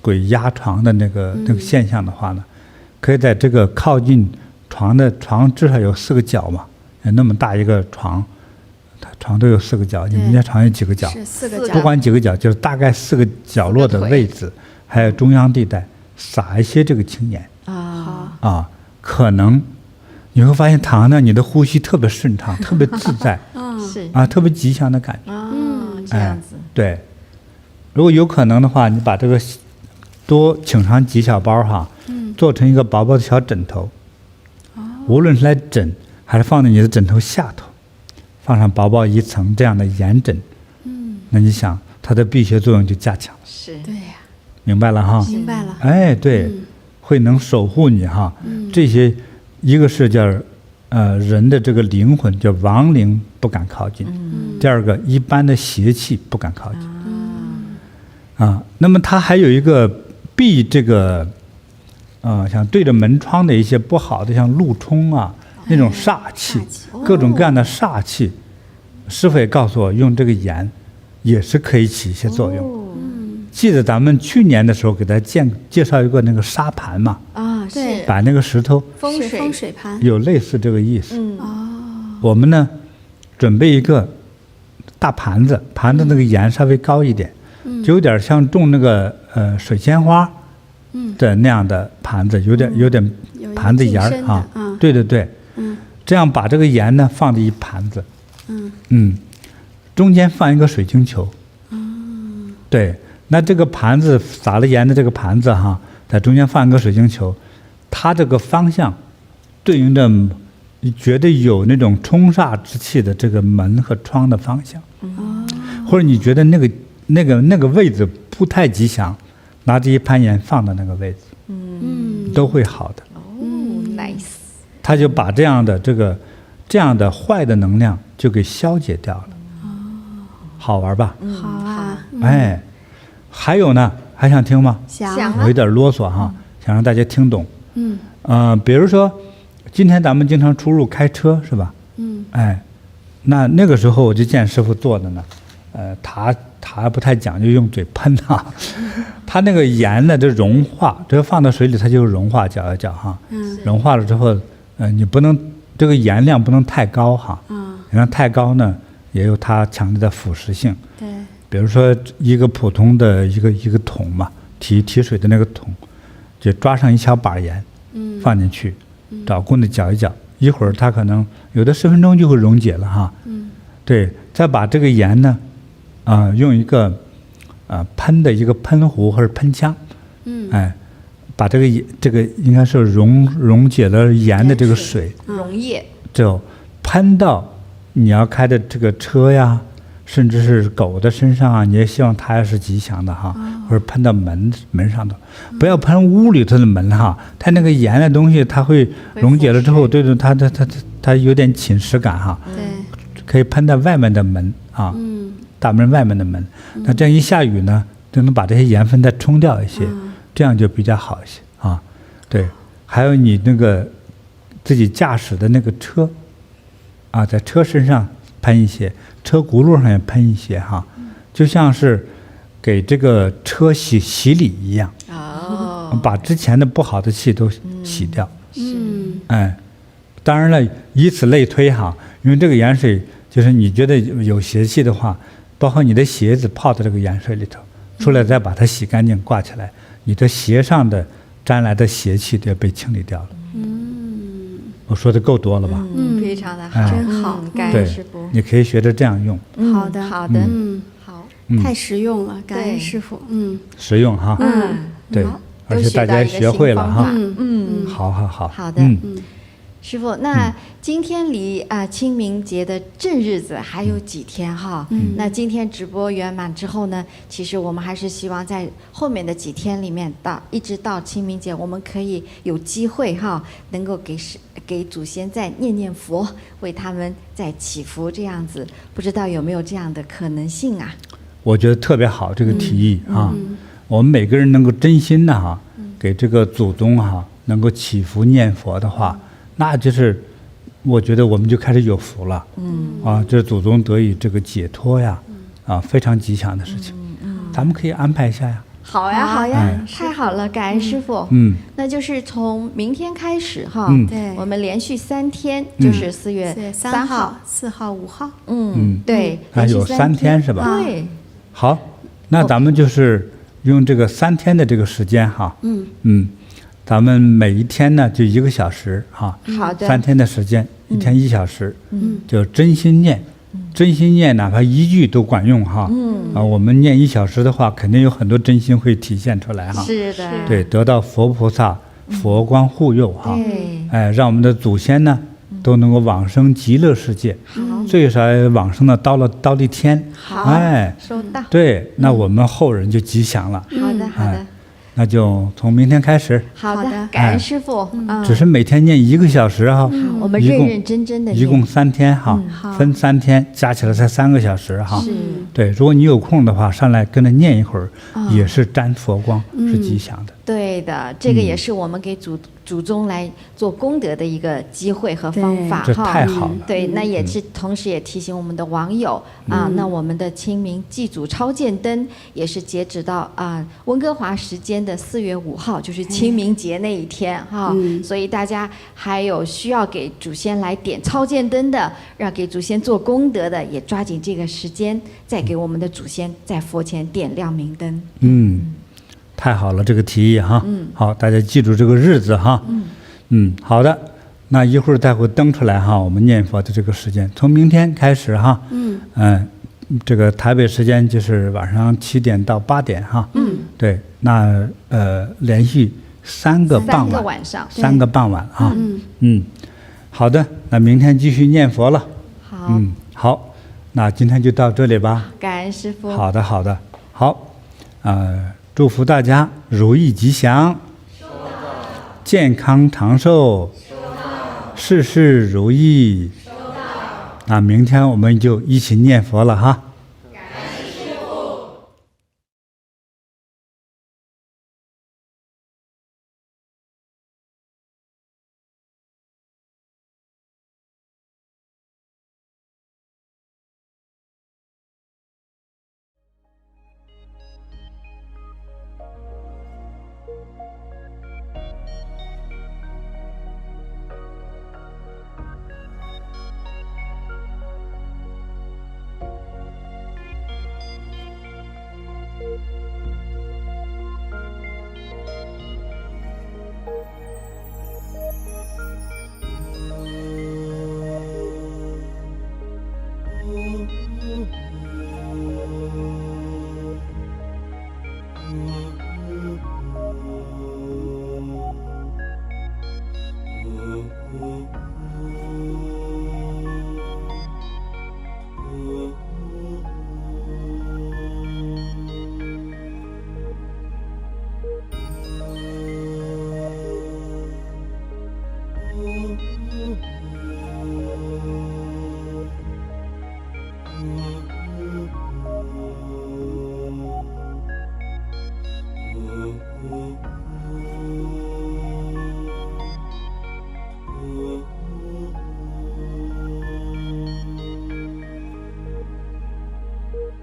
鬼压床的那个现象的话呢，可以在这个靠近床至少有4个角嘛，那么大一个床都有4个角，你们家床有几个角？是4个角，不管几个角，就是大概4个角落的位置，还有中央地带，撒一些这个青盐可能你会发现躺那你的呼吸特别顺畅，特别自在，特别吉祥的感觉。这样子。对，如果有可能的话，你把这个多请上几小包哈，做成一个薄薄的小枕头，无论是来枕还是放在你的枕头下头，放上薄薄一层这样的盐枕，那你想它的辟邪作用就加强了。是，对呀，明白了哈？明白了。对，会能守护你哈。这些一个是叫人的这个灵魂，叫亡灵不敢靠近；第二个，一般的邪气不敢靠近。那么它还有一个避这个像对着门窗的一些不好的，像路冲啊，那种煞气，各种各样的煞气。师父也告诉我，用这个盐也是可以起一些作用。记得咱们去年的时候给大家介绍一个那个沙盘嘛，啊，对是把那个石头是风水盘。有类似这个意思。哦，我们呢准备一个大盘子，盘子那个盐稍微高一点，就有点像种那个水仙花的那样的盘子，有点有一个盘子沿净身的啊。嗯对对对，这样把这个盐呢放在一盘子，中间放一个水晶球。对，那这个盘子撒了盐的这个盘子哈，在中间放一个水晶球，它这个方向对应着你觉得有那种冲煞之气的这个门和窗的方向，或者你觉得那个位置不太吉祥，拿这一盘盐放到那个位置，都会好的。nice。他就把这样的坏的能量就给消解掉了。好玩吧？好啊，哎，还有呢，还想听吗？想我有点啰嗦哈，想让大家听懂。比如说，今天咱们经常出入开车是吧？哎，那个时候我就见师傅做的呢，他不太讲究用嘴喷哈，他那个盐呢就融化，这个放到水里它就融化，搅一搅哈，融化了之后，你不能这个盐量不能太高哈，你让太高呢也有它强烈的腐蚀性。对，比如说一个普通的一个桶嘛，提水的那个桶，就抓上一小把盐，放进去，找棍子搅一搅，一会儿它可能有的10分钟就会溶解了哈。对，再把这个盐呢，用一个喷的一个喷壶或者喷枪，哎，把这个应该是溶解了盐的这个水，溶液就喷到你要开的这个车呀，甚至是狗的身上啊，你也希望它也是吉祥的哈，或者喷到门上头，不要喷屋里头的门哈，它那个盐的东西它会溶解了之后，对对，它有点侵蚀感哈，对，可以喷到外面的门啊，大门外面的门，那这样一下雨呢，就能把这些盐分再冲掉一些，这样就比较好一些啊。对，还有你那个自己驾驶的那个车啊，在车身上喷一些，车轱辘上也喷一些哈，就像是给这个车洗礼一样，把之前的不好的气都洗掉。哎，当然了，以此类推哈，因为这个盐水就是你觉得有邪气的话，包括你的鞋子泡在这个盐水里头，出来再把它洗干净挂起来，你的鞋上的沾来的邪气就被清理掉了。我说的够多了吧？非常的好，真好，感对恩师傅。你可以学着这样用，好的，好的，好，太实用了，感恩师傅，实用哈。对，而且大家学会了哈。好好好。好的，师傅，那今天离清明节的正日子还有几天哈？那今天直播圆满之后呢，其实我们还是希望在后面的几天里面，一直到清明节，我们可以有机会哈，能够给祖先再念念佛，为他们再祈福这样子，不知道有没有这样的可能性啊？我觉得特别好这个提议啊，我们每个人能够真心的哈，给这个祖宗哈能够祈福念佛的话，那就是我觉得我们就开始有福了。这祖宗得以这个解脱呀，非常吉祥的事情。咱们可以安排一下呀。好呀，好呀，太好了，感恩师傅。那就是从明天开始哈，对，我们连续3天，就是4月3号、4号、5号。对，还有3天是吧？对。好，那咱们就是用这个3天的这个时间哈。咱们每一天呢就1个小时哈。好的。3天的时间，1天1小时。就真心念。真心念，哪怕1句都管用哈。我们念1小时的话，肯定有很多真心会体现出来哈。是的。对，得到佛菩萨佛光护佑哈。哎，让我们的祖先呢都能够往生极乐世界，最少往生到刀立天。好，哎，收到。对，那我们后人就吉祥了。好的，好的。那就从明天开始。好的，感恩师傅。只是每天念1个小时哈。我们认认真真的念。一共3天哈，分3天，加起来才3个小时哈。是。对，如果你有空的话，上来跟着念一会儿，也是沾佛光，是吉祥的。对的，这个也是我们给祖祖宗来做功德的一个机会和方法这太好了。对，那也是同时也提醒我们的网友啊，那我们的清明祭祖超荐灯也是截止到温哥华时间的4月5号，就是清明节那一天哈。所以大家还有需要给祖先来点超荐灯的，让给祖先做功德的，也抓紧这个时间，再给我们的祖先在佛前点亮明灯。太好了，这个提议哈。好，大家记住这个日子哈。好的，那一会儿待会登出来哈，我们念佛的这个时间，从明天开始哈。这个台北时间就是晚上7点到8点哈。对，那连续3个傍晚，晚上3个傍晚啊。好的，那明天继续念佛了。好，好，那今天就到这里吧。感恩师父。好的，好的，好，祝福大家如意吉祥，健康长寿，事事如意。那明天我们就一起念佛了哈。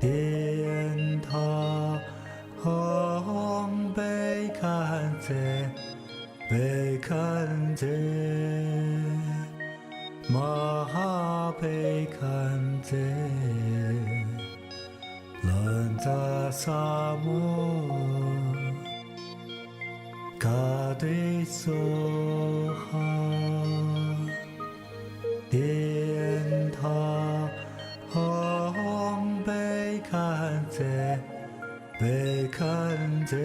天塔红贝堪则贝堪则玛哈贝堪则兰扎萨摩嘎对梭哈天塔红贝堪则贝堪则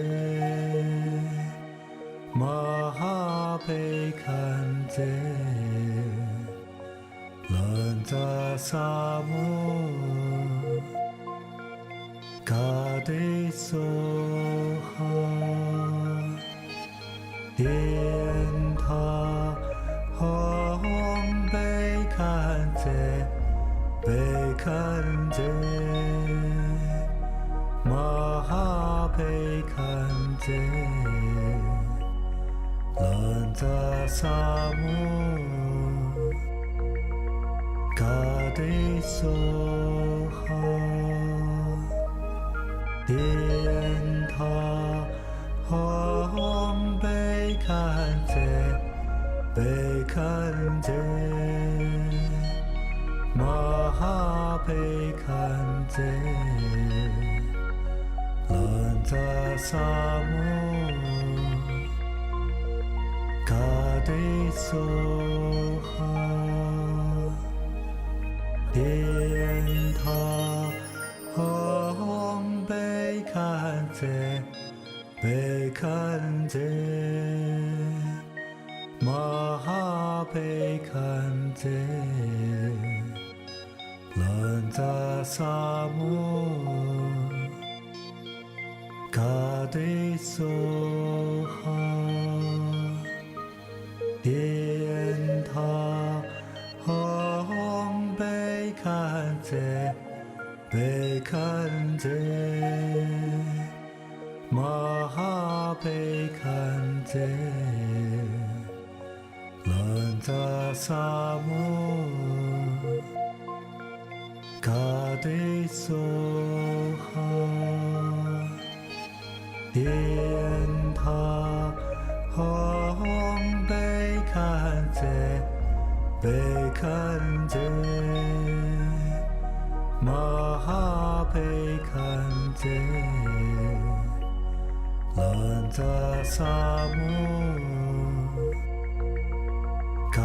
玛哈贝堪则兰扎萨摩嘎对梭哈天塔红贝堪则贝堪则玛哈贝堪则兰扎萨摩嘎对梭哈天塔红贝堪则贝堪则玛哈贝堪则兰扎萨摩嘎对梭哈天塔红贝堪则贝堪则玛哈贝堪则兰扎萨摩嘎对梭哈天塔红贝堪则贝堪则玛哈贝堪则南无萨摩嘎对梭哈电塔吽贝堪则贝堪则玛哈贝堪则南无萨摩嘎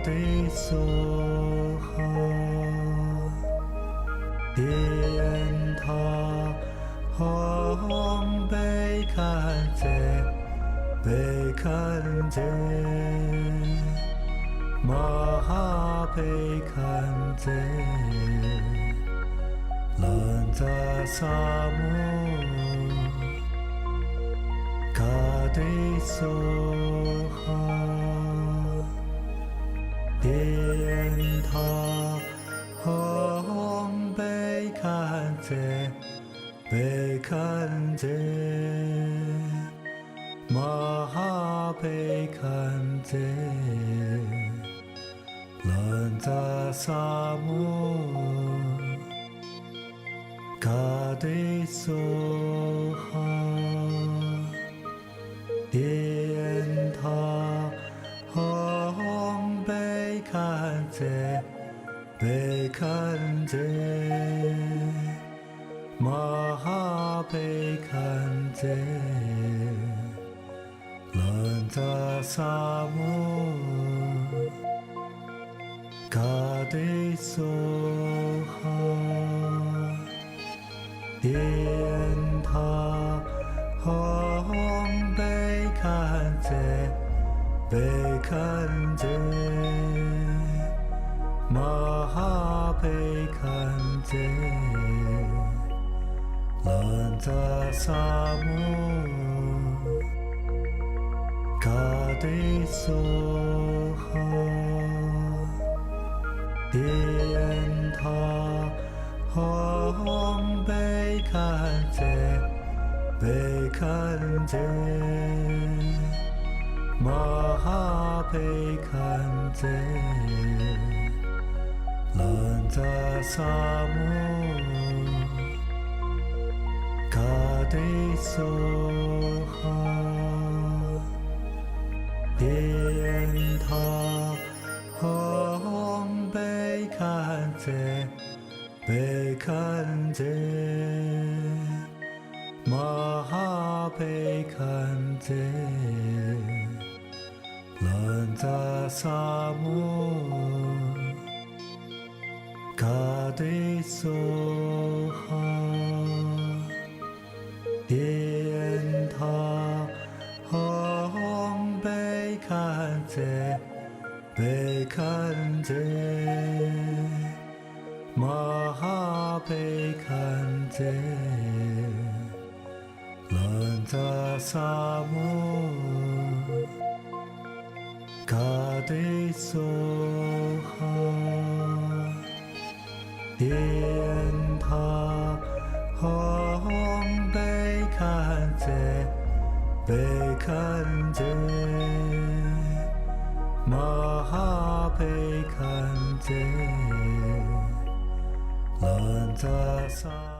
对梭哈电塔吽贝堪则贝堪则玛哈贝堪则南无萨摩嘎对梭哈电塔吽贝堪则贝堪则玛哈贝堪则南无萨摩嘎对梭哈电塔吽贝堪则贝堪则玛哈贝堪则南无萨摩嘎对梭哈电塔吽贝堪则贝堪则玛哈贝堪则南无萨摩嘎对梭哈电塔吽贝堪则贝堪则玛哈贝堪则南无萨摩嘎对梭哈电塔吽贝堪则贝堪则玛哈贝堪则南无萨摩嘎对梭哈电塔吽贝堪则贝堪则玛哈贝堪则南无萨摩嘎对梭哈电塔吽贝堪则贝堪则玛哈贝堪则南无萨